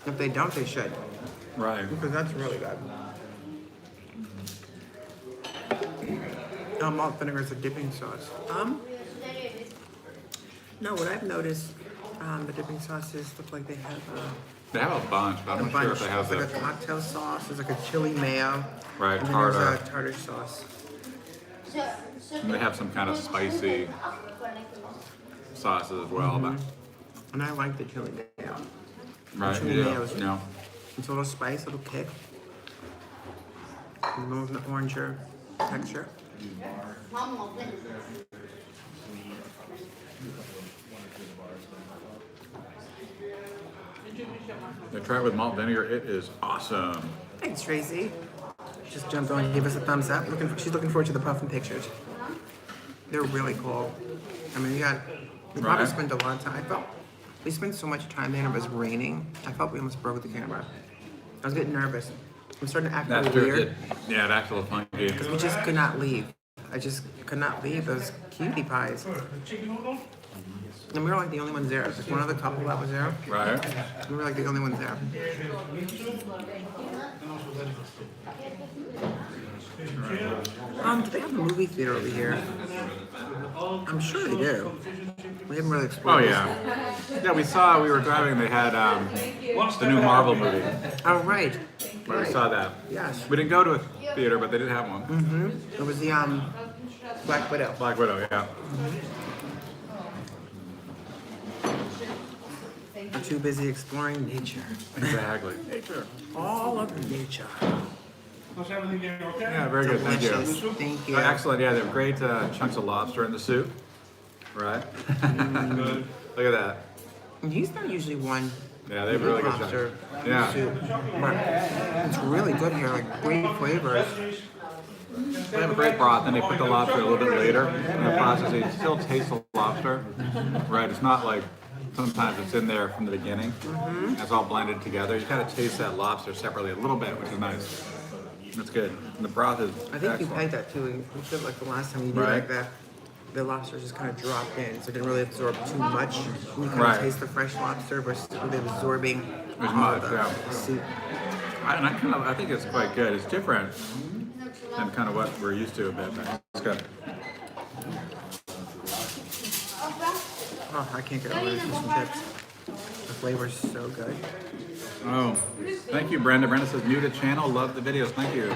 If they don't, they should. Right. Because that's really good. Malt vinegar is a dipping sauce. No, what I've noticed, the dipping sauces look like they have They have a bunch, but I'm a not sure bunch. if they have There's like the a cocktail sauce. There's like a chili mayo. right And then there's tartar. a tartar sauce. And they have some kind of spicy sauces as well, but And I like the chili mayo. right. Chili Yeah. mayo is- Yeah. It's a little spice, a little kick. A little bit oranger texture. They try it with malt vinegar. It is awesome. Thanks, Tracy. Just jumped on and gave us a thumbs up. She's looking forward to the puffin pictures. They're really cool. I mean, we probably Right. spent a lot of time. I felt we spent so much time there and it was raining. I felt we almost broke the camera. I was getting nervous. I'm starting to act a That's little true. weird. Yeah, it acts a little funky. We just could not leave. I just could not leave those cutie pies. And we were like the only ones there. There's one other couple that was there. Right. We were like the only ones there. Do they have a movie theater over here? I'm sure they do. We haven't really Oh explored this. yeah. Yeah, we were driving. They had the new Marvel movie. Oh, right. But we Right. saw that. Yes. We didn't go to a theater, but they did have one. It was the Black Widow. Black Widow. Yeah. We're too busy exploring nature. Exactly. Nature. All of nature. How's everything going okay? Yeah, very good. Thank you. Delicious. Thank you. Excellent. Yeah, they have great chunks of lobster in the soup. Right. Look at that. And he's not usually one Yeah, they have really good lobster chunks. Yeah. soup. But it's really good here, like great flavors. They have a great broth, and they put the lobster a little bit later in the process. So you still taste the lobster. Right. It's not like sometimes it's in there from the beginning. It's all blended together. You kind of taste that lobster separately a little bit, which is nice. That's good. And the broth is I think you excellent. had that too. You said like the last time you did Right. like that. The lobster just kind of dropped in, so it didn't really absorb too much. And you kind Right. of taste the fresh lobster versus really absorbing As all much, the yeah. soup. I think it's quite good. It's different than kind of what we're used to a bit, but it's good. Oh, I can't get over this fish and chips. The flavor's so good. Oh, thank you, Brenda. Brenda says new to channel, love the videos. Thank you.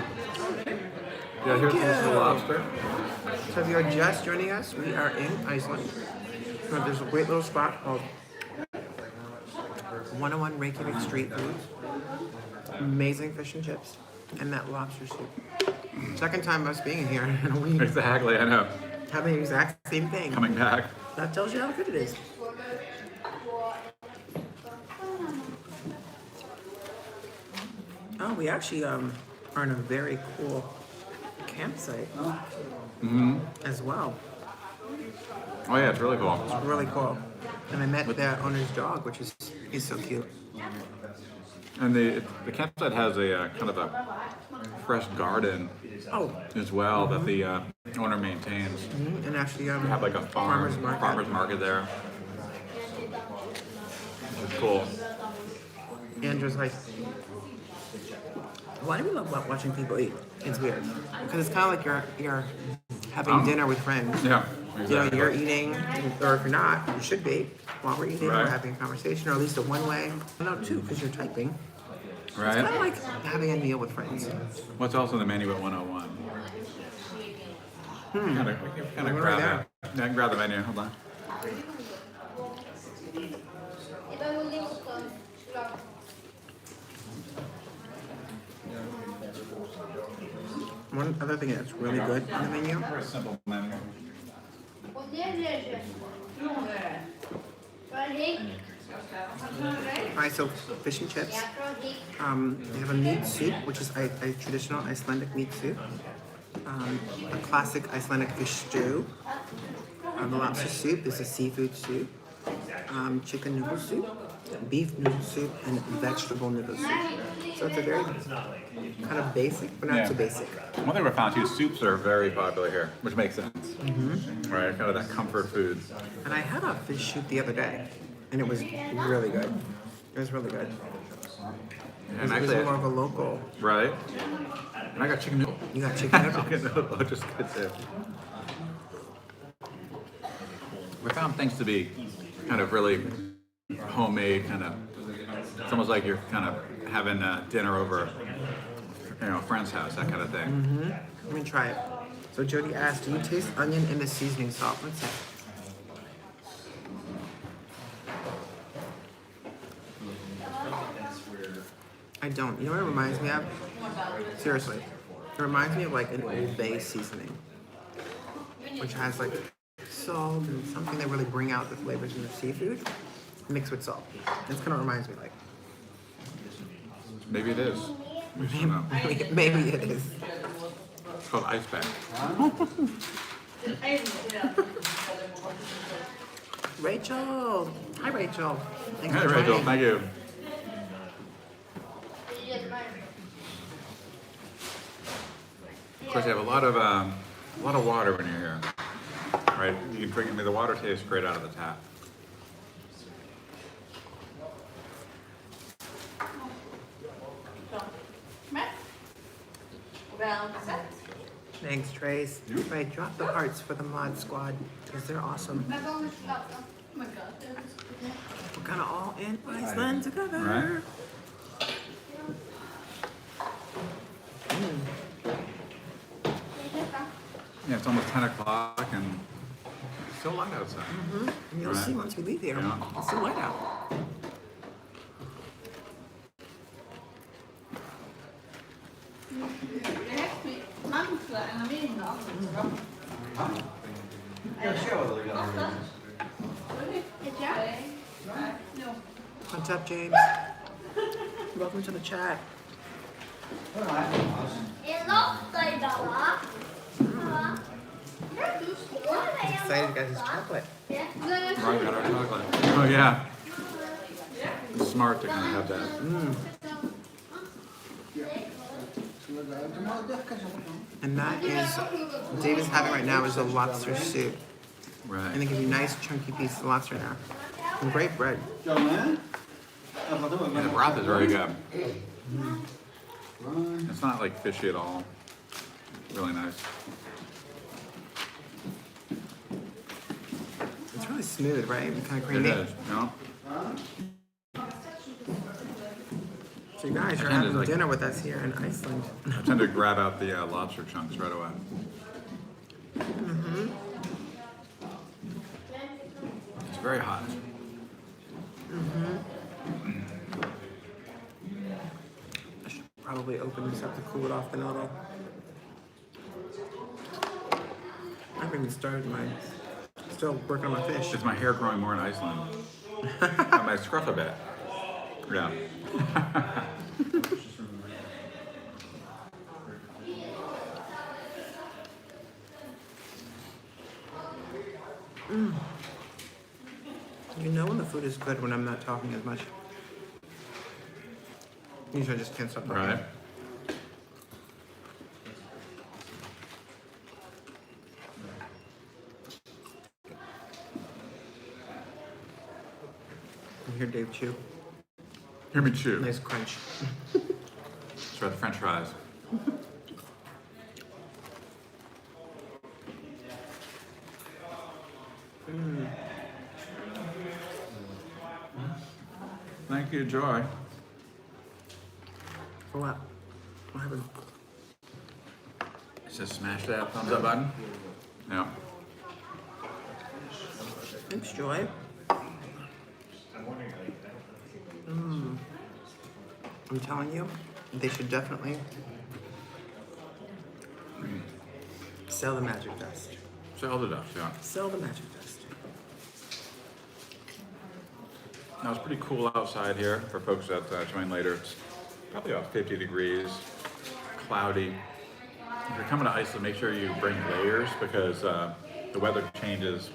Yeah, here's the lobster. So if you're just joining us, we are in Iceland. There's a great little spot called 101 Reykjavik Street Foods. Amazing fish and chips and that lobster soup. Second time us being here in a week. Exactly, I know. Having the exact same thing. Coming back. That tells you how good it is. Oh, we actually are in a very cool campsite as well. Oh yeah, it's really cool. It's really cool. And I met the owner's dog, which is he's so cute. And the campsite has a kind of a fresh garden as well that the owner maintains. And actually They have like a farmer's market there. Which is cool. And just like, why do we love watching people eat? It's weird because it's kind of like you're having dinner with friends. Yeah, You know, exactly. you're eating, or if you're not, you should be. While we're eating, Right. we're having a conversation, or at least a one-way. No, two, because you're typing. It's kind of Right? like having a meal with friends. What's also in the menu at 101? Kind of Right grab there. that. Yeah, I can grab the menu. Hold on. One other thing that's really good on the menu. Very simple menu. Alright, so fish and chips. They have a meat soup, which is a traditional Icelandic meat soup. A classic Icelandic fish stew. The lobster soup is a seafood soup. Chicken noodle soup, beef noodle soup, and vegetable noodle soup. So it's a very kind of basic, but not too basic. One thing we found too, soups are very popular here, which makes sense. Right, kind of that comfort food. And I had a fish soup the other day, and it was really good. It was really good. And It was actually, more of a local. right? And I got chicken noodle. You got chicken noodle. Chicken noodle, just good too. We found things to be kind of really homemade, kind of. It's almost like you're kind of having dinner over, a friend's house, that kind of thing. Let me try it. So Jody asked, do you taste onion in the seasoning salt? Let's see. I don't. You know what it reminds me of? Seriously. It reminds me of like an Old Bay seasoning, which has like salt and something that really bring out the flavors in the seafood mixed with salt. That's kind of reminds me like. Maybe it is. We just don't know. Maybe it is. It's called ice pack. Rachel! Hi Rachel. Thanks Hey for Rachel, joining. thank you. Of course, you have a lot of water when you're here, right? You can drink. I mean, the water tastes great out of the tap. Thanks, Trace. Right, drop the hearts for the mod squad because they're awesome. We're kind of all in Iceland together. Right. Yeah, it's almost 10 o'clock and it's still light outside. And you'll see once we leave here, Yeah. it's still light out. What's up, James? Welcome to the chat. Excited, guys, it's chocolate. Right, got our chocolate. Oh yeah. It's smart to kind of have that. And that is, David's having right now is a lobster soup. Right. And they give you nice chunky pieces of lobster now. And great bread. And the broth is very good. It's not like fishy at all. Really nice. It's really smooth, right? And kind of It creamy. is, you know? So you guys are I tend to having like- dinner with us here in Iceland. I tend to grab out the lobster chunks right away. It's very hot. I should probably open this up to cool it off a little. I haven't even started my. Still working on my fish. Is my hair growing more in Iceland? I might scruff a bit. Yeah. You know when the food is good when I'm not talking as much. Usually I just can't stop talking. Right. You hear Dave chew. Hear me chew. Nice crunch. Try the French fries. Thank you, Joy. For what? What happened? It says smash that thumbs up button. Yeah. Thanks, Joy. I'm telling you, they should definitely sell the magic dust. Sell the dust, yeah. Sell the magic dust. Now it's pretty cool outside here for folks that join later. It's probably about 50 degrees, cloudy. If you're coming to Iceland, make sure you bring layers because the weather changes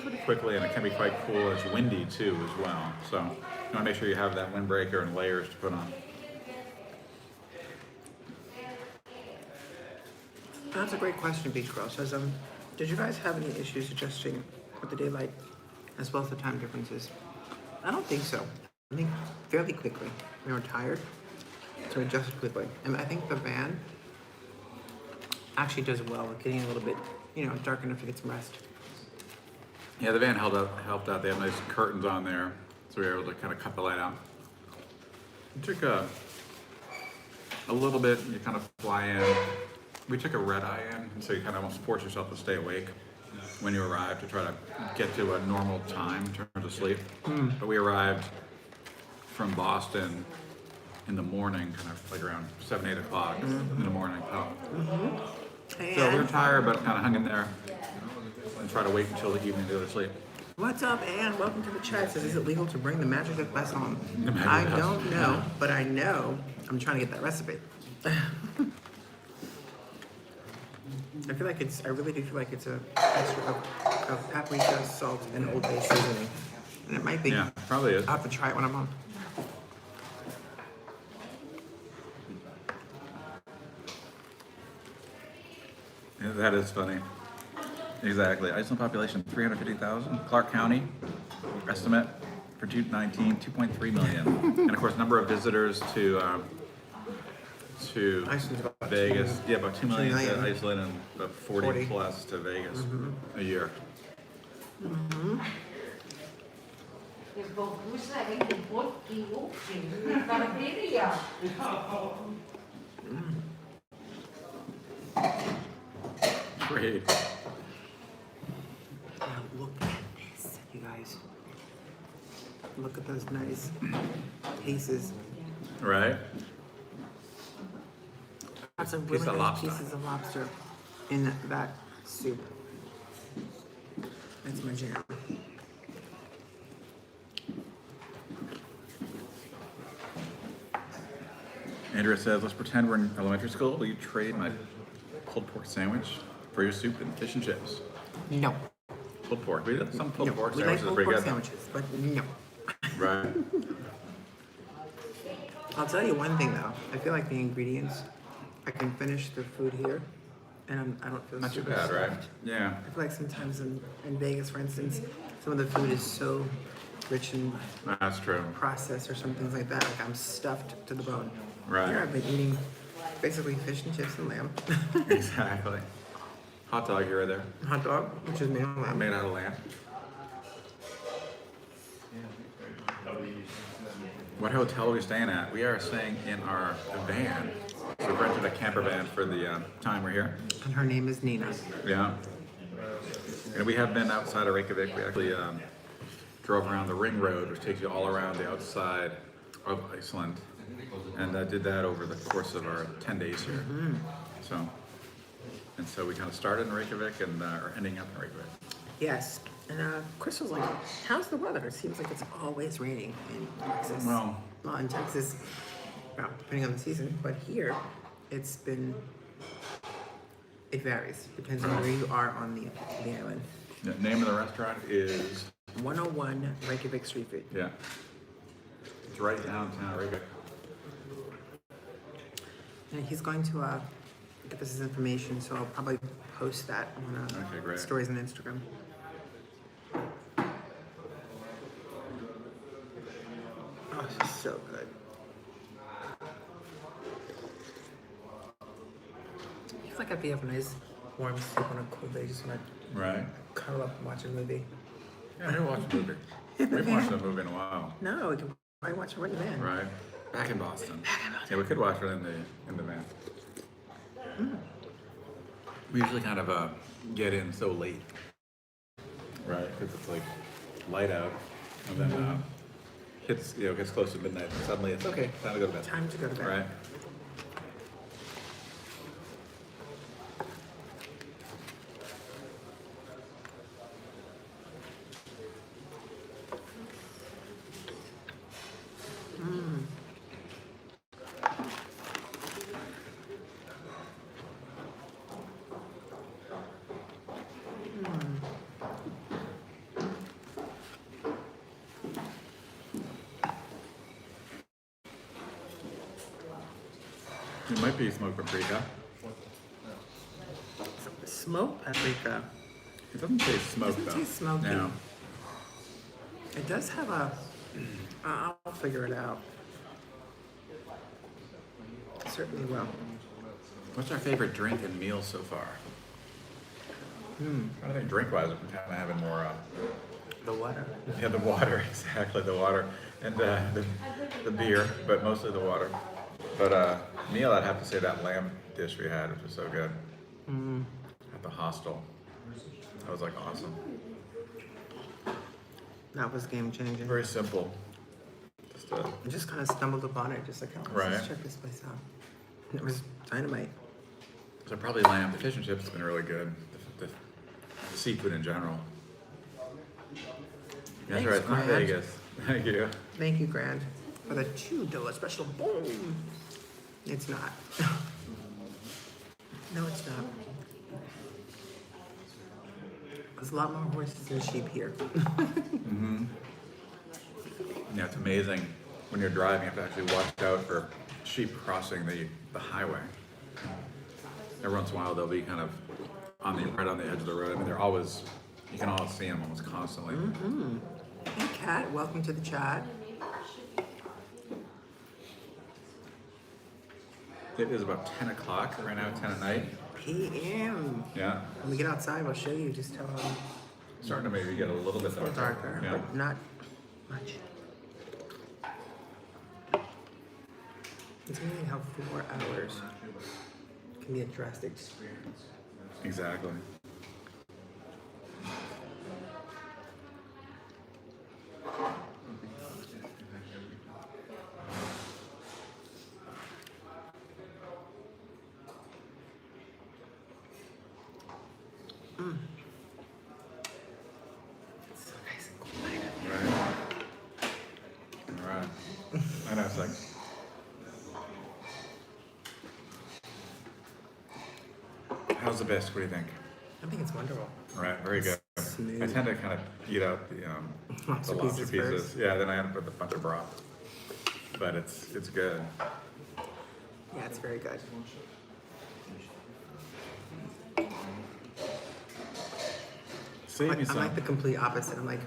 pretty quickly and it can be quite cool. It's windy too as well. So you want to make sure you have that windbreaker and layers to put on. That's a great question, Beach Girl. Says, did you guys have any issues adjusting with the daylight as well as the time differences? I don't think so. I think fairly quickly. We were tired, so we adjusted quickly. And I think the van actually does well with getting a little bit, dark enough to get some rest. Yeah, the van helped out. They have nice curtains on there, so we were able to kind of cut the light out. It took a little bit, you kind of fly in. We took a red eye in, and so you kind of almost force yourself to stay awake when you arrive to try to get to a normal time in terms of sleep. But we arrived from Boston in the morning, kind of like around 7, 8 o'clock in the morning. So we were tired, but kind of hung in there and try to wait until the evening to go to sleep. What's up, Anne? Welcome to the chat. Says, is it legal to bring the magic of glass on? The magic I glass. don't know, but I know I'm trying to get that recipe. I really do feel like it's a mixture of paprika, salt, and Old Bay seasoning. And it might be. Yeah, probably is. I'll have to try it when I'm home. Yeah, that is funny. Exactly. Iceland population 350,000. Clark County estimate for 2019 2.3 million. And of course, number of visitors to Iceland's about Vegas. Yeah, about 2 million, 2 million. to Iceland and about 40 plus to Vegas a year. Great. Now look at this, you guys. Look at those nice pieces. Right? Lots of Piece really of nice lobster. pieces of lobster in that soup. That's my jam. Andrea says, let's pretend we're in elementary school. Will you trade my pulled pork sandwich for your soup and fish and chips? No. Pulled pork. We did some pulled No. pork We like sandwiches. pulled Pretty pork good. sandwiches, but no. Right. I'll tell you one thing though. I feel like the ingredients, I can finish the food here, and I don't feel Not too super bad, right? stuffed. Yeah. I feel like sometimes in Vegas, for instance, some of the food is so rich in That's true. process or some things like that. Like I'm stuffed to the bone. Right. Here I've been eating basically fish and chips and lamb. Exactly. Hot dog here or there. Hot dog, which is made of lamb. Made out of lamb. What hotel are we staying at? We are staying in our van. So we rented a camper van for the time we're here. And her name is Nina. Yeah. And we have been outside of Reykjavik. We actually drove around the ring road, which takes you all around the outside of Iceland. And did that over the course of our 10 days here. So we kind of started in Reykjavik and are ending up in Reykjavik. Yes. And Crystal's like, how's the weather? It seems like it's always raining in Texas. Well, In Texas, well, depending on the season, but here it varies. Depends on where you are on the island. the name of the restaurant is 101 Reykjavik Street Food. Yeah. It's right downtown Reykjavik. And he's going to get us his information, so I'll probably post that on Okay, great. stories on Instagram. Oh, this is so good. I feel like I'd be up a nice warm soup on a cool day, just want to Right. cuddle up and watch a movie. Yeah, we watched a movie. We haven't watched a movie in a while. No, we can probably watch it right in the van. Right. Back in Boston. Yeah, we could watch it in the van. We usually kind of get in so late. Right, because it's like light out, and then gets close to midnight, and suddenly it's okay, time to go to bed. Time to go to bed. Right. It might be smoked paprika. Smoked paprika. It doesn't taste smoked Doesn't though. taste smoky. No. It does have a. I'll figure it out. Certainly will. What's our favorite drink and meal so far? I think drink-wise, we're kind of having more. The water. Yeah, the water, exactly, the water, and the beer, but mostly the water. But meal, I'd have to say that lamb dish we had, which was so good at the hostel. That was like awesome. That was game changing. Very simple. I just kind of stumbled upon it, just like, oh, let's Right. just check this place out. And it was dynamite. So probably lamb. The fish and chips has been really good. The seafood in general. That's Thanks, right. It's not Grant. Vegas. Thank you. Thank you, Grand, for the $2 special. Boom. It's not. No, it's not. There's a lot more horses than sheep here. Yeah, it's amazing. When you're driving, you have to actually watch out for sheep crossing the highway. Every once in a while, they'll be kind of right on the edge of the road. I mean, they're always, you can always see them almost constantly. Hey, Kat, welcome to the chat. It is about 10 o'clock right now, 10 at night. PM. Yeah. When we get outside, I'll show you just how Starting to maybe get a little bit darker. darker, Yeah. but not much. It's amazing how 4 hours can be a drastic experience. Exactly. It's so nice and quiet. Right. All right. I know, it's like, how's the best? What do you think? I think it's wonderful. Right, very good. Smooth. I tend to kind of eat out the Lobster lobster pieces pieces. first. Yeah, then I end up with a bunch of broth. But it's good. Yeah, it's very good. Save me I'm some. like the complete opposite. I'm like,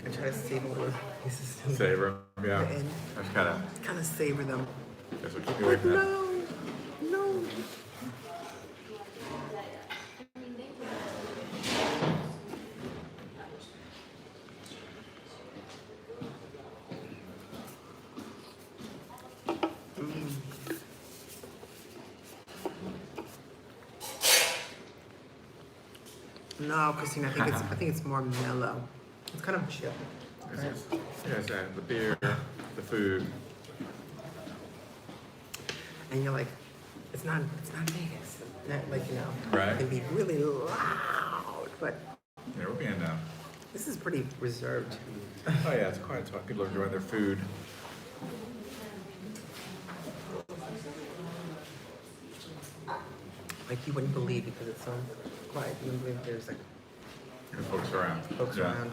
I try to save all the pieces. Savor 'em, yeah. And That's kind of savor them. that's what keep me away from that. No. No, Christine, I think it's more mellow. It's kind of chill. Right? Yes, the beer, the food. And you're like, it's not Vegas. Not like, you know, Right. it can be really loud, but Yeah, we're being this is pretty reserved. oh yeah, it's quiet talk. People are enjoying their food. Like you wouldn't believe because it's so quiet. You wouldn't believe there's like There's folks around. folks around.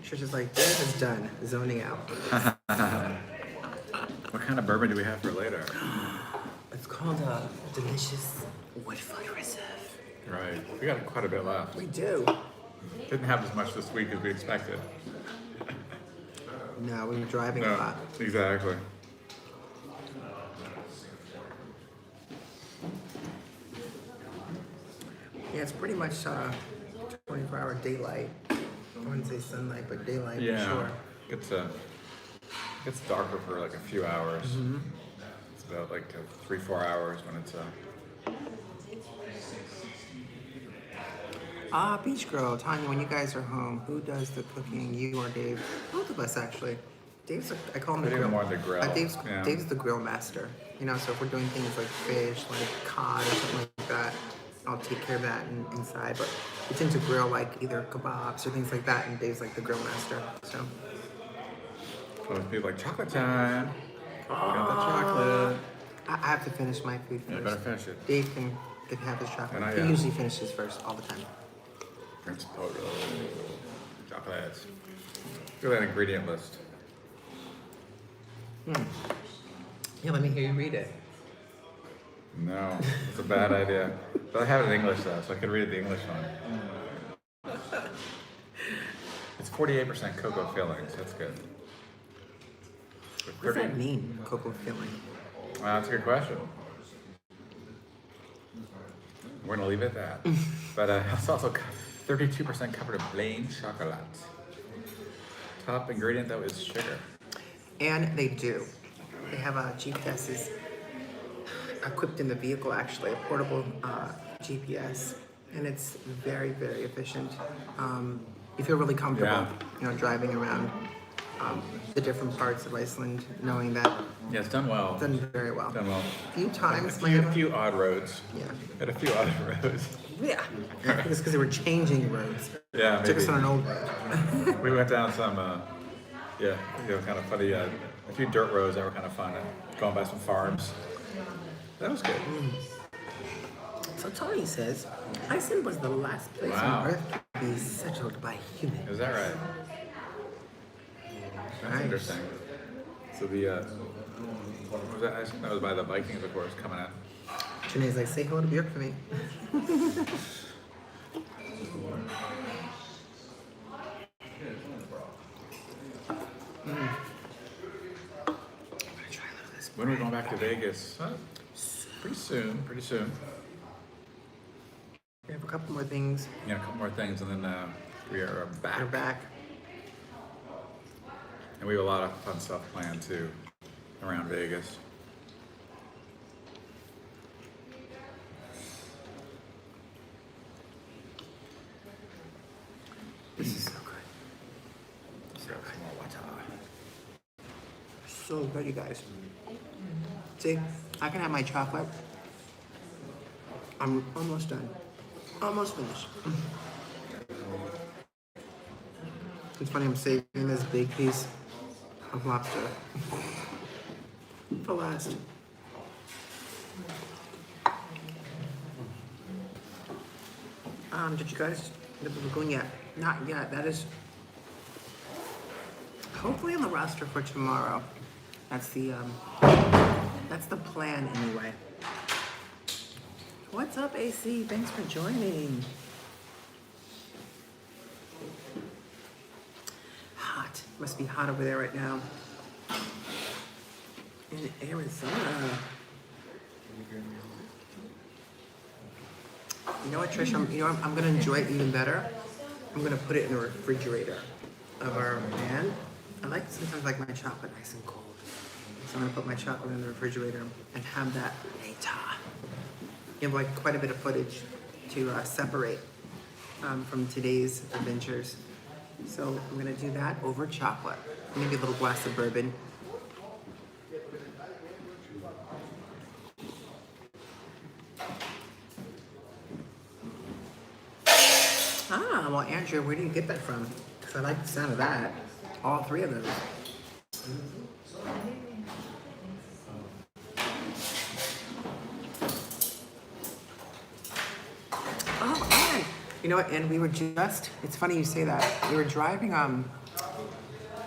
Trish is like, Dave is done zoning out. What kind of bourbon do we have for later? It's called a delicious Woodford Reserve. Right. We got quite a bit left. We do. Didn't have as much this week as we expected. No, we were driving a No, lot. exactly. Yeah, it's pretty much 24-hour daylight. I wouldn't say sunlight, but daylight Yeah. for sure. Gets darker for like a few hours. It's about like 3-4 hours when it's Beach Girl, Tanya, when you guys are home, who does the cooking? You or Dave? Both of us actually. I call him the I think grill. more the grill, yeah. Dave's the grill master. You know, so if we're doing things like fish, like cod or something like that, I'll take care of that inside. But we tend to grill like either kebabs or things like that, and Dave's like the grill master. So. people like chocolate time. We got the chocolate. I have to finish my food Yeah, first. better finish it. Dave can have his chocolate. And I, He usually finishes first all the time. Prince Polo. Chocolates. Do that ingredient list. Yeah, let me hear you read it. No, it's a bad idea. But I have it in English though, so I can read the English one. It's 48% cocoa fillings. That's good. What does that mean, cocoa filling? That's a good question. We're gonna leave it at that. But it's also 32% covered in plain chocolate. Top ingredient though is sugar. And they do. They have GPSs equipped in the vehicle, actually, a portable GPS, and it's very, very efficient. You feel really comfortable, you know, driving around the different parts of Iceland, knowing that Yeah, it's done well. it's done very well. Done well. A few times, A few odd roads. Yeah. Had a few odd roads. Yeah. I think it's because they were changing roads. Yeah, Took us maybe. on an old road. We went down some, kind of funny, a few dirt roads that were kind of fun, going by some farms. That was good. So Tony says, Iceland was the last place Wow. on Earth to be settled by humans. Is that right? That's Nice. interesting. So what was that? I think that was by the Vikings, of course, coming in. Janae's like, say hello to Björk for me. When are we going back to Vegas? Pretty soon. We have a couple more things. Yeah, a couple more things, and then we are back. We're back. And we have a lot of fun stuff planned too around Vegas. This is so good. So some more water. So good, you guys. See, I can have my chocolate. I'm almost done. Almost finished. It's funny, I'm saving this big piece of lobster for last. Did you guys the Blue Lagoon yet? Not yet. That is hopefully on the roster for tomorrow. That's the plan anyway. What's up, AC? Thanks for joining. Hot. Must be hot over there right now. In Arizona. You know what, Trish? I'm gonna enjoy it even better. I'm gonna put it in the refrigerator of our van. I sometimes like my chocolate nice and cold. So I'm gonna put my chocolate in the refrigerator and have that later. You have like quite a bit of footage to separate from today's adventures. So I'm gonna do that over chocolate. Maybe a little glass of bourbon. Ah, well, Andrew, where do you get that from? Because I like the sound of that. All three of those. Oh, and you know what? And we were just, it's funny you say that. We were driving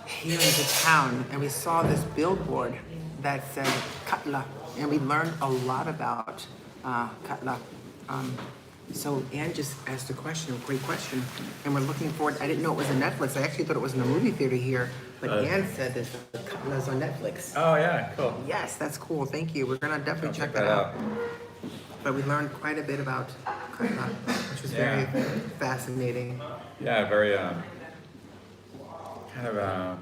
here into town and we saw this billboard that said Katla. And we learned a lot about Katla. So Anne just asked a question, a great question, and we're looking forward. I didn't know it was on Netflix. I actually thought it was in a movie theater here, but Anne said that the Katla's on Netflix. Oh yeah, cool. Yes, that's cool. Thank you. We're gonna definitely check that out. But we learned quite a bit about Katla, which was very fascinating. Yeah, very kind of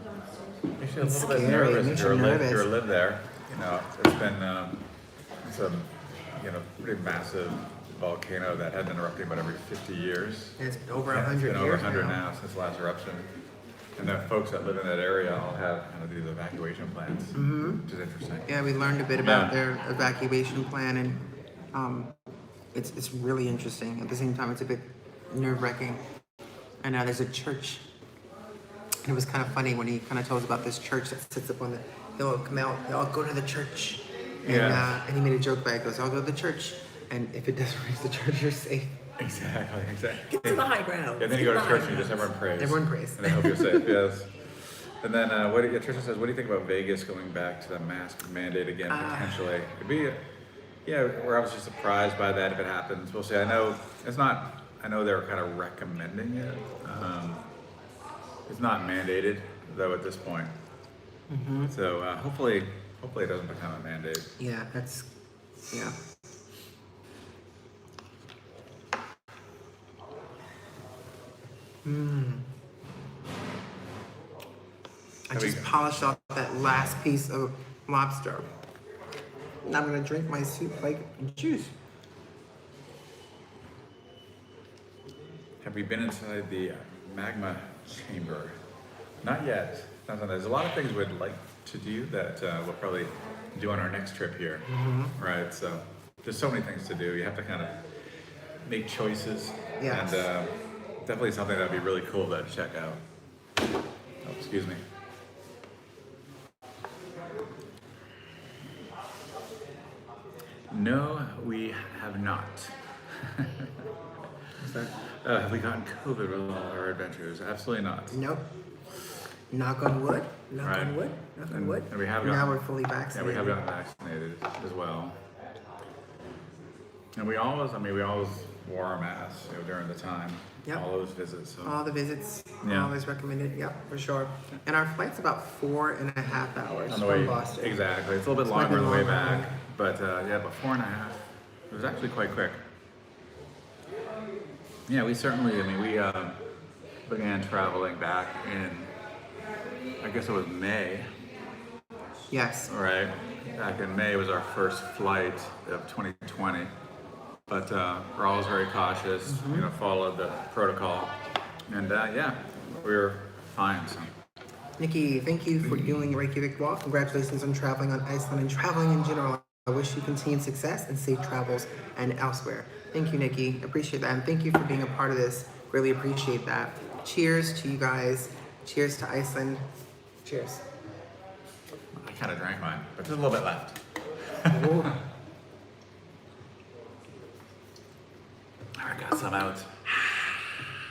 makes you a little bit nervous if you live there. You know, it's been it's a pretty massive volcano that had been erupting about every 50 years. And it's been over 100 years. It's been over 100 now since the last eruption. And the folks that live in that area all have kind of these evacuation plans, which is interesting. Yeah, we learned a bit about their evacuation plan, and it's really interesting. At the same time, it's a bit nerve-wracking. And there's a church. And it was kind of funny when he kind of told us about this church that sits up on the hill. Come out, they all go to the church. And he made a joke about it. He goes, I'll go to the church. And if it doesn't reach the church, you're safe. Exactly. Get to the high ground. And then you go to church and you just everyone prays. Everyone prays. And they hope you're safe, yes. And then Trisha says, what do you think about Vegas going back to the mask mandate again, potentially? It'd be, we're obviously surprised by that if it happens. We'll see. I know they're kind of recommending it. It's not mandated, though, at this point. Mm-hmm. So hopefully it doesn't become a mandate. Yeah, yeah. I just polished off that last piece of lobster. Now I'm gonna drink my soup like juice. Have we been inside the magma chamber? Not yet. There's a lot of things we'd like to do that we'll probably do on our next trip here. Mm-hmm. Right? So there's so many things to do. You have to kind of make choices. Yes. And definitely something that'd be really cool to check out. Oh, excuse me. No, we have not. Have we gotten COVID with all our adventures? Absolutely not. Nope. Knock on wood. Knock on wood. And we have now we're fully vaccinated. Yeah, we have gotten vaccinated as well. And we always wore our masks during the time. Yep. All those visits. So. All the visits. Always recommended. Yep, for sure. And our flight's about 4.5 hours on the way, from Boston. Exactly. It's a little bit longer on the way back. But about 4.5. It was actually quite quick. Yeah, we certainly, we began traveling back in, I guess it was May. Yes. Right. Back in May was our first flight of 2020. But we're always very cautious, followed the protocol. And we were fine. So. Nikki, thank you for doing Reykjavik walk. Congratulations on traveling on Iceland and traveling in general. I wish you continued success and safe travels and elsewhere. Thank you, Nikki. Appreciate that. And thank you for being a part of this. Really appreciate that. Cheers to you guys. Cheers to Iceland. Cheers. I kind of drank mine, but there's a little bit left. I got some out. To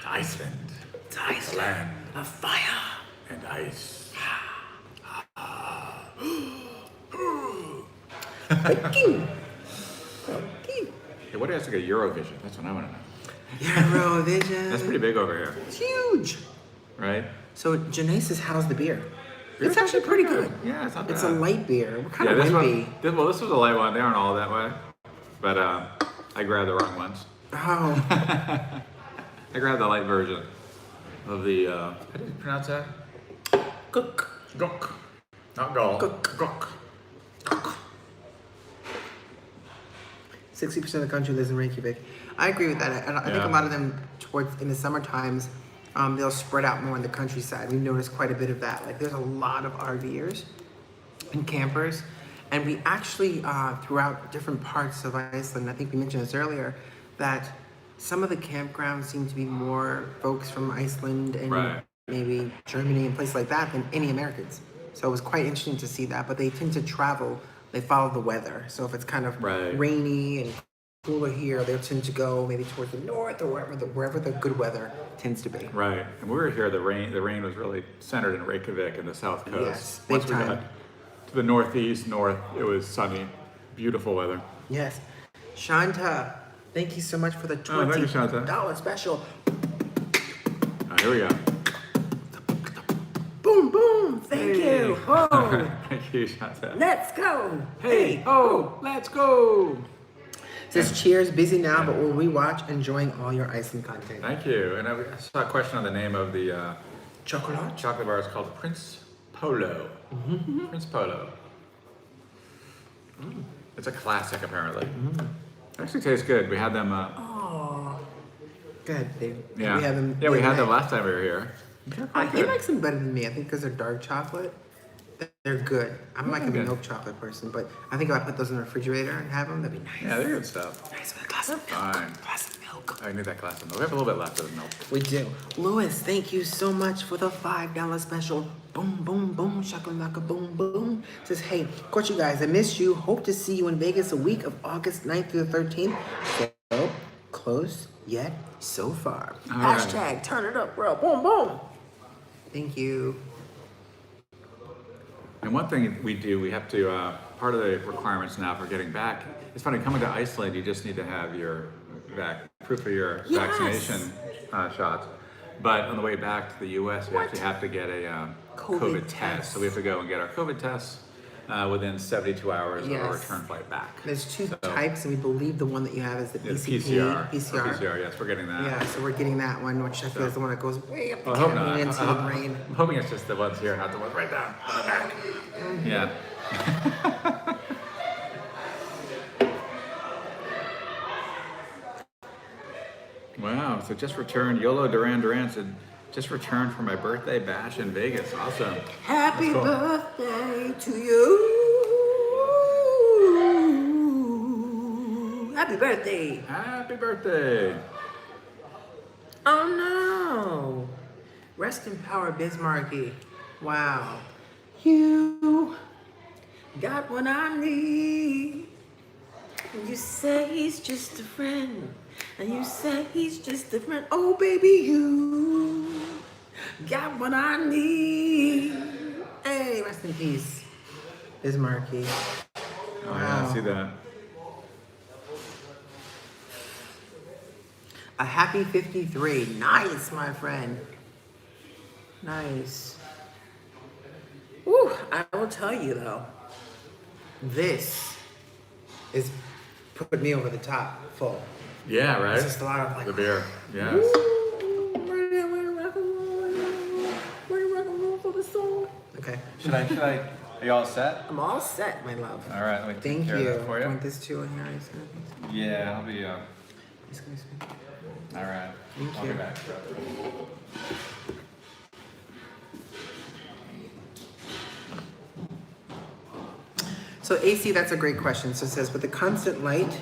Iceland. To Iceland. Land. A fire. And ice. Hiking. Hey, what do you have to get Eurovision? That's what I want to know. Eurovision. That's pretty big over here. It's huge. Right? So Janae says, how's the beer? It's actually pretty good. Yeah, it's not bad. It's a light beer. What kind of this wimpy? This was a light one. They aren't all that way. But I grabbed the wrong ones. Oh. I grabbed the light version of the, how do you pronounce that? Gok. Gok. Not gall. Gok. Gok. 60% of the country lives in Reykjavik. I agree with that. I think a lot of them, towards in the summer times, they'll spread out more in the countryside. We've noticed quite a bit of that. Like there's a lot of RVers and campers. And we actually, throughout different parts of Iceland, I think we mentioned this earlier, that some of the campgrounds seem to be more folks from Iceland and maybe Germany and places like that than any Americans. So it was quite interesting to see that. But they tend to travel, they follow the weather. So if it's kind of rainy and cooler here, they tend to go maybe towards the north or wherever the good weather tends to be. Right. And we were here, the rain was really centered in Reykjavik and the south coast. Yes, big Once we time. got to the northeast, it was sunny, beautiful weather. Yes. Shanta, thank you so much for the thank you, Shanta. $20 special. Here we go. Boom, boom. Thank you. Oh. Thank you, Shanta. Let's go. Hey, oh, let's go. Says cheers, busy now, but we'll rewatch, enjoying all your Iceland content. Thank you. And I saw a question on the name of the chocolate bar. Is called Prince Polo. Prince Polo. It's a classic, apparently. Actually tastes good. We had them. Oh, good. Yeah. We had them. Yeah, we had them last time we were here. He likes them better than me. I think because they're dark chocolate. They're good. I'm like a milk chocolate person, but I think if I put those in the refrigerator and have them, that'd be nice. Yeah, they're good stuff. Nice with a glass of milk. Fine. Glass of milk. I need that glass of milk. We have a little bit left of the milk. We do. Lewis, thank you so much for the $5 special. Boom, boom, boom, shakalaka, boom, boom. Says, hey, of course, you guys, I missed you. Hope to see you in Vegas a week of August 9th through the 13th. So close yet so far. Hashtag turn it up, bro. Boom, boom. Thank you. And one thing we do, we have to, part of the requirements now for getting back, it's funny, coming to Iceland, you just need to have your proof of your vaccination shots. But on the way back to the US, we actually have to get a COVID test. So we have to go and get our COVID tests within 72 hours of our return flight back. There's two types, and we believe the one that you have is the PCR. PCR, yes, we're getting that. Yeah, so we're getting that one, which I feel is the one that goes way up the I hope not. into the brain. I'm hoping it's just the ones here, not the ones right down on the back. Yeah. Wow, so just returned. Yolo Duran said, just returned from my birthday bash in Vegas. Awesome. Happy birthday to you. Happy birthday. Happy birthday. Oh no. Rest in power, Bismarcky. Wow. You got what I need. And you say he's just a friend. And you say he's just a friend. Oh, baby, you got what I need. Hey, rest in peace, Bismarcky. Oh, yeah, I see that. A happy 53. Nice, my friend. Nice. Woo, I will tell you, though, this is putting me over the top full. Yeah, right? It's just a lot of like the beer. Yes. Okay. Should I? Are you all set? I'm all set, my love. All right, let me take Thank care you. of that for you. Want this too in here? Yeah, I'll be. Excuse me. All right. Thank I'll you. be back. So AC, that's a great question. So it says, with the constant light,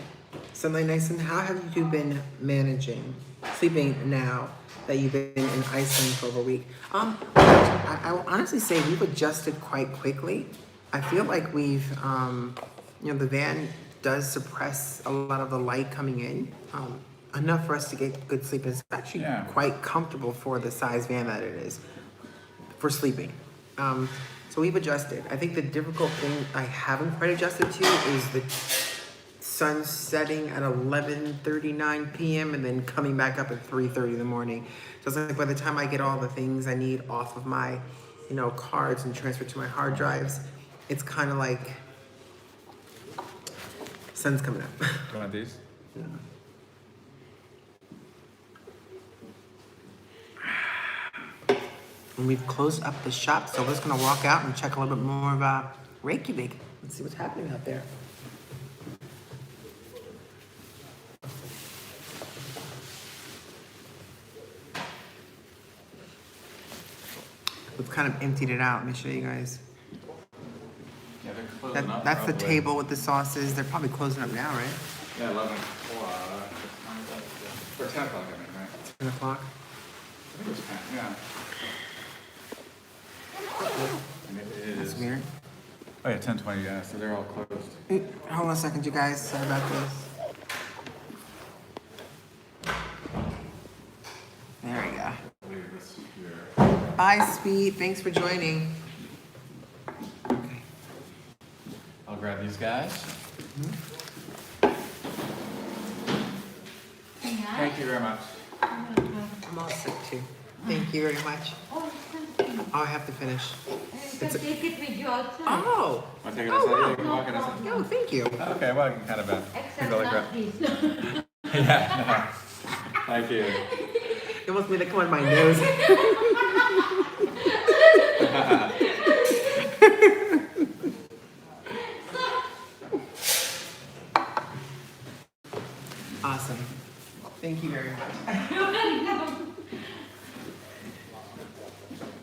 sunlight nice, and how have you been managing sleeping now that you've been in Iceland for over a week? I will honestly say we've adjusted quite quickly. I feel like we've, the van does suppress a lot of the light coming in, enough for us to get good sleep. It's actually quite comfortable for the size van that it is for sleeping. So we've adjusted. I think the difficult thing I haven't quite adjusted to is the sun setting at 11:39 p.m. and then coming back up at 3:30 in the morning. So it's like by the time I get all the things I need off of my, cards and transfer to my hard drives, it's kind of like sun's coming up. You want these? Yeah. And we've closed up the shop, so we're just gonna walk out and check a little bit more of Reykjavik and see what's happening out there. we've kind of emptied it out. Let me show you guys. Yeah, they're closing up. That's the probably. table with the sauces. They're probably closing up now, right? Yeah, 11 or 10 o'clock, I mean, right? 10 o'clock. I think it was 10, yeah. And it That's is. weird. Oh yeah, 10:20, yeah, so they're all closed. Hold on a second, you guys. Sorry about this. There we go. Leave this here. Bye, Speed. Thanks for joining. Okay. I'll grab these guys. Thank you very much. I'm all set too. Thank you very much. Oh, I have to finish. It's Take it with you also. Oh! Want to take it outside? You can walk it outside. Oh, thank you. Okay, well, I can kind of Except go like not that. this. Yeah, no. Thank you. It wants me to come on my nose. Awesome. Thank you very much.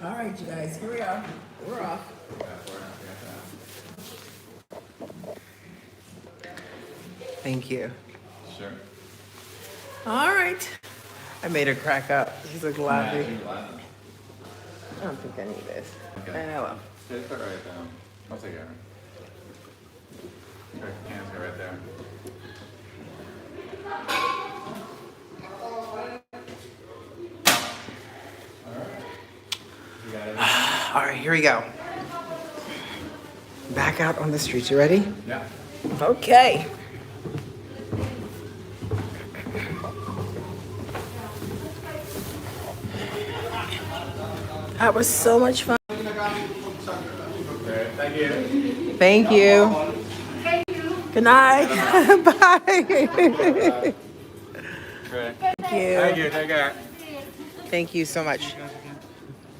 All right, you guys, here we are. We're off. Thank you. Sure. All right. I made her crack up. She's like laughing. Laughing. I don't think I need this. Okay. I will. Just put it right down. I'll take it. Your hands go right there. All right, here we go. Back out on the streets. You ready? Yeah. Okay. That was so much fun. Okay, thank you. Thank you. Good night. Bye. Great. Thank you. Thank you. Take care. Thank you so much.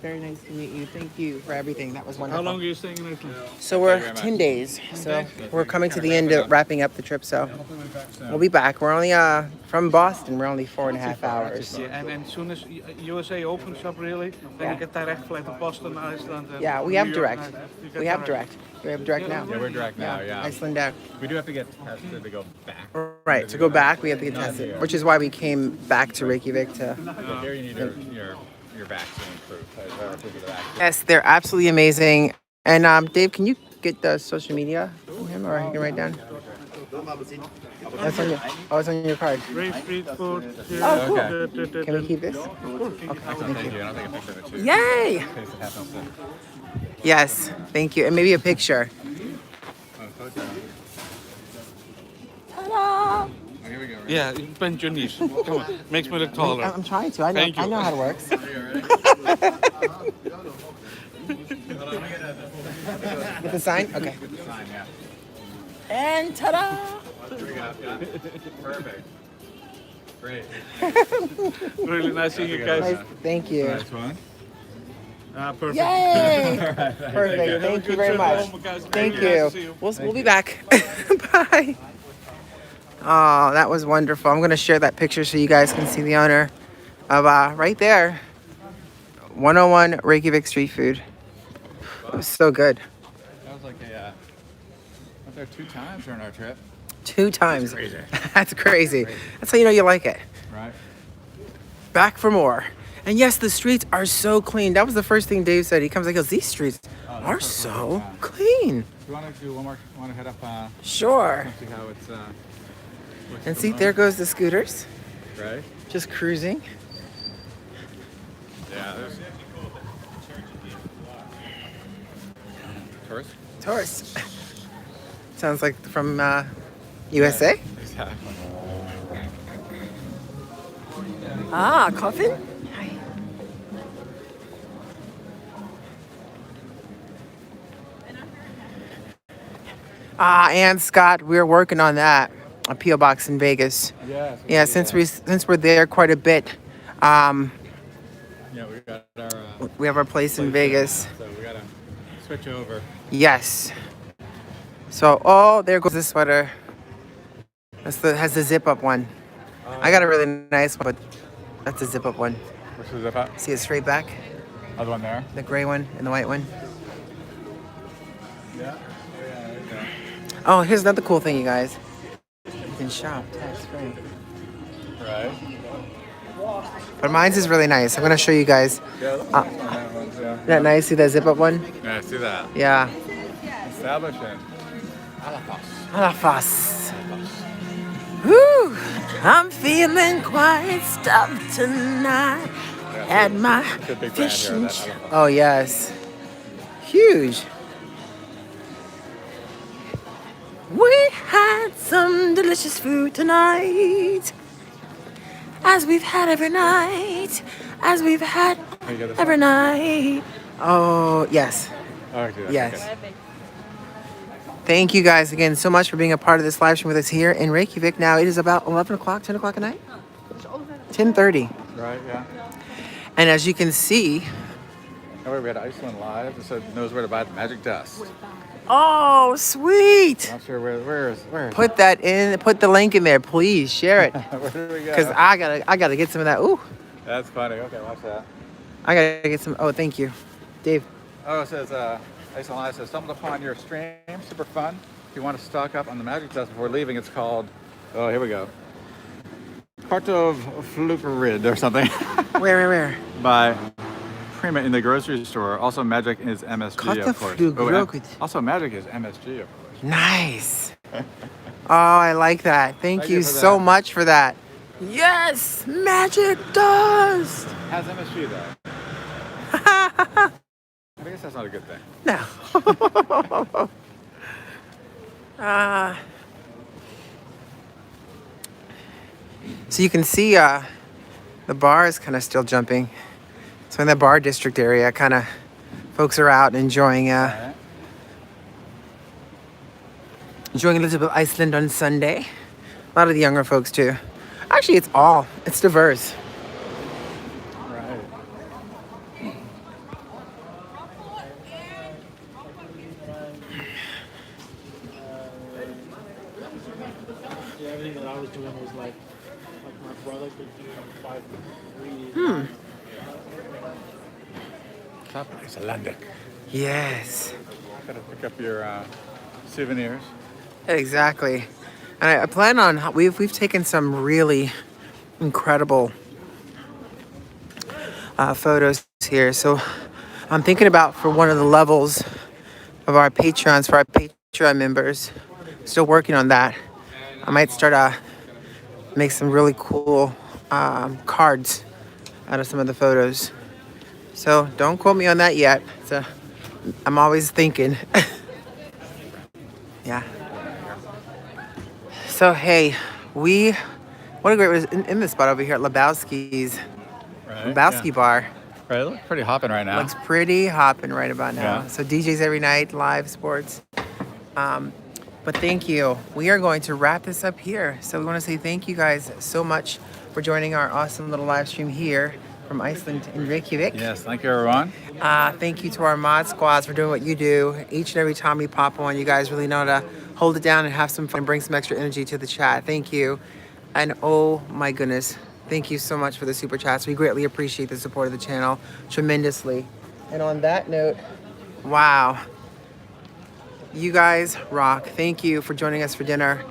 Very nice to meet you. Thank you for everything. That was wonderful. How long are you staying in Iceland? So we're very much. 10 days. So we're coming to the end of wrapping up the trip. So we'll be back. We're only from Boston. We're only 4.5 hours. Yeah, and as soon as USA opens up really, then you get direct flight to Boston, Iceland. And Yeah, we have New York. direct. You get We have direct. We have direct now. Yeah, we're direct now, yeah. Iceland out. We do have to get tested to go back. Right. To go back, we have to get tested, which is why we came back to Reykjavik to. But here you need your vaccine proof. Proof of the vaccine. Yes, they're absolutely amazing. And Dave, can you get the social media from him, or you can write down? That's on your. Oh, it's on your card. Great street food. Here. Oh, cool. Okay. Can we keep this? Excellent, thank you. And I'll take a picture of it too. Yay! In case it happens to. Yes, thank you, and maybe a picture. Oh, here we go. Right? Yeah, bend your knees. Come on, makes me look taller. I'm trying to. I know. Thank you. I know how it works. Get the sign. Okay. Good sign, yeah. And ta-da! Here we go. Yeah. Perfect. Great. Really nice seeing you guys. Nice. Thank you. Nice one. Perfect. Yay! All right. Perfect. Thank you very much. Guys. Thank Very nice to see you. We'll be back. Bye. Oh, that was wonderful. I'm going to share that picture so you guys can see the owner of right there. 101 Reykjavik street food. It was so good. That was like a. Went there 2 times during our trip. 2 times. That's crazy. That's crazy. That's how you know you like it. Right. Back for more. And yes, the streets are so clean. That was the first thing Dave said. He comes like, goes, these streets are so clean. You want to do one more? Want to head up? Sure. See how it's. Looks And at see, the there goes the scooters. moment, Right. Just cruising. Yeah. There's. Tourist. Torras. Sounds like from USA. Exactly. Ah, coffin? Hi. And Scott, we're working on that. A P.O. box in Vegas. Yeah, since we're there quite a bit. Yeah, we got our. We have our place in Vegas. So we gotta switch over. Yes. So, oh, there goes the sweater. Has the zip up one. I got a really nice one, but that's a zip up one. Which is about. See it straight back? Other one there? The gray one and the white one. Yeah. Okay. Oh, here's another cool thing, you guys. You can shop tax-free. Right. But mine's is really nice. I'm going to show you guys. Yeah, look nice on that one, yeah. Isn't that nice? See that zip-up one? Yeah, I see that. Yeah. Establishing. Alafas. Woo! I'm feeling quite stuffed tonight. At my It's a big brand fish here, and that Alafas. Oh, yes. Huge. We had some delicious food tonight. As we've had every night. As we've had Oh, you got this every one? night. Oh, yes. Oh, I see that. Yes. Okay. Thank you guys again so much for being a part of this live stream with us here in Reykjavik. Now it is about 11 o'clock, 10 o'clock at night? 10:30. Right, yeah. And as you can see, Oh, we had Iceland Live. It said knows where to buy the magic dust. oh, sweet. Not sure where is. Put that in, put the link in there, please. Share it. Where do we go? Because I gotta get some of that. Ooh, That's funny. Okay, watch that. I gotta get some. Oh, thank you. Dave. Oh, it says Iceland Live says stumbled upon your stream. Super fun. If you want to stock up on the magic dust before leaving, it's called. Oh, here we go. Part of Flukerid or something. Where? By Prima in the grocery store. Also, magic is MSG, of course. Also, magic is MSG, of course. Nice. Oh, I like that. Thank you for so that. much for that. Yes, magic dust. Has MSG though. I guess that's not a good thing. No. So you can see the bar is kind of still jumping. So in the bar district area, kind of folks are out enjoying Alright. enjoying a little bit of Iceland on Sunday. A lot of the younger folks too. Actually, it's diverse. Right. Yeah, everything that I was doing was like my brother could do in 5 3 Top Icelandic. Yes, Gotta pick up your souvenirs. exactly. And I plan on, we've taken some really incredible photos here. So I'm thinking about for one of the levels of our Patreons, for our Patreon members, still working on that. I might start make some really cool cards out of some of the photos. So don't quote me on that yet. I'm always thinking. Yeah. So hey, what a great in this spot over here at Lebowski's. Right. Lebowski Bar. Right. It looks pretty hopping right now. Looks pretty hopping right about now. Yeah. So DJs every night, live sports. But thank you. We are going to wrap this up here. So we want to say thank you guys so much for joining our awesome little live stream here from Iceland in Reykjavik. Yes. Thank you, everyone. Thank you to our mod squads for doing what you do. Each and every time we pop on, you guys really know to hold it down and have some fun and bring some extra energy to the chat. Thank you. And oh my goodness, thank you so much for the super chats. We greatly appreciate the support of the channel tremendously. And on that note, wow. You guys rock. Thank you for joining us for dinner.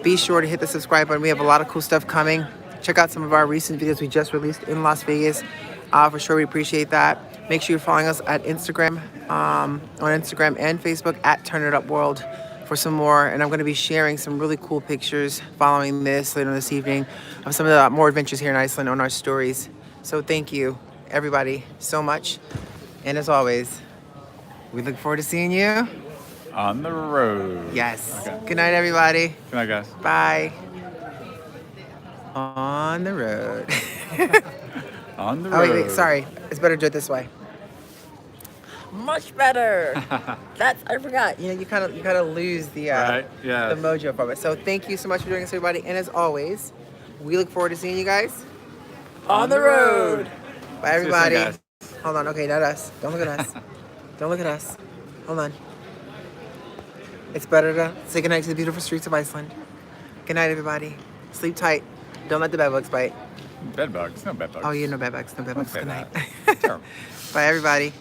Be sure to hit the subscribe button. We have a lot of cool stuff coming. Check out some of our recent videos we just released in Las Vegas. For sure, we appreciate that. Make sure you're following us at Instagram, on Instagram and Facebook at TurnItUpWorld for some more. And I'm going to be sharing some really cool pictures following this later this evening of some of the more adventures here in Iceland on our stories. So thank you, everybody, so much. And as always, we look forward to seeing you On the road. Yes. Okay. Good night, everybody. Good night, guys. Bye. On the road. On the Oh, road. wait, sorry. It's better to do it this way. Much better. I forgot. You know, you kind of lose the Right, yes. the mojo from it. So thank you so much for doing this, everybody. And as always, we look forward to seeing you guys on the road. Bye, See you soon, everybody. guys. Hold on. Okay, not us. Don't look at us. Don't look at us. Hold on. It's better to say goodnight to the beautiful streets of Iceland. Good night, everybody. Sleep tight. Don't let the bed bugs bite. Bed bugs. No bed bugs. Oh, yeah, no bed bugs. No bed bugs. Don't Good say night. that. Terrible. Bye, everybody.